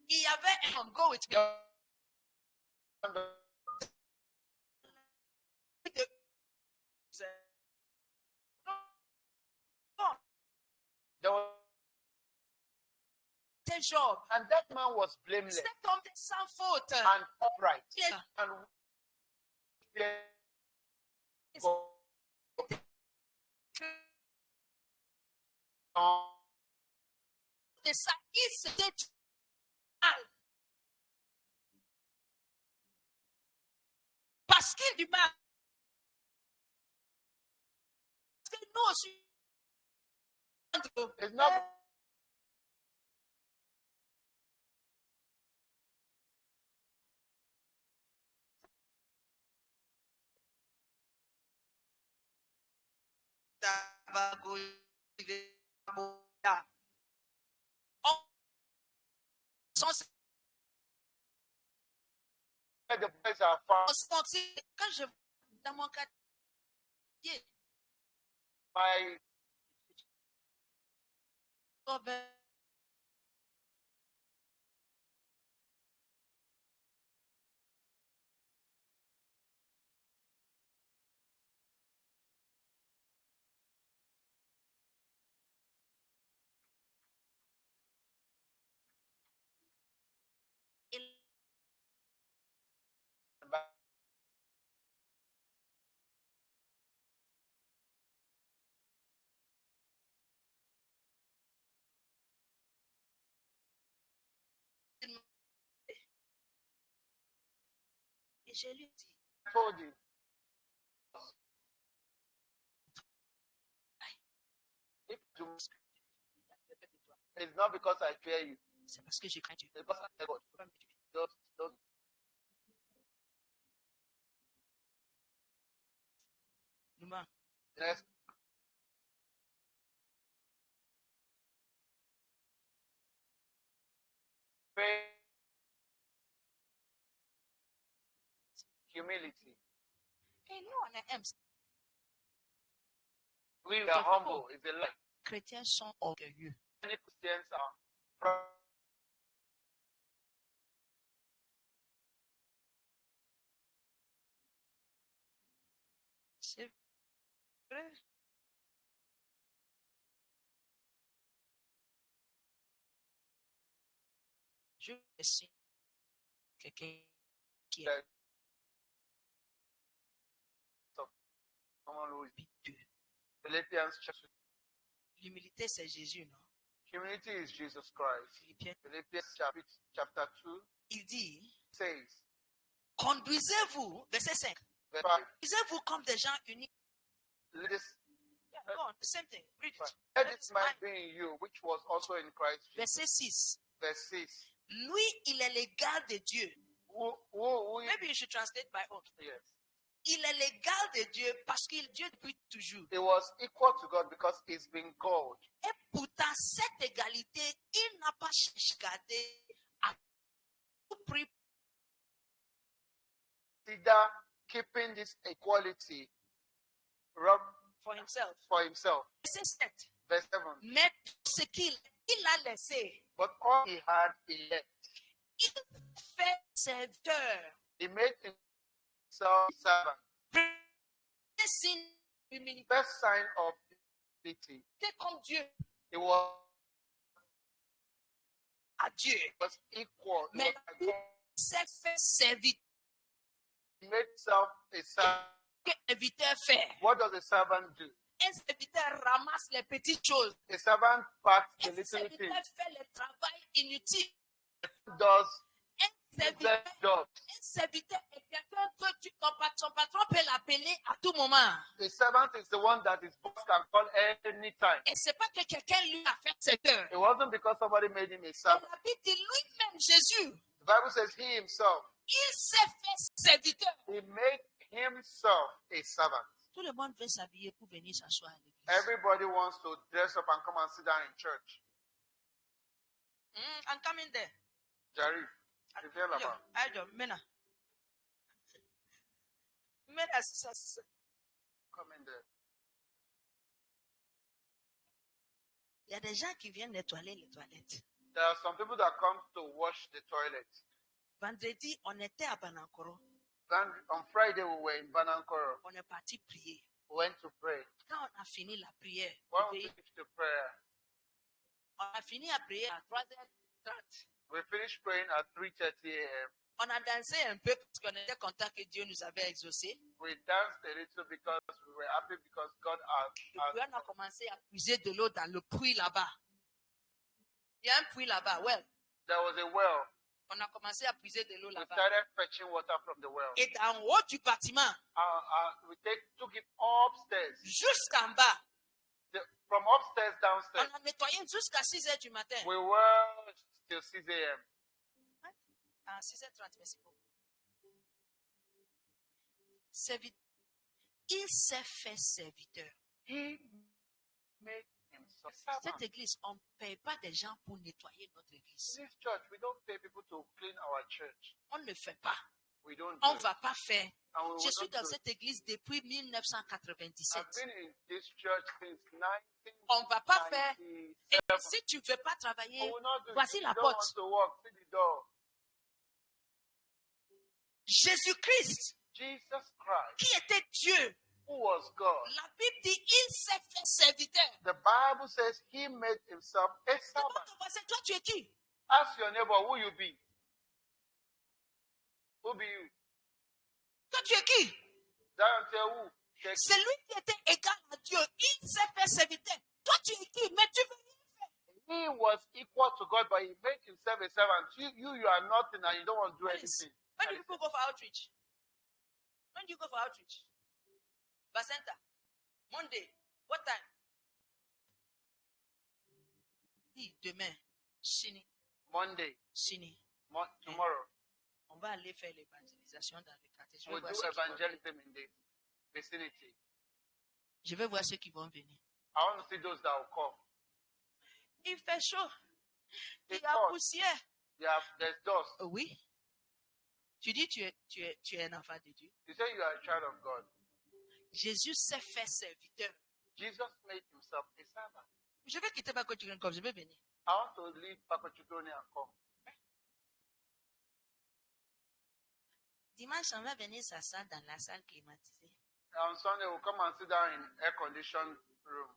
Il y avait un homme, go with me. There was, C'est Job. and that man was blameless Cet homme est sans faute. and upright Il est and de ça, il s'était mal. Parce qu'il du mal. Parce que nous aussi, it's not where the boys are found. Quand je dans mon quartier, My je lui ai dit, I told him, if you, it's not because I fear you. c'est parce que je crains Dieu. It's because I fear God. Tu peux pas me tuer. Don't. Numa, Next. Faith, humility. et nous, on est aime. We are humble. It's a lie. Les chrétiens sont orgueilleux. Many Christians are proud. C'est vrai. Je suis quelqu'un qui est Someone who is piteux. Philippians chapter. L'humilité, c'est Jésus, non? Humility is Jesus Christ. Philippiens, Philippians chapter 2 il dit, says, conduisez-vous, verset 5, verse 5, conduisez-vous comme des gens unis. let this, Yeah, go on, the same thing. Read it. let this mind be in you, which was also in Christ Jesus. Verset 6. Verse 6. Lui, il est l'égal de Dieu. Who Maybe you should translate by oath. yes. Il est l'égal de Dieu parce qu'il est Dieu depuis toujours. He was equal to God because he's been God. Et pourtant, cette égalité, il n'a pas cherché à garder à tout prix. Consider keeping this equality For himself. for himself. Verset 7. Verse 7. Mais tout ce qu'il a laissé, But all he had, he left. il fait serviteur. He made himself servant. Premier signe d'humilité Best sign of humility. comme Dieu He was à Dieu. equal. He Mais was like God. s'est fait serviteur. He made himself a servant. Que serviteur fait? What does a servant do? Un serviteur ramasse les petites choses. A servant packs the Un little serviteur things. fait le travail inutile. Does Un the serviteur, job. un serviteur est quelqu'un que son patron peut l'appeler à tout moment. The servant is the one that his boss can call anytime. Et c'est pas que quelqu'un lui a fait serviteur. It wasn't because somebody made him a Et servant. la Bible dit lui-même, Jésus, The Bible says he himself, il s'est fait serviteur. he made himself a servant. Tout le monde veut s'habiller pour venir s'asseoir à l'église. Everybody wants to dress up and come and sit down in church. I'm coming there. Jerry, you feel about Mena. Mena, c'est ça. coming there. Il y a des gens qui viennent nettoyer les toilettes. There are some people that come to wash the toilet. Vendredi, on était à Banankoro. Then on Friday we were in Banankoro. On est parti prier. We went to pray. Quand on a fini la prière, When we finished the prayer, on a fini à prier à 3h30. we finished praying at 3:30 a.m. On a dansé un peu parce qu'on était content que Dieu nous avait exaucés. We danced a little because we were happy because God Et puis on a commencé à puiser de l'eau dans le puits là-bas. Il y a un puits là-bas, well. there was a well. On a commencé à puiser de l'eau We là-bas. started fetching water from the well. Et en haut du bâtiment, We took it upstairs. jusqu'en bas, From upstairs on downstairs. a nettoyé jusqu'à 6h du matin. We were till 6 a.m. À 6h30, merci beaucoup. Il s'est fait serviteur. He made himself Cette servant. église, on ne paye pas des gens pour nettoyer notre église. This church, we don't pay people to clean our church. On ne le fait pas. We don't On do ne it. va pas faire. And we Je suis will dans not do it. cette église depuis 1997. I've been in this church since On ne va pas faire. 1997. Et si tu ne veux pas I travailler, will not do it. voici If la you don't porte. want to walk, see the door. Jésus-Christ, Jesus Christ, qui était Dieu, who was God. la Bible dit il s'est fait serviteur. The Bible says he made himself a Demande servant. ton voisin, toi tu es qui? Ask your neighbor who you be. Who be you? Toi tu es qui? Don't tell who. Check. C'est lui qui était égal à Dieu. Il s'est fait serviteur. Toi tu es qui? Mais tu veux rien faire. He was equal to God, but he made himself a servant. You are nothing and you don't want to do Alice, anything. when do people go for outreach? When do you go for outreach? Basenta. Monday. What time? Dis, demain. Chini. Monday, Chini. tomorrow. On va aller faire l'évangélisation dans le quartier. Je vais We'll voir do ceux qui vont venir. evangelism in the vicinity. Je vais voir ceux qui vont venir. I want to see those that will come. Il fait chaud. Il It's y a hot. poussière. There's dust. Oh oui. Tu dis tu es un enfant de Dieu. You say you are a child of God. Jésus s'est fait serviteur. Jesus made himself a servant. Je vais quitter Bako Children Corps. Je vais venir. I want to leave Pakochukoni and come. Dimanche, on va venir s'asseoir dans la salle climatisée. On Sunday, we'll come and sit down in air-conditioned room.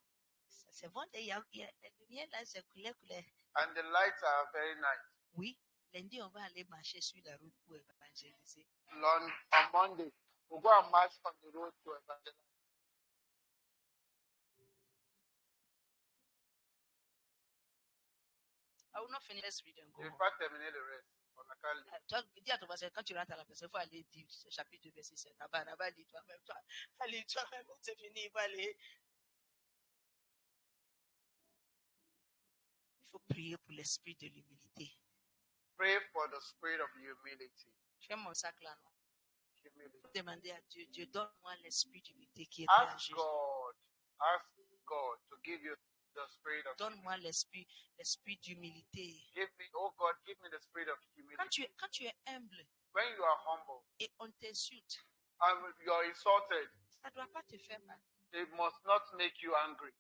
C'est bon, il y a la lumière là, c'est couleur. And the lights are very nice. Oui, lundi, on va aller marcher sur la route pour évangéliser. On Monday, we'll go and march on the road to evangelize. I will not finish. Let's read and go. In home. fact, terminate the rest. On a call. Toi, dis à ton pasteur, quand tu rentres à la personne, il faut aller dire ce chapitre 2, verset 7. Va lire toi-même. Allez, toi-même, c'est fini, il va aller. Il faut prier pour l'esprit de l'humilité. Pray for the spirit of humility. J'aime mon sac là, non? Il Humility. faut demander à Dieu, Dieu, donne-moi l'esprit d'humilité qui est en Ask Jésus. God to give you the spirit of Donne-moi l'esprit d'humilité. Give me, oh God, give me the spirit of humility. Quand tu es humble When you are humble et on t'insulte, and you are insulted, ça ne doit pas te faire mal. it must not make you angry.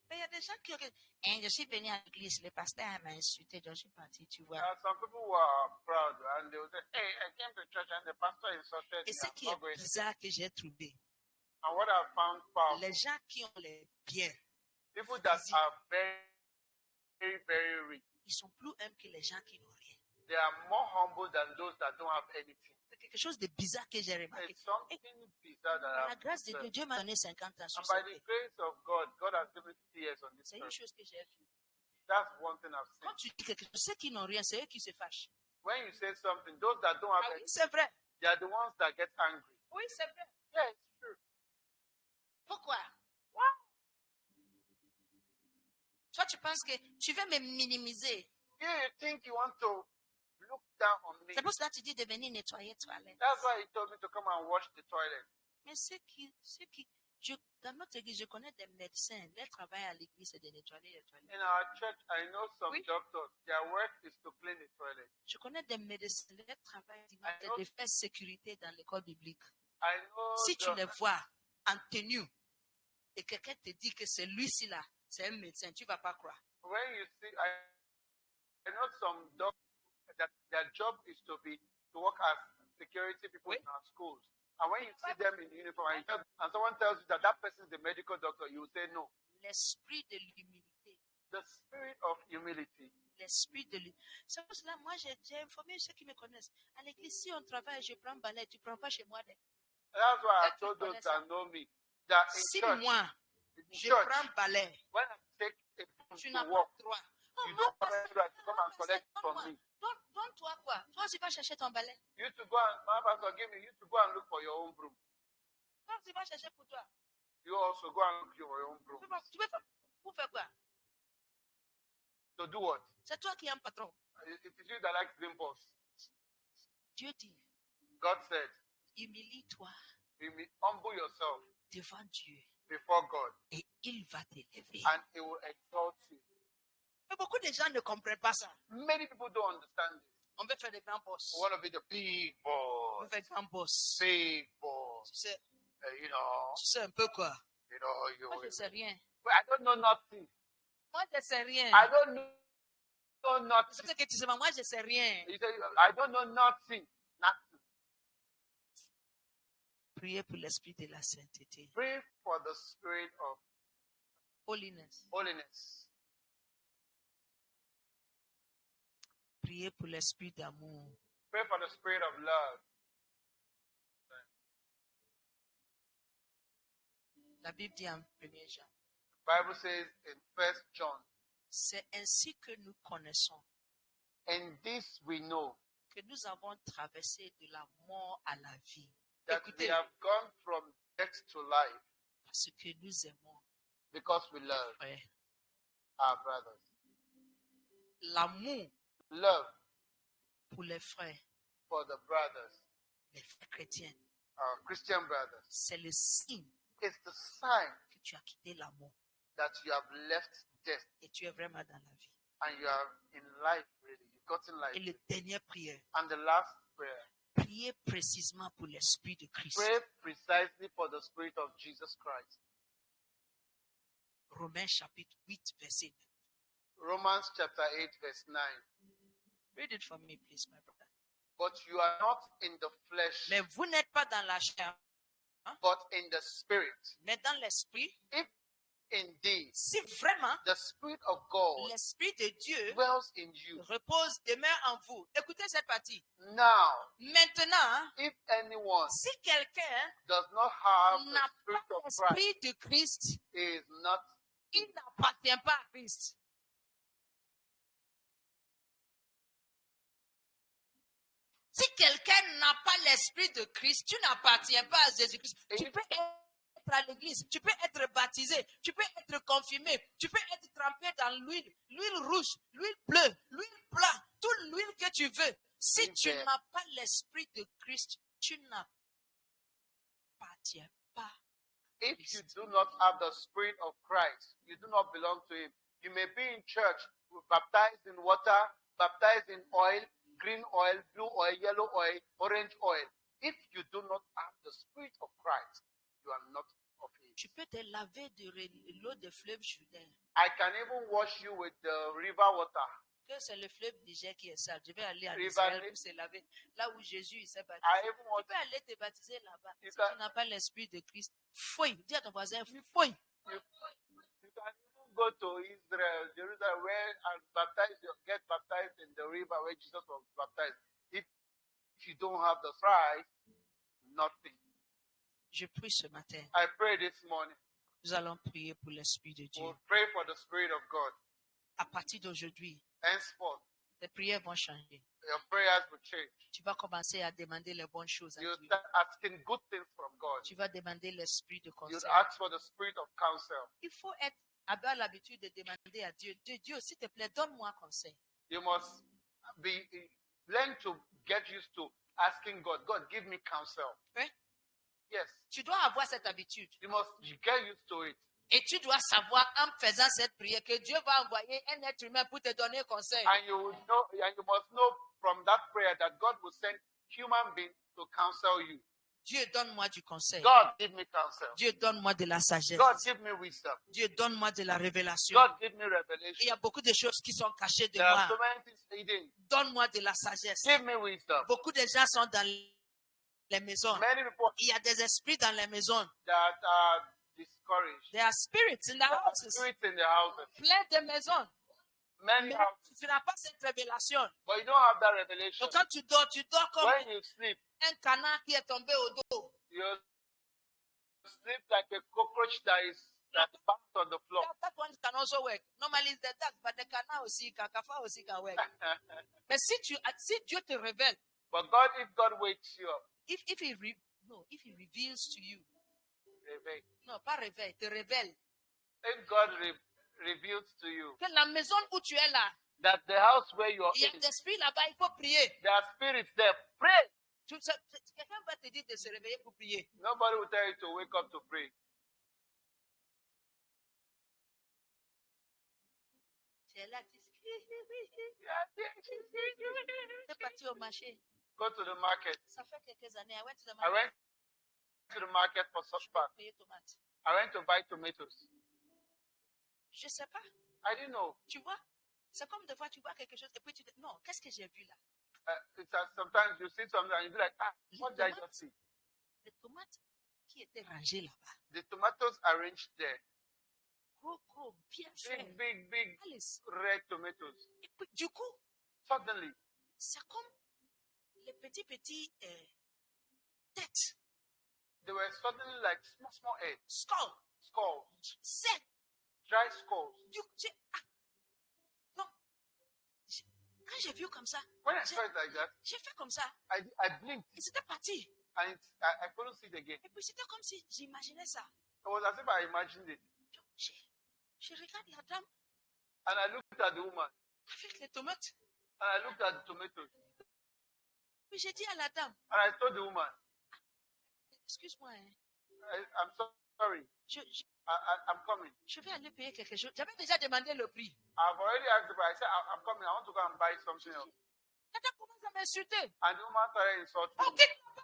Mais il y a des gens qui disent, je suis venu à l'église, le pasteur m'a insulté, donc je suis parti, tu vois. There are some people who are proud and they will say, hey, I came to church and the pastor insulted Et me. ce I'm qui not est going. bizarre que j'ai trouvé, And what I found powerful, les gens qui ont les biens, people that are very, very, very rich, ils sont plus humbles que les gens qui n'ont rien. they are more humble than those that don't have anything. C'est quelque chose de bizarre que j'ai remarqué. It's something bizarre that Par la I've grâce de Dieu, observed. Dieu m'a donné 50 ans sur And by cette the terre. grace of God, God has given me 50 years on this C'est une earth. chose que j'ai vue. That's one thing I've seen. Quand tu dis quelque chose, ceux qui n'ont rien, c'est eux qui se fâchent. When you say something, those that don't Ah have oui, anything, c'est vrai. they are the ones that get angry. Oui, c'est vrai. Yeah, it's true. Pourquoi? Toi, tu penses que tu veux me minimiser. You think you want to look down on me. C'est pour cela que tu dis de venir nettoyer les toilettes. That's why he told me to come and wash the toilet. Mais dans notre église, je connais des médecins. Leur travail à l'église, c'est de nettoyer les toilettes. In our church, I know some Oui. doctors, their work is to clean the toilet. Je connais des médecins. Leur travail, I c'est know- de faire sécurité dans l'école biblique. I know Si tu the- les vois en tenue et quelqu'un te dit que c'est lui-ci là, c'est un médecin, tu ne vas pas croire. when you see, I know some doctors that their job is to work as security people Oui. in our schools. And when you see them in uniform and someone tells you that that person is the medical doctor, you will say no. L'esprit de l'humilité. The spirit of humility. L'esprit de l'humilité. C'est pour cela, moi, j'ai informé ceux qui me connaissent. À l'église, si on travaille, je prends balai, tu ne prends pas chez moi. That's why I That told you those connais that know me that in Si church, moi, in je church, prends balai, when I take a broom tu to n'as pas work, le droit. Oh, you moi, don't have the right to come and collect it from me. Donne-toi quoi? Toi aussi, vas chercher ton balai. You to go and, my pastor gave me, you to go and look for your own broom. Toi aussi, vas chercher pour toi. You also go and look for your own broom. Tu veux faire pour faire quoi? To do what? C'est toi qui es un patron. It is you that likes being boss. Dieu dit, God said, humilie-toi humble yourself devant Dieu before God, et il va t'élever. and He will exalt you. Mais beaucoup de gens ne comprennent pas ça. Many people don't understand this. On veut faire des grands boss. We want to be the big On veut boss, faire des grands boss. big boss. Tu sais You un peu quoi? Moi, je know. ne sais rien. But I don't know nothing. Moi, je ne sais rien. I don't know nothing. C'est ce que tu sais, mais moi, je ne sais rien. He said, I don't know nothing. Nothing. Priez pour l'esprit de la sainteté. Pray for the spirit of Holiness. holiness. Priez pour l'esprit d'amour. Pray for the spirit of love. La Bible dit en 1 Jean, Bible says in 1 John, c'est ainsi que nous connaissons in this we know que nous avons traversé de la mort à la vie. That we Écoutez, have gone from death to life parce que nous aimons, because we love frère. our brothers. L'amour Love pour les frères, for the brothers, les frères chrétiens, our Christian brothers, c'est le signe is the sign que tu as quitté l'amour that you have left death et tu es vraiment dans la vie. and you are in life, really. You've gotten life. Et la dernière prière, And the last prayer, priez précisément pour l'Esprit de Christ. pray precisely for the Spirit of Jesus Christ. Romains chapitre 8, verset 9. Romans chapter 8, verse 9. Read it for me, please, my brother. But you are not in the flesh, Mais vous n'êtes pas dans la chair, but in the Spirit. mais dans l'Esprit. If indeed Si vraiment the Spirit of God l'Esprit de Dieu dwells in you, repose, demeure en vous. Écoutez cette partie. now, Maintenant, if anyone si quelqu'un does not have the n'a Spirit pas of Christ, l'Esprit de Christ, he is not. il n'appartient pas à Christ. Si quelqu'un n'a pas l'Esprit de Christ, tu n'appartiens pas à Jésus-Christ. Tu peux être à l'église, tu peux être baptisé, tu peux être confirmé, tu peux être trempé dans l'huile rouge, l'huile bleue, l'huile blanche, toute l'huile que tu veux. Si tu Amen. n'as pas l'Esprit de Christ, tu n'appartiens pas. If you do not have the Spirit of Christ, you do not belong to Him. You may be in church, baptized in water, baptized in oil, green oil, blue oil, yellow oil, orange oil. If you do not have the Spirit of Christ, you are not of Him. Tu peux te laver de l'eau de fleuve Jourdain. I can even wash you with the river water. Que c'est le fleuve Niger qui est sale. Je vais aller en River Israël Nil. pour se laver. Là où Jésus il s'est baptisé. I even Tu want peux aller te baptiser là-bas. You Si can- tu n'as pas l'Esprit de Christ, fouille. Dis à ton voisin, fouille. you can even go to Israel, Jerusalem, where and get baptized in the river where Jesus was baptized. If you don't have the Christ, nothing. Je prie ce matin. I pray this morning. Nous allons prier pour l'Esprit de Dieu. We'll pray for the Spirit of God. À partir d'aujourd'hui, Henceforth, tes prières vont changer. your prayers will change. Tu vas commencer à demander les bonnes choses à You Dieu. start asking good things from God. Tu vas demander l'Esprit de You conseil. ask for the Spirit of counsel. Il faut avoir l'habitude de demander à Dieu, Dieu, s'il te plaît, donne-moi conseil. You must learn to get used to asking God, God, give me counsel. Hein? Yes, Tu dois avoir cette habitude. you get used to it. Et tu dois savoir en faisant cette prière que Dieu va envoyer un être humain pour te donner conseil. And you must know from that prayer that God will send human beings to counsel you. Dieu, donne-moi du conseil. God, give me counsel. Dieu, donne-moi de la sagesse. God, give me wisdom. Dieu, donne-moi de la révélation. God, give me Il y revelation. a beaucoup de choses qui sont cachées de There are so moi. many things hidden. Donne-moi de la sagesse. Give me wisdom. Beaucoup de gens sont dans les maisons. Many people Il y a des esprits dans les maisons. that are discouraged. There are spirits in the There are houses. spirits in the houses. Plein de maisons. Many Mais houses, tu n'as pas cette révélation. but you don't have that revelation. Donc quand tu dors comme When you sleep, un canard qui est tombé au dos. you sleep like a cockroach that bounced on the floor. That one can also work. Normally it's the duck, but the canard aussi, kakafa aussi can work. Mais si Dieu te révèle, But God, if God wakes you up, if he reveals to you, reveal. non pas réveille, te révèle If God reveals to you que la maison où tu es là, that the house where you are il y a in, des esprits là-bas, il faut prier. there are spirits there, pray. Quelqu'un va te dire de se réveiller pour prier. Nobody will tell you to wake up to pray. Tu es là, tu es parti au marché. Go to the market. Ça fait quelques années. I went to the I market. went to the market for Je such vais back. payer tomates. I went to buy tomatoes. Je sais pas. I didn't know. Tu vois? C'est comme des fois tu vois quelque chose et puis tu dis non, qu'est-ce que j'ai vu là? Sometimes you see something and you be like, what did I just see? Les tomates qui étaient rangées là-bas. The tomatoes arranged there. Gros, bien fait. Big Alice. red tomatoes. Et puis, du coup, Suddenly, c'est comme les petits têtes, they were suddenly like small heads, skulls, secs. dry skulls. Non. Quand Quand j'ai vu comme ça, When I saw it like that, j'ai fait comme ça. I blinked Et c'était parti. and I couldn't see it again. Et puis c'était comme si j'imaginais ça. It was as if I imagined it. Donc, je regarde la dame And I looked at the woman avec les tomates. and I looked at the tomatoes. Puis j'ai dit à la dame, And I told the woman, excuse-moi, hein, I'm sorry, je I'm coming. vais aller payer quelque chose. J'avais déjà demandé le prix. I've already asked the price. I said, I'm coming. I want to go and buy something else. La dame commence à m'insulter. And the woman started insulting Oh, me. quitte là-bas.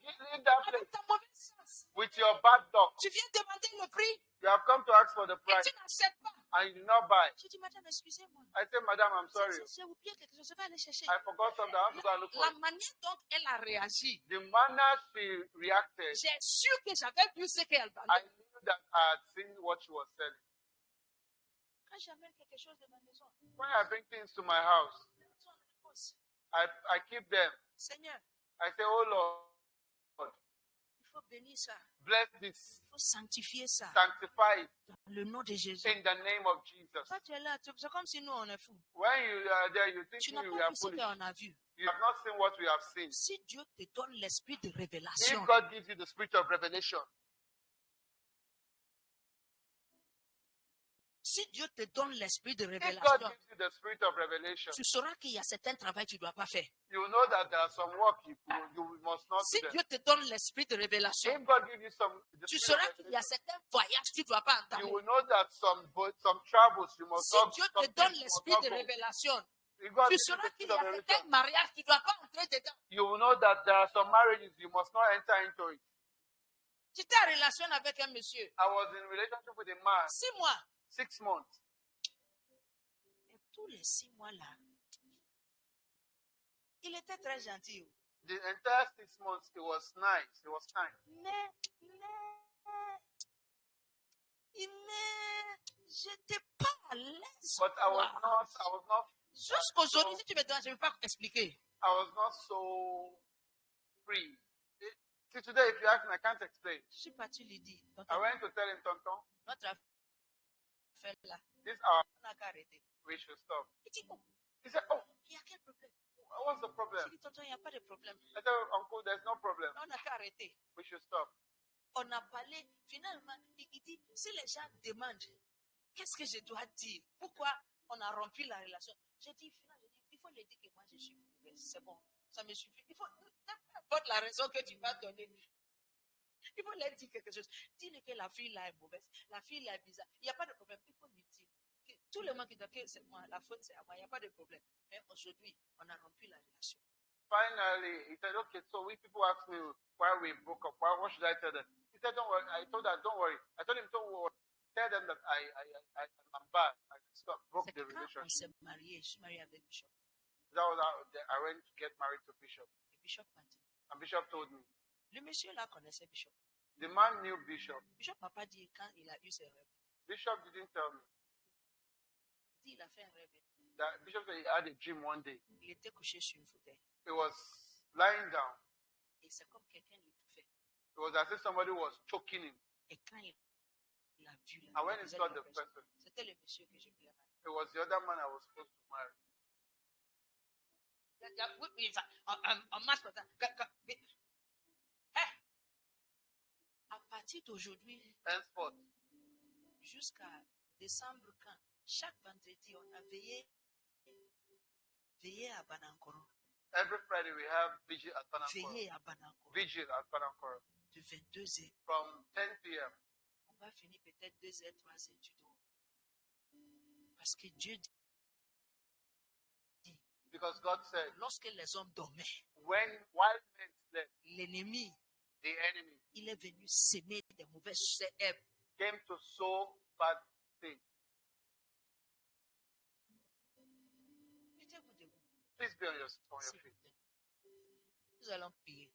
Leave that place Avec ta mauvaise sens. with your bad luck. Tu viens demander le prix You have come to ask for the et price tu n'acceptes pas. and you did not buy. J'ai dit, madame, excusez-moi. I said, Madam, I'm sorry. J'ai oublié quelque chose. Je vais aller chercher. I forgot something. I have to go and look for La it. manière dont elle a réagi, The manner she reacted, j'ai su que j'avais vu ce qu'elle I vendait. knew that I had seen what she was selling. Quand j'amène quelque chose de ma maison, When I bring things to my house, on le pose. I keep them. Seigneur, I say, oh Lord, il faut bénir ça. bless this, Il faut sanctifier ça. sanctify it Dans le nom de Jésus. in the name of Jesus. Toi, tu es là. C'est comme si nous, on est fous. When you are there, you think Tu n'as we pas are vu ce foolish. qu'on a vu. You have not seen what we have seen. Si Dieu te donne l'esprit de If révélation, God gives you the spirit of revelation, si Dieu te donne l'esprit de if God révélation, gives you the spirit of revelation, tu sauras qu'il y a certains travaux que tu ne dois pas faire. you know that there are some work you must not Si do them. Dieu te donne l'esprit de révélation, If God gives you the tu spirit of sauras qu'il y a revelation, certains voyages que tu ne dois pas you entamer. will know that some travels you must Si not, Dieu some te donne things you must l'esprit not de go. révélation, If God tu gives you the sauras qu'il spirit y of a certains revelation, mariages que tu ne dois pas entrer dedans. you will know that there are some marriages you must not enter into it. J'étais en relation avec un monsieur. I was in a relationship with a man 6 mois. 6 months. Et tous les 6 mois-là, il était très gentil. The entire 6 months, it was nice. It was kind. Mais, j'étais pas à l'aise. But I was not Jusqu'aujourd'hui, si tu me demandes, je ne vais pas expliquer. I was not so free. See, today, if you ask me, I can't explain. Je suis parti lui dire, I went to tell him, Tonton, notre affaire là, this hour on n'a qu'à arrêter. we should stop. Il dit, oh, He said, oh, il y a quel problème? what's the J'ai problem? dit, tonton, il n'y a pas de problème. I said, Uncle, there's no problem. On n'a qu'à arrêter. We should stop. On a parlé, finalement, il dit, si les gens demandent, qu'est-ce que je dois dire? Pourquoi on a rompu la relation? J'ai dit, finalement, il faut leur dire que moi je suis mauvaise. C'est bon, ça me suffit. Il faut, peu importe la raison que tu vas donner, il faut leur dire quelque chose. Dis-le que la fille là est mauvaise, la fille là est bizarre. Il n'y a pas de problème. Il faut lui dire que tout le monde qui dit que c'est moi, la faute c'est à moi, il n'y a pas de problème. Mais aujourd'hui, on a rompu la relation. Finally, he said, okay, so we people asked me why we broke up. What should I tell them? He said, don't worry. I told her, don't worry. I told him, don't worry. Tell them that I'm bad. I broke C'est the quand on relationship. s'est marié, je suis mariée avec Bishop. That was how I went to get married to Bishop. Et Bishop m'a dit, And Bishop told me. le monsieur là connaissait Bishop. The man knew Bishop. Bishop m'a pas dit quand il a eu ses rêves. Bishop didn't tell me. Il dit, il a fait un rêve. That Bishop said he had a dream one day. Il était couché sur une fauteuil. He was lying down. Et c'est comme quelqu'un l'étouffait. It was as if somebody was choking him. Et quand il a vu là, And when il he faisait saw la the personne. person, C'était le monsieur que je voulais marier. it was the other man I was supposed to marry. Oui, oui, ça, en masse, à partir d'aujourd'hui Henceforth, jusqu'à décembre, quand chaque vendredi, on a veillé à Banankoro. every Friday we have vigil at Panankoro. Veillé à Banankoro. Vigil at Panankoro. De 22h. From 10 p.m. On va finir peut-être 2h, 3h du dos. Parce que Dieu dit, Because God said, lorsque les hommes dormaient, while men slept, l'ennemi, the enemy il est venu s'aimer des mauvaises herbes. came to sow bad things. Mettez-vous debout. Please be on your S'il feet. vous plaît. Nous allons prier.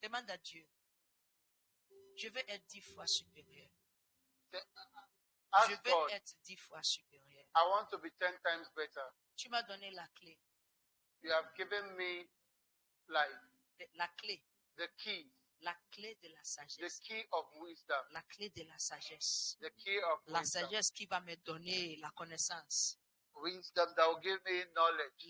Demande à Dieu. Je veux être 10 fois supérieur. Je Ask veux God, être 10 fois supérieur. I want to be 10 times better. Tu m'as donné la clé. You have given me life, La clé. the key De la the sagesse. key of wisdom, La clé de la sagesse. the key of La wisdom, sagesse qui va me donner la connaissance. wisdom that will give me knowledge.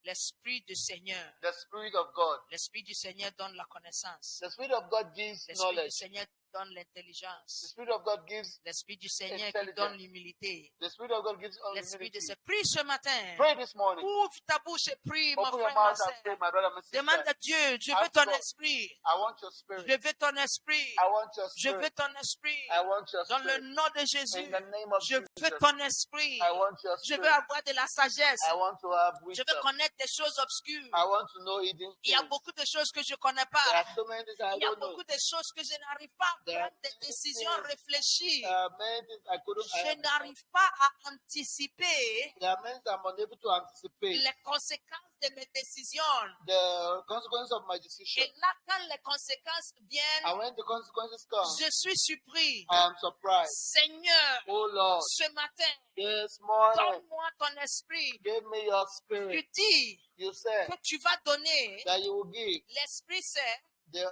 L'esprit du Seigneur. The Spirit of God. L'esprit du Seigneur donne la connaissance. The Spirit of God gives L'esprit du knowledge. Seigneur donne The l'intelligence. Spirit of God gives, L'esprit du Seigneur qui intelligence. donne l'humilité. the Spirit of God gives L'esprit de humility. ce prie ce matin. Pray this morning. Ouvre ta bouche et prie, mon Open your frère, ma mouth and soeur. pray, my brother, my sister. Demande à Dieu, je veux Ask ton God. esprit. I want your spirit. Je veux ton esprit. I want your Je veux spirit. ton esprit. I want your Dans le spirit. nom de Jésus, In the name of je veux Jesus. ton esprit. I want your Je veux spirit. avoir de la sagesse. I want to have Je wisdom. veux connaître des choses obscures. I want to know hidden Il y a things. beaucoup de choses que je ne connais There pas. are so many things I Il y a don't know. beaucoup de choses que je n'arrive pas à There are prendre des many décisions things. réfléchies. Many things I couldn't. Je n'arrive pas à anticiper There are many things I'm unable to anticipate. les conséquences de mes décisions. The consequences of my decision. Et là, quand les conséquences viennent, And when the consequences come, je suis surpris. I am surprised. Seigneur, Oh Lord, ce matin, this morning, donne-moi ton esprit. give me your Tu spirit. dis You said que tu vas donner that you will give l'Esprit Saint the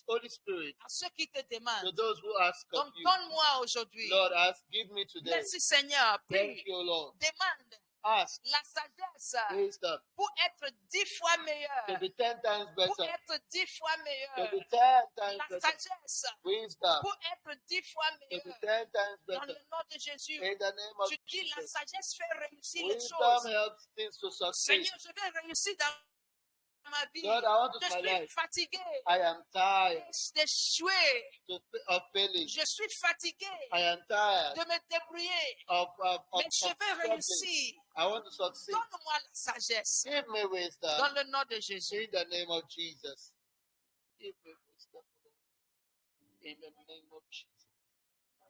Holy Spirit à ceux qui te to demandent. those who ask of Donc, you. donne-moi aujourd'hui. Lord, give me today. Merci Seigneur. Thank Prie, you, Lord. demande Ask la sagesse wisdom pour être 10 fois to meilleur. be 10 times Pour better. être 10 fois To meilleur. be 10 times La better. sagesse Wisdom pour être 10 fois to be meilleur. 10 times Dans better. le nom de Jésus. In the name of Tu dis la Jesus. sagesse fait réussir les Wisdom choses. helps things to succeed. Seigneur, je vais réussir dans ma vie. Lord, I want to Je my suis life. fatigué I am tired d'échouer. of failing. Je suis fatigué I am tired de me débrouiller. of Mais je veux struggling. réussir. I want to succeed. Donne-moi la sagesse. Give me Dans wisdom le nom de Jésus. in the name of Jesus. Give me wisdom in the name of Jesus.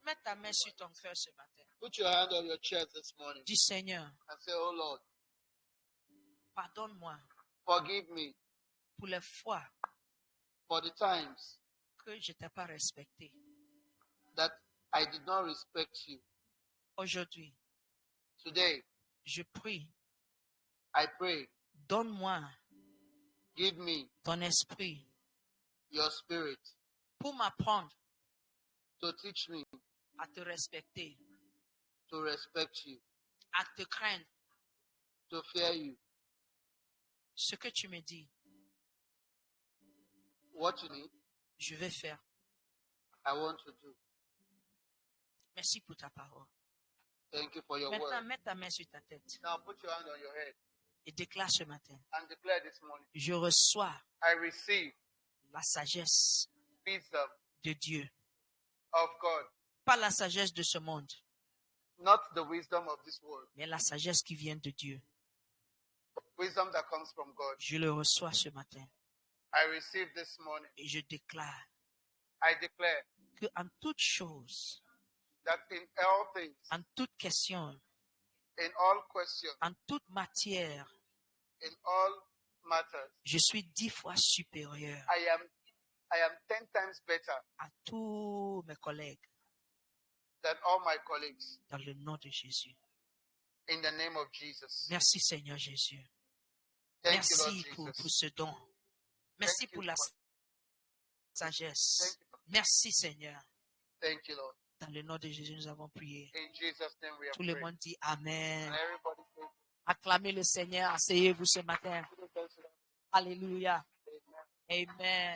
Mets ta main sur ton cœur ce matin. Put your hand on your chest this morning Dis Seigneur, and say, Oh Lord, pardonne-moi forgive me pour les fois for the times que je ne t'ai pas respecté. that I did not respect you. Aujourd'hui, Today, je prie, I pray, donne-moi give me ton esprit your spirit pour m'apprendre to teach me à te respecter, to respect you, à te craindre. to fear you. Ce que tu me dis, What you need, je vais faire. I want to do. Merci pour ta parole. Thank you for your Maintenant, word. mets ta main sur ta tête Now put your hand on your head et déclare ce matin. and declare this morning, Je reçois I receive la sagesse wisdom de Dieu, of God, pas la sagesse de ce monde, not the wisdom of this world, mais la sagesse qui vient de Dieu. wisdom that comes from God. Je le reçois ce matin I receive this morning. et je déclare I declare que en toute chose, that in all things, en toute question, in all questions, en toute matière, in all matters, je suis 10 fois supérieur I am 10 times better à tous mes collègues than all my colleagues. dans le nom de Jésus. In the name of Jesus. Merci Seigneur Jésus. Thank you, Lord Merci pour Jesus. ce don. Merci Thank pour you la for- sagesse. Thank you. Merci Seigneur. Thank you, Lord. Dans le nom de Jésus, nous avons prié. In Jesus' name we have Tout le prayed. monde dit Amen. And everybody say, Acclamez le Seigneur. Asseyez-vous ce matin. Alléluia. Amen. Amen.